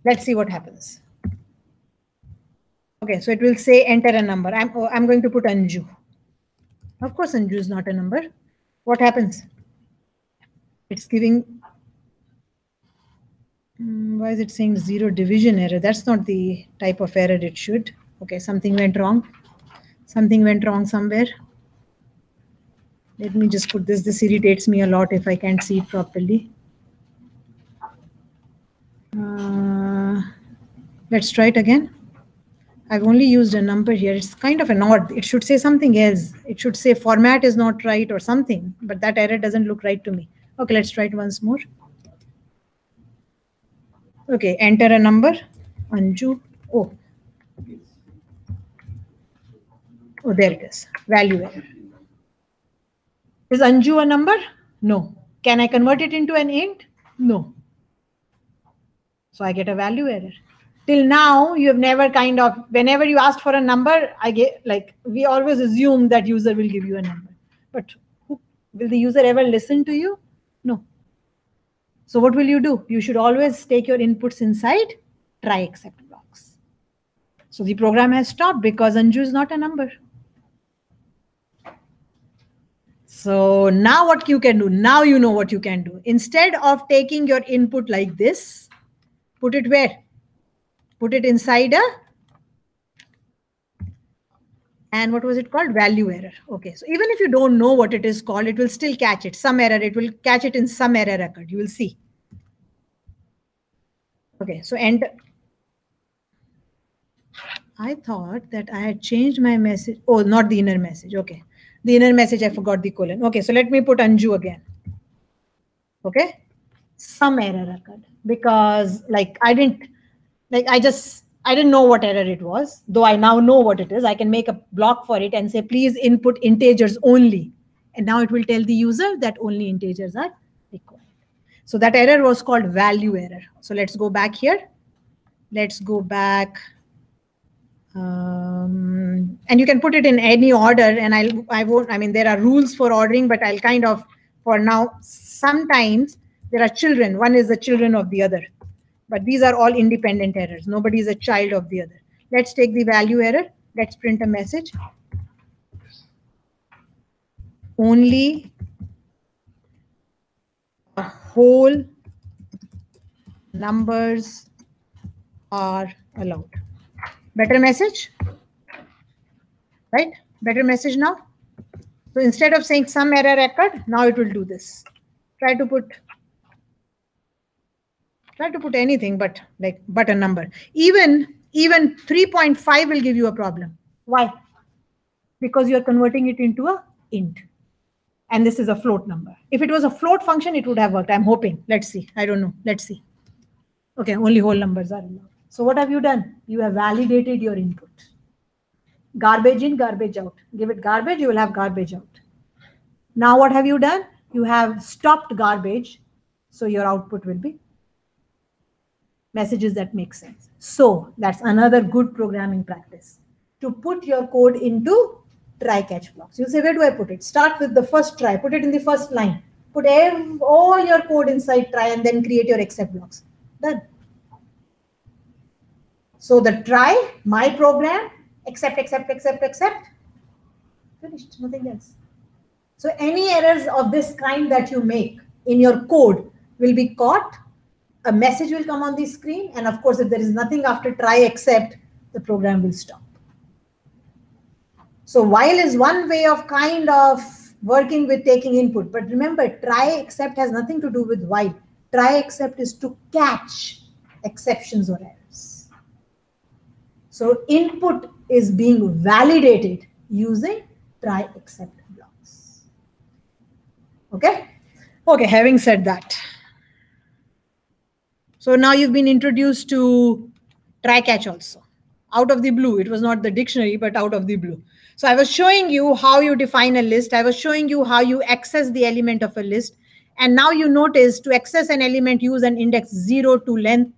Let's see what happens. Okay, so it will say enter a number. I'm going to put Anju. Of course, Anju is not a number. What happens? It's giving, why is it saying 0 division error? That's not the type of error it should. Okay, something went wrong. Something went wrong somewhere. Let me just put this. This irritates me a lot if I can't see it properly. Let's try it again. I've only used a number here. It's kind of an odd. It should say something else. It should say format is not right or something, but that error doesn't look right to me. Okay, let's try it once more. Okay, enter a number. Anju. Oh, there it is. Value error. Is Anju a number? No. Can I convert it into an int? No. So I get a value error. Till now, you have never kind of, whenever you asked for a number, we always assume that user will give you a number. But will the user ever listen to you? No. So what will you do? You should always take your inputs inside try except blocks. So the program has stopped because Anju is not a number. So now what you can do, now you know what you can do. Instead of taking your input like this, put it where? Put it inside a, and what was it called? Value error. Okay, so even if you don't know what it is called, it will still catch it. Some error, it will catch it in some error record. You will see. Okay, so enter. I thought that I had changed my message. Oh, not the inner message. Okay, the inner message, I forgot the colon. Okay, so let me put Anju again. Okay, some error occurred because I didn't know what error it was. Though I now know what it is, I can make a block for it and say, please input integers only. And now it will tell the user that only integers are required. So that error was called value error. So let's go back here. Let's go back. And you can put it in any order, and there are rules for ordering, but I'll kind of, for now, sometimes there are children. One is the children of the other. But these are all independent errors. Nobody is a child of the other. Let's take the value error. Let's print a message. Only whole numbers are allowed. Better message? Right? Better message now? So instead of saying some error occurred, now it will do this. Try to put anything but a number. Even 3.5 will give you a problem. Why? Because you're converting it into a int. And this is a float number. If it was a float function, it would have worked. I'm hoping. Let's see. I don't know. Let's see. Okay, only whole numbers are allowed. So what have you done? You have validated your input. Garbage in, garbage out. Give it garbage, you will have garbage out. Now what have you done? You have stopped garbage. So your output will be messages that make sense. So that's another good programming practice, to put your code into try catch blocks. You say, where do I put it? Start with the first try, put it in the first line, put all your code inside try, and then create your except blocks. Done. So the try, my program, except, finished, nothing else. So any errors of this kind that you make in your code, will be caught, a message will come on the screen, and of course, if there is nothing after try except, the program will stop. So while is one way of kind of working with taking input, but remember, try except has nothing to do with while. Try except is to catch exceptions or errors. So input is being validated using try except blocks. Okay? Okay, having said that. So now you've been introduced to try catch also. Out of the blue, it was not the dictionary, but out of the blue. So I was showing you how you define a list. I was showing you how you access the element of a list. And now you notice to access an element, use an index 0 to length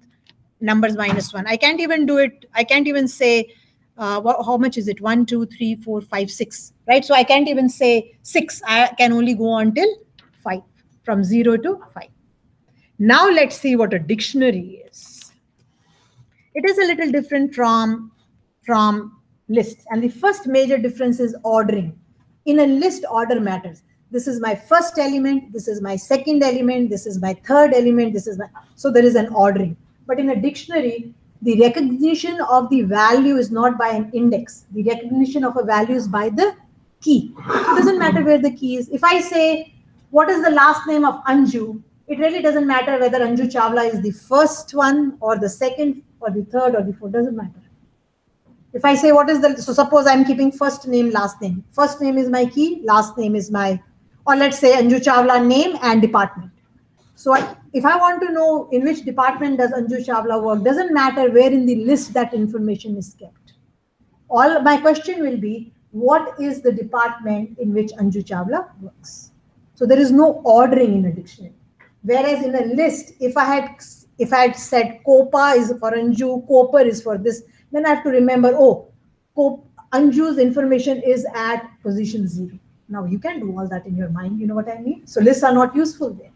numbers -1. I can't even do it. I can't even say, how much is it? 1, 2, 3, 4, 5, 6, right? So I can't even say 6. I can only go until 5, from 0 to 5. Now let's see what a dictionary is. It is a little different from lists. And the first major difference is ordering. In a list, order matters. This is my first element. This is my second element. This is my third element. This is my, so there is an ordering. But in a dictionary, the recognition of the value is not by an index. The recognition of a value is by the key. It doesn't matter where the key is. If I say, what is the last name of Anju? It really doesn't matter whether Anju Chawla is the first one or the second or the third or the fourth, doesn't matter. If I say what is the, so suppose I'm keeping first name, last name. First name is my key, last name is my, or let's say Anju Chawla name and department. So if I want to know in which department does Anju Chawla work, doesn't matter where in the list that information is kept. All my question will be, what is the department in which Anju Chawla works? So there is no ordering in a dictionary. Whereas in a list, if I had said Copa is for Anju, Copper is for this, then I have to remember, oh, Anju's information is at position 0. Now you can do all that in your mind, you know what I mean? So lists are not useful there.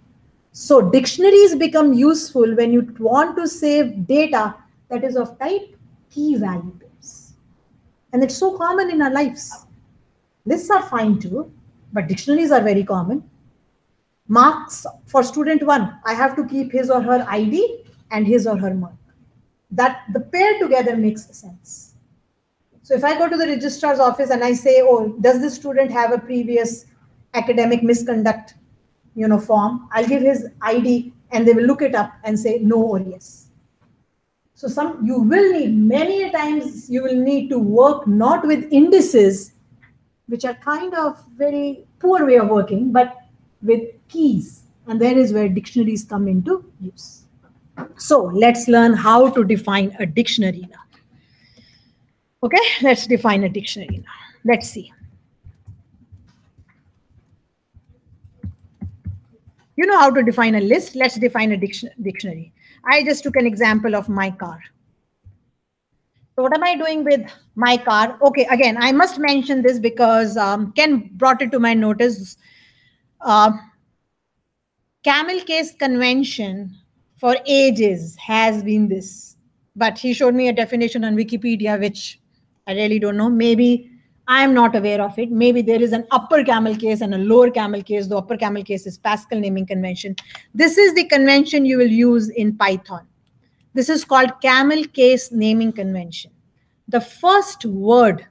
So dictionaries become useful when you want to save data that is of type key value pairs. And it's so common in our lives. Lists are fine too, but dictionaries are very common. Marks for student 1, I have to keep his or her ID and his or her mark. That the pair together makes sense. So if I go to the registrar's office and I say, oh, does this student have a previous academic misconduct, form? I'll give his ID and they will look it up and say no or yes. So you will need, many a times you will need to work not with indices, which are kind of very poor way of working, but with keys. And there is where dictionaries come into use. So let's learn how to define a dictionary now. Okay, let's define a dictionary now. Let's see. You know how to define a list. Let's define a dictionary. I just took an example of my car. So what am I doing with my car? Okay, again, I must mention this because Ken brought it to my notice. Camel case convention for ages has been this, but he showed me a definition on Wikipedia, which I really don't know. Maybe I'm not aware of it. Maybe there is an upper camel case and a lower camel case. The upper camel case is Pascal naming convention. This is the convention you will use in Python. This is called camel case naming convention. The first word.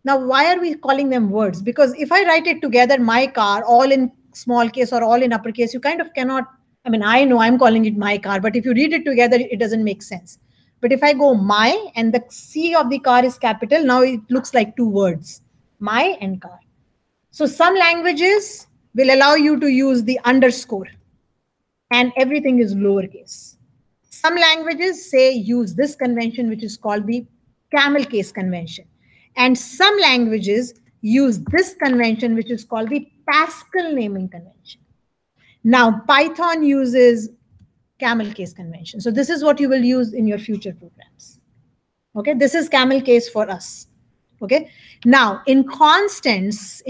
Now, why are we calling them words? Because if I write it together, my car, all in small case or all in uppercase, you kind of cannot, I mean, I know I'm calling it my car, but if you read it together, it doesn't make sense. But if I go my and the C of the car is capital, now it looks like two words, my and car. So some languages will allow you to use the underscore and everything is lowercase. Some languages say use this convention, which is called the camel case convention. And some languages use this convention, which is called the Pascal naming convention. Now, Python uses camel case convention. So this is what you will use in your future programs. Okay, this is camel case for us. Okay, now in constants,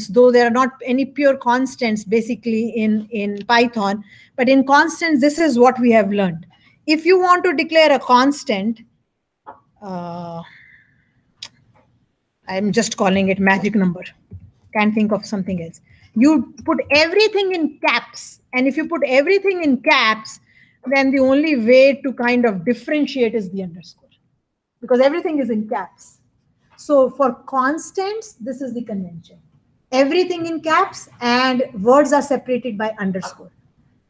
though there are not any pure constants basically in Python, but in constants, this is what we have learned. If you want to declare a constant, I'm just calling it magic number. Can't think of something else. You put everything in caps And if you put everything in caps, then the only way to kind of differentiate is the underscore, because everything is in caps. So for constants, this is the convention. Everything in caps and words are separated by underscore.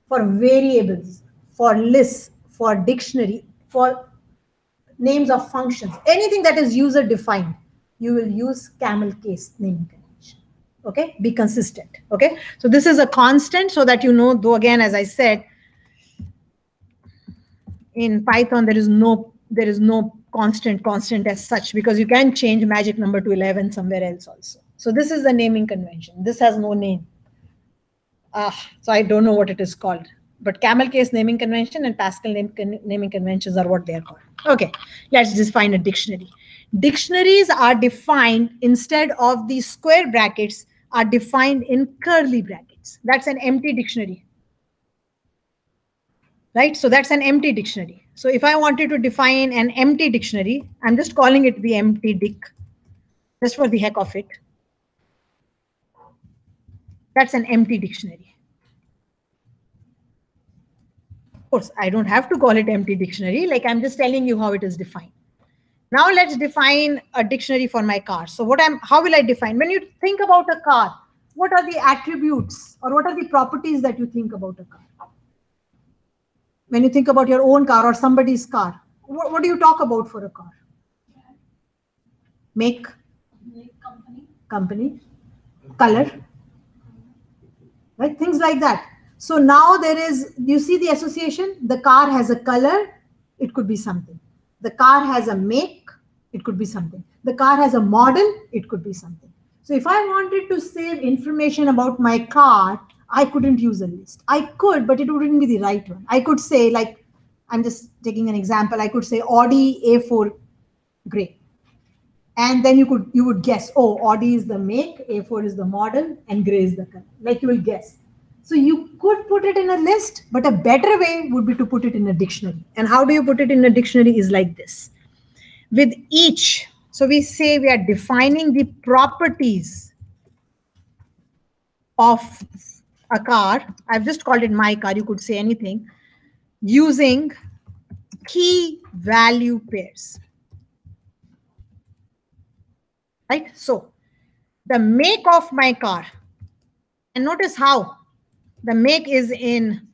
For variables, for lists, for dictionary, for names of functions, anything that is user defined, you will use camel case naming convention. Okay, be consistent. Okay, so this is a constant so that you know, though again, as I said, in Python, there is no constant as such, because you can change magic number to 11 somewhere else also. So this is the naming convention. This has no name. So I don't know what it is called, but camel case naming convention and Pascal naming conventions are what they are called. Okay, let's define a dictionary. Dictionaries are defined, instead of the square brackets, are defined in curly brackets. That's an empty dictionary. Right? So that's an empty dictionary. So if I wanted to define an empty dictionary, I'm just calling it the empty dic, just for the heck of it. That's an empty dictionary. Of course, I don't have to call it empty dictionary. Like, I'm just telling you how it is defined. Now let's define a dictionary for my car. So how will I define? When you think about a car, what are the attributes or what are the properties that you think about a car? When you think about your own car or somebody's car, what do you talk about for a car? Make, company, color, right? Things like that. So now there is, you see the association? The car has a color, it could be something. The car has a make, it could be something. The car has a model, it could be something. So if I wanted to save information about my car, I couldn't use a list. I could, but it wouldn't be the right one. I could say, like, I'm just taking an example. I could say Audi A4 gray. And then you would guess, oh, Audi is the make, A4 is the model, and gray is the color. Like, you will guess. So you could put it in a list, but a better way would be to put it in a dictionary. And how do you put it in a dictionary is like this. With each, so we say we are defining the properties of a car. I've just called it my car. You could say anything, using key value pairs. Right? So the make of my car, and notice how the make is in,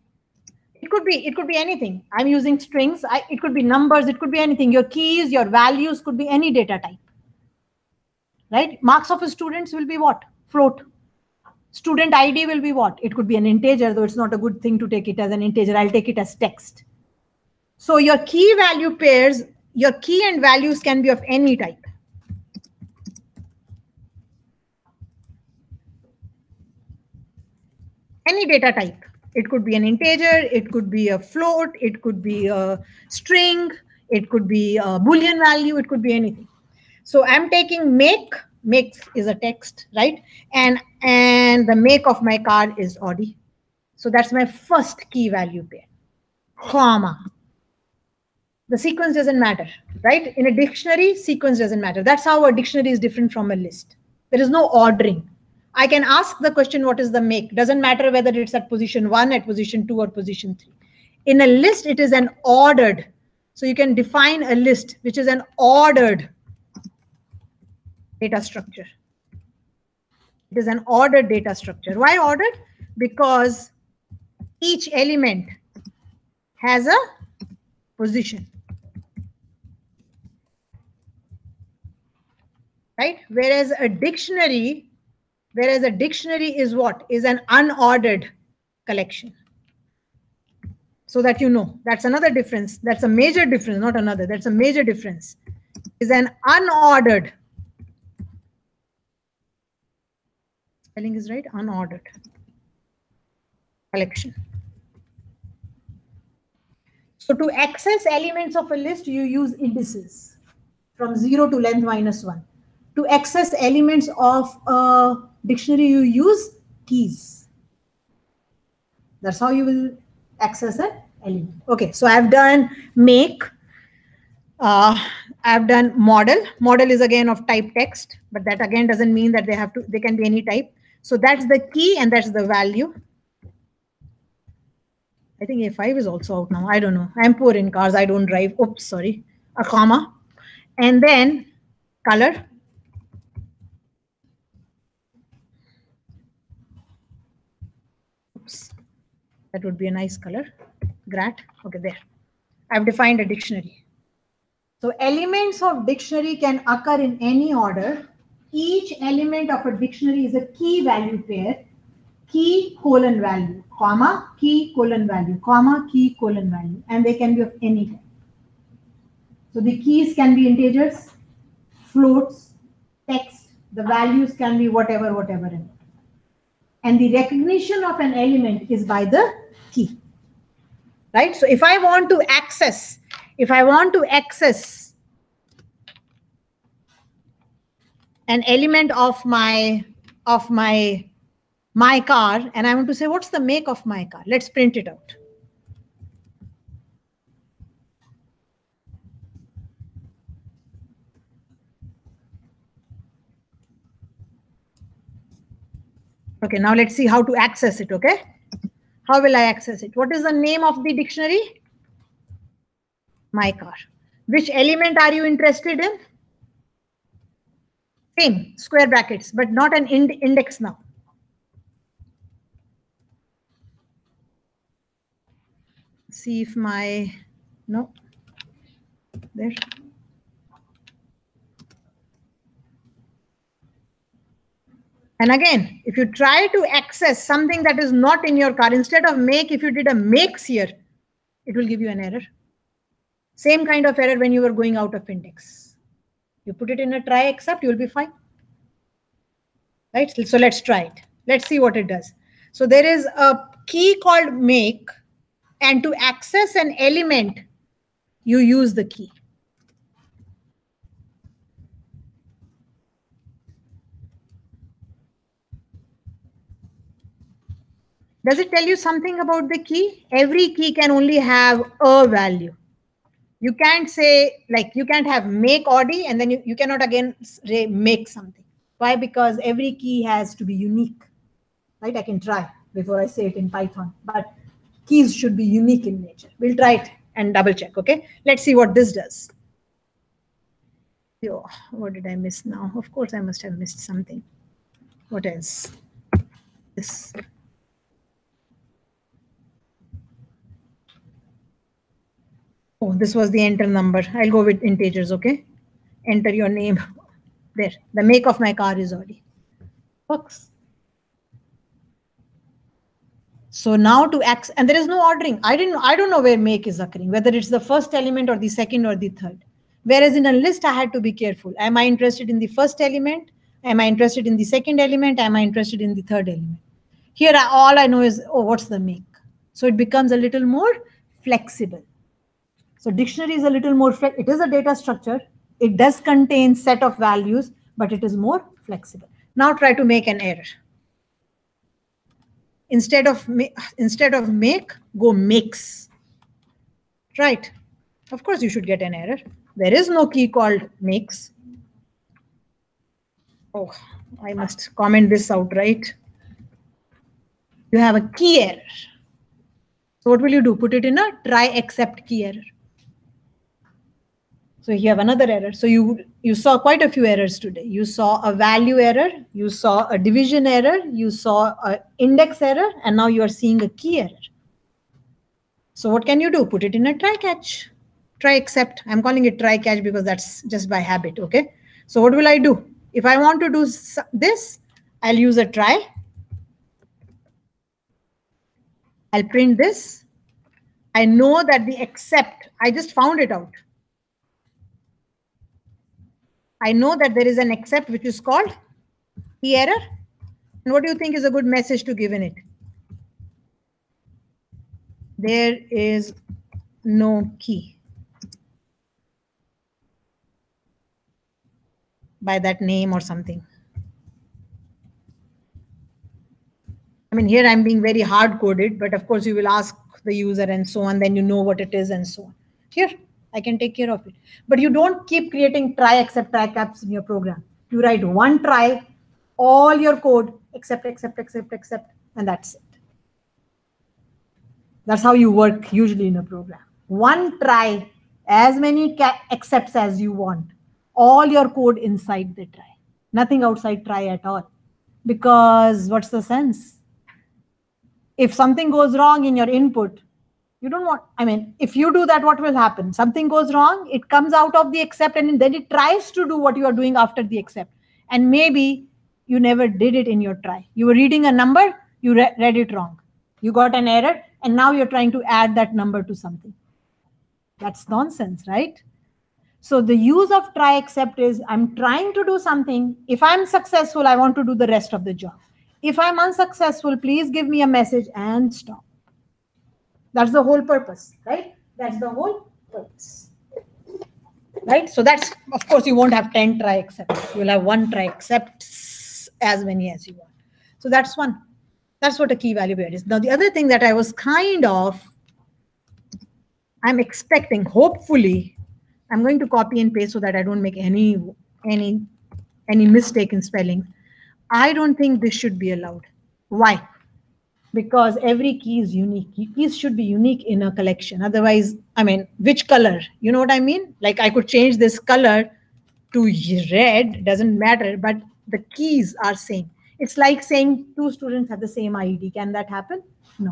it could be anything. I'm using strings. It could be numbers. It could be anything. Your keys, your values could be any data type. Right? Marks of students will be what? Float. Student ID will be what? It could be an integer, though it's not a good thing to take it as an integer. I'll take it as text. So your key value pairs, your key and values can be of any type. Any data type. It could be an integer, it could be a float, it could be a string, it could be a Boolean value, it could be anything. So I'm taking make is a text, right? And the make of my car is Audi. So that's my first key value pair, comma. The sequence doesn't matter, right? In a dictionary, sequence doesn't matter. That's how a dictionary is different from a list. There is no ordering. I can ask the question, what is the make? Doesn't matter whether it's at position 1, at position 2, or position 3. In a list, it is an ordered. So you can define a list, which is an ordered data structure. It is an ordered data structure. Why ordered? Because each element has a position. Right? Whereas a dictionary is what? Is an unordered collection. So that you know, that's another difference. That's a major difference, not another. That's a major difference. Is an unordered. Spelling is right, unordered collection. So to access elements of a list, you use indices from 0 to length -1. To access elements of a dictionary, you use keys. That's how you will access an element. Okay, so I've done make. I've done model. Model is again of type text, but that again doesn't mean that they can be any type. So that's the key and that's the value. I think A5 is also out now. I don't know. I'm poor in cars. I don't drive. Oops, sorry. A comma. And then color. Oops. That would be a nice color. Grat. Okay, there. I've defined a dictionary. So elements of dictionary can occur in any order. Each element of a dictionary is a key value pair. Key colon value, comma, key colon value, comma, key colon value. And they can be of any type. So the keys can be integers, floats, text. The values can be whatever, whatever. And the recognition of an element is by the key. Right? So if I want to access an element of my car, and I want to say, what's the make of my car? Let's print it out. Okay, now let's see how to access it, okay? How will I access it? What is the name of the dictionary? My car. Which element are you interested in? Same, square brackets, but not an index now. See if my, no, there. And again, if you try to access something that is not in your car, instead of make, if you did a makes here, it will give you an error. Same kind of error when you were going out of index. You put it in a try except, you'll be fine. Right? So let's try it. Let's see what it does. So there is a key called make, and to access an element, you use the key. Does it tell you something about the key? Every key can only have a value. You can't say, like, you can't have make Audi and then you cannot again say make something. Why? Because every key has to be unique. Right? I can try before I say it in Python, but keys should be unique in nature. We'll try it and double check, okay? Let's see what this does. Oh, what did I miss now? Of course, I must have missed something. What else? This. Oh, this was the enter number. I'll go with integers, okay? Enter your name. There. The make of my car is Audi. Works. So now to access, and there is no ordering. I don't know where make is occurring, whether it's the first element or the second or the third. Whereas in a list, I had to be careful. Am I interested in the first element? Am I interested in the second element? Am I interested in the third element? Here, all I know is, oh, what's the make? So it becomes a little more flexible. So dictionary is a little more, it is a data structure. It does contain set of values, but it is more flexible. Now try to make an error. Instead of make, go makes. Right. Of course, you should get an error. There is no key called makes. Oh, I must comment this out, right? You have a key error. So what will you do? Put it in a try except key error. So you have another error. So you saw quite a few errors today. You saw a value error, you saw a division error, you saw an index error, and now you are seeing a key error. So what can you do? Put it in a try catch. Try except. I'm calling it try catch because that's just by habit, okay? So what will I do? If I want to do this, I'll use a try. I'll print this. I know that the except, I just found it out. I know that there is an except which is called key error. And what do you think is a good message to give in it? There is no key. By that name or something. I mean, here I'm being very hard coded, but of course you will ask the user and so on, then you know what it is and so on. Here, I can take care of it. But you don't keep creating try except try caps in your program. You write one try, all your code, except, and that's it. That's how you work usually in a program. One try, as many accepts as you want. All your code inside the try. Nothing outside try at all. Because what's the sense? If something goes wrong in your input, you don't want, I mean, if you do that, what will happen? Something goes wrong, it comes out of the accept, and then it tries to do what you are doing after the accept. And maybe you never did it in your try. You were reading a number, you read it wrong. You got an error, and now you're trying to add that number to something. That's nonsense, right? So the use of try except is I'm trying to do something. If I'm successful, I want to do the rest of the job. If I'm unsuccessful, please give me a message and stop. That's the whole purpose, right? That's the whole purpose, right? So that's, of course, you won't have 10 try excepts. You'll have one try excepts, as many as you want. So that's one. That's what a key value paired is. Now, the other thing that I was I'm expecting, hopefully, I'm going to copy and paste so that I don't make any mistake in spelling. I don't think this should be allowed. Why? Because every key is unique. Keys should be unique in a collection. Otherwise, I mean, which color? You know what I mean? Like I could change this color to red, doesn't matter, but the keys are same. It's like saying two students have the same ID. Can that happen? No.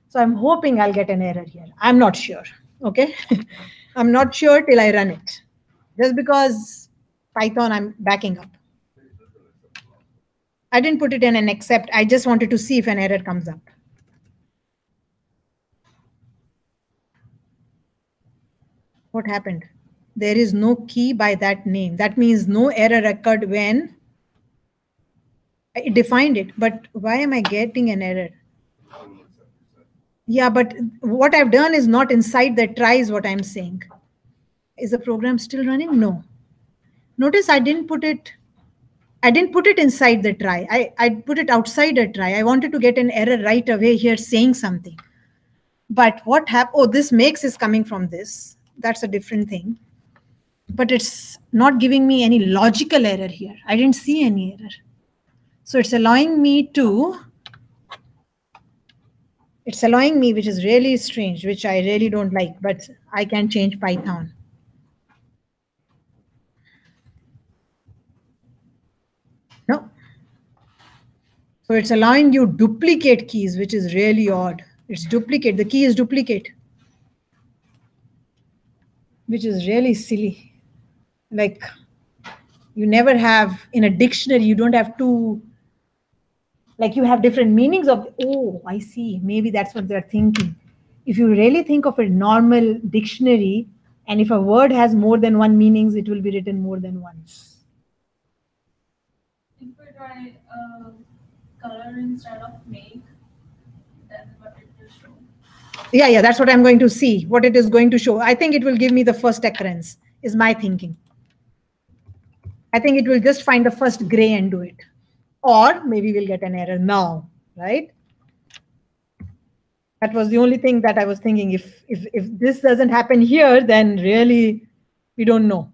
So I'm hoping I'll get an error here. I'm not sure, okay? I'm not sure till I run it. Just because Python, I'm backing up. I didn't put it in an except. I just wanted to see if an error comes up. What happened? There is no key by that name. That means no error occurred when I defined it. But why am I getting an error? Yeah, but what I've done is not inside the try is what I'm saying. Is the program still running? No. Notice I didn't put it inside the try. I put it outside a try. I wanted to get an error right away here saying something. But what happened? Oh, this makes is coming from this. That's a different thing. But it's not giving me any logical error here. I didn't see any error. So it's allowing me, which is really strange, which I really don't like, but I can change Python. No. So it's allowing you duplicate keys, which is really odd. It's duplicate. The key is duplicate, which is really silly. Like you never have in a dictionary, you don't have to, like you have different meanings of, oh, I see. Maybe that's what they're thinking. If you really think of a normal dictionary, and if a word has more than one meanings, it will be written more than once. If we try color instead of make, then what it will show. Yeah, that's what I'm going to see, what it is going to show. I think it will give me the first occurrence, is my thinking. I think it will just find the first gray and do it. Or maybe we'll get an error now, right? That was the only thing that I was thinking. If this doesn't happen here, then really we don't know.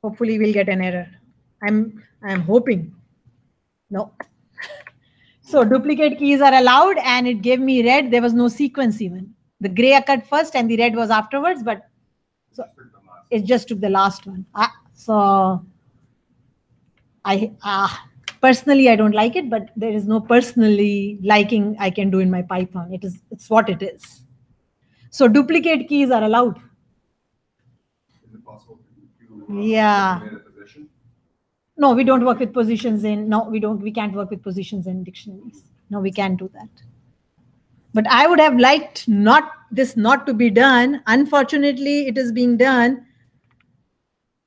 Hopefully we'll get an error. I'm hoping. No. So duplicate keys are allowed, and it gave me red. There was no sequence even. The gray occurred first and the red was afterwards, but so it just took the last one. So personally, I don't like it, but there is no personally liking I can do in my Python. It's what it is. So duplicate keys are allowed. Is it possible to Yeah. in a position? No, we don't work with positions we can't work with positions in dictionaries. No, we can't do that. But I would have liked this not to be done. Unfortunately, it is being done.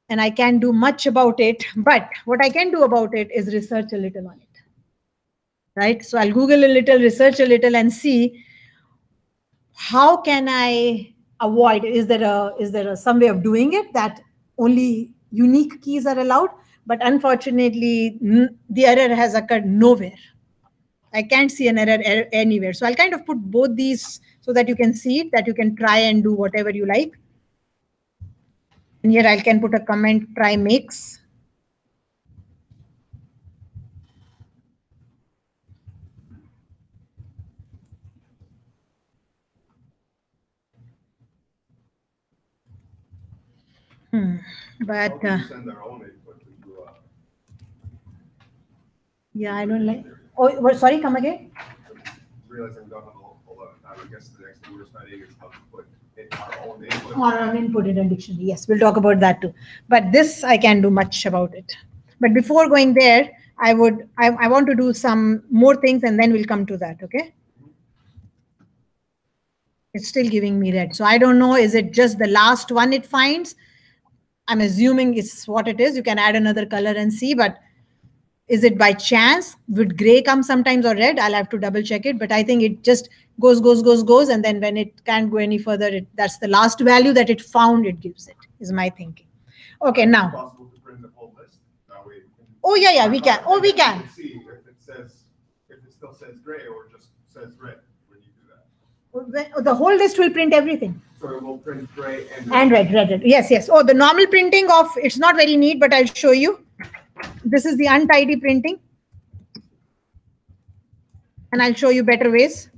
And I can't do much about it. But what I can do about it is research a little on it. Right? So I'll Google a little, research a little, and see how can I avoid. Is there some way of doing it that only unique keys are allowed? But unfortunately, the error has occurred nowhere. I can't see an error anywhere. So I'll kind of put both these so that you can see it, that you can try and do whatever you like. And here I can put a comment, try makes. But How do you send our own input to, yeah, I don't like. Oh, what, sorry, come again. realizing we don't have a lot of time. I guess the next thing we're studying is how to put in our own input. Or an input in a dictionary. Yes, we'll talk about that too. But this I can do much about it. But before going there, I want to do some more things and then we'll come to that. Okay. It's still giving me red. So I don't know, is it just the last one it finds? I'm assuming it's what it is. You can add another color and see, but is it by chance? Would gray come sometimes or red? I'll have to double check it, but I think it just goes, and then when it can't go any further, that's the last value that it found, it gives it, is my thinking. Okay, now. Possible to print the whole list. That way. Oh, yeah, we can. Oh, we can. See if it still says gray or just says red when you do that. The whole list will print everything. So it will print gray And red. Yes. Oh, the normal printing of, it's not very neat, but I'll show you. This is the untidy printing. And I'll show you better ways.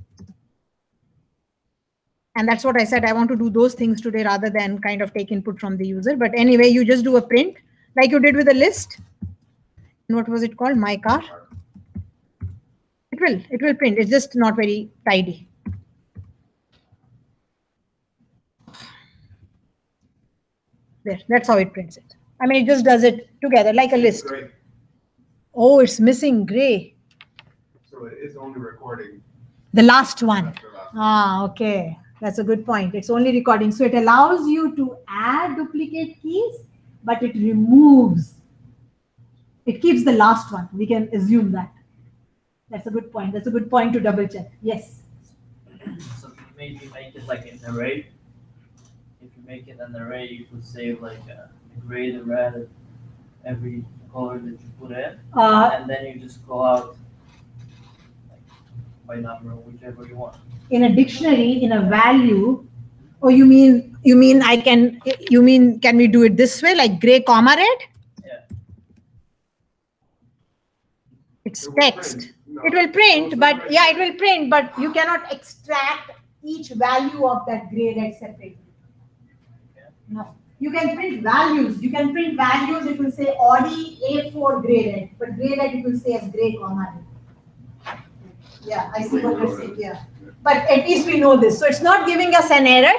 And that's what I said. I want to do those things today rather than kind of take input from the user. But anyway, you just do a print like you did with a list. And what was it called? My car. It will print. It's just not very tidy. There, that's how it prints it. I mean, it just does it together like a list. Gray. Oh, it's missing gray. So it is only recording the last one. That's the last one. Okay. That's a good point. It's only recording. So it allows you to add duplicate keys, but it removes. It keeps the last one. We can assume that. That's a good point. That's a good point to double check. Yes. So maybe make it like an array. If you make it an array, you could save like the gray, the red, every color that you put in, and then you just go out like, by number, whichever you want. In a dictionary, in a value, oh, you mean can we do it this way, like gray, comma, red? Yeah. It's text. It will print, but yeah, it will print, but you cannot extract each value of that gray, red separately. No. You can print values. You can print values. It will say Audi A4 gray red, but gray red it will say as gray, comma, red. Yeah, I see what you're saying. Yeah. But at least we know this. So it's not giving us an error.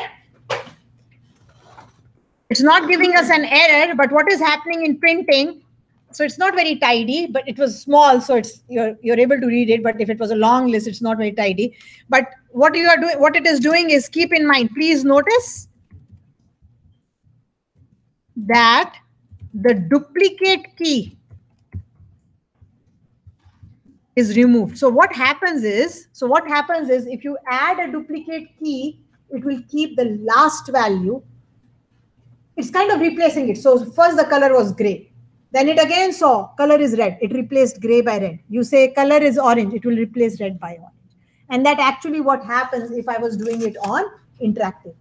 It's not giving us an error, but what is happening in printing? So it's not very tidy, but it was small, so it's you're able to read it. But if it was a long list, it's not very tidy. But what you are doing, what it is doing is, keep in mind, please notice that the duplicate key is removed. So what happens is if you add a duplicate key, it will keep the last value. It's kind of replacing it. So first the color was gray. Then it again saw color is red. It replaced gray by red. You say color is orange. It will replace red by orange. And that actually what happens if I was doing it on interactive.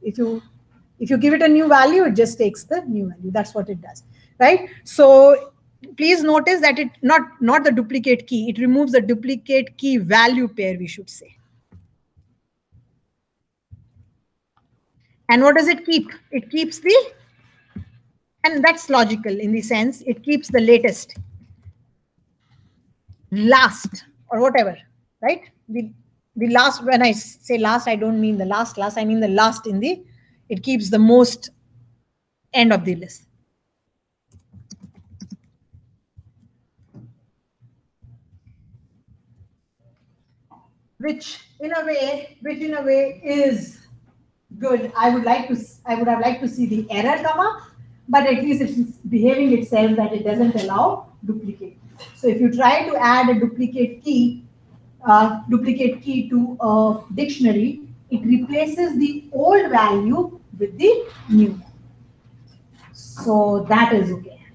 If you give it a new value, it just takes the new value. That's what it does, right? So please notice that it not the duplicate key. It removes the duplicate key value pair, we should say. And what does it keep? It keeps the, and that's logical in the sense, it keeps the latest, last, or whatever, right? The last, when I say last, I don't mean the last, I mean the last in the, it keeps the most end of the list. Which in a way is good. I would have liked to see the error comma, but at least it's behaving itself that it doesn't allow duplicate. So if you try to add a duplicate key to a dictionary, it replaces the old value with the new one. So that is okay.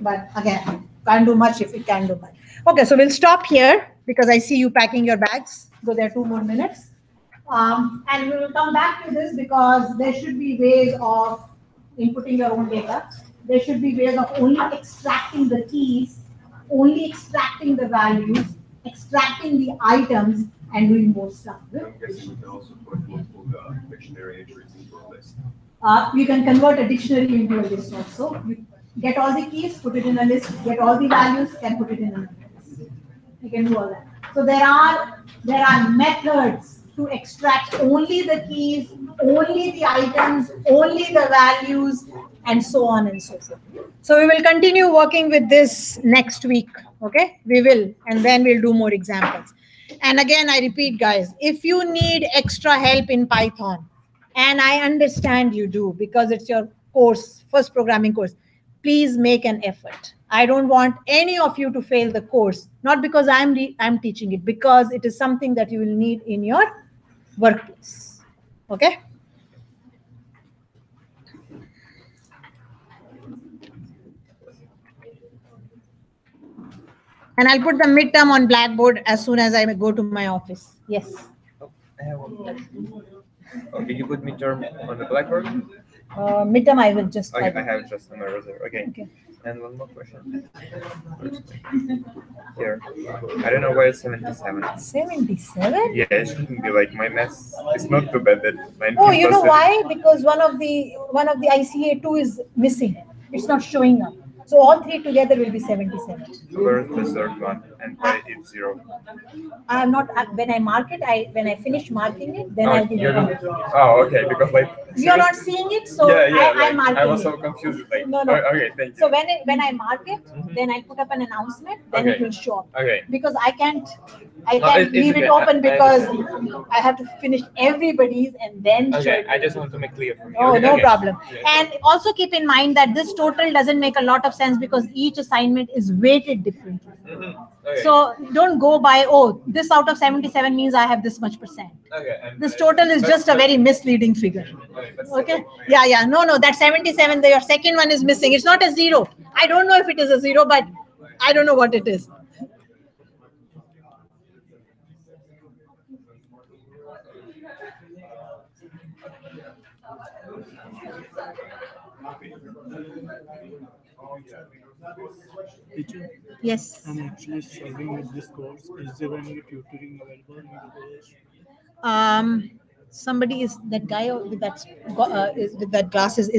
But again, can't do much if it can do much. Okay, so we'll stop here because I see you packing your bags. So there are 2 more minutes. And we will come back to this because there should be ways of inputting your own data. There should be ways of only extracting the keys, only extracting the values, extracting the items, and doing more stuff. I'm guessing we can also put multiple dictionary entries into a list. You can convert a dictionary into a list also. You get all the keys, put it in a list, get all the values, can put it in another list. You can do all that. So there are methods to extract only the keys, only the items, only the values, and so on and so forth. So we will continue working with this next week. Okay, we will, and then we'll do more examples. And again, I repeat, guys, if you need extra help in Python, and I understand you do because it's your course, first programming course, please make an effort. I don't want any of you to fail the course, not because I'm teaching it, because it is something that you will need in your workplace. Okay? And I'll put the midterm on Blackboard as soon as I go to my office. Yes. Oh, I have one question. Okay, you put midterm on the Blackboard? Midterm, I will just. Okay, I have just on my reserve. Okay. Okay. And one more question. Here. I don't know why it's 77. 77? Yeah, it shouldn't be like my math. It's not too bad that 19 Oh, you know plus why? Because one of the ICA2 is missing. It's not showing up. So all three together will be 77. Where's the third one? And why it's 0? I am not. When I mark it, when I finish marking it, then I'll give you it. don't. Oh, okay. Because like You're not seeing it, so I'm marking I was it. so confused. Like, No. Okay, thank you. So when I mark it, then I put up an announcement, then it will show up. Okay. Because I can't it's leave it okay. open I because I have to finish everybody's and then show Okay, it. I just want to make clear for you. Oh, Okay, no okay. problem. Yeah. And also keep in mind that this total doesn't make a lot of sense because each assignment is weighted differently. Okay. So don't go by, oh, this out of 77 means I have this much percent. Okay. And This total is just a very misleading figure. Okay? Yeah. No, that 77, your second one is missing. It's not a 0. I don't know if it is a 0, but I don't know what it is. Teacher, Yes. I'm actually struggling with this course. Is there any tutoring available in the course? Somebody is that guy with that glasses is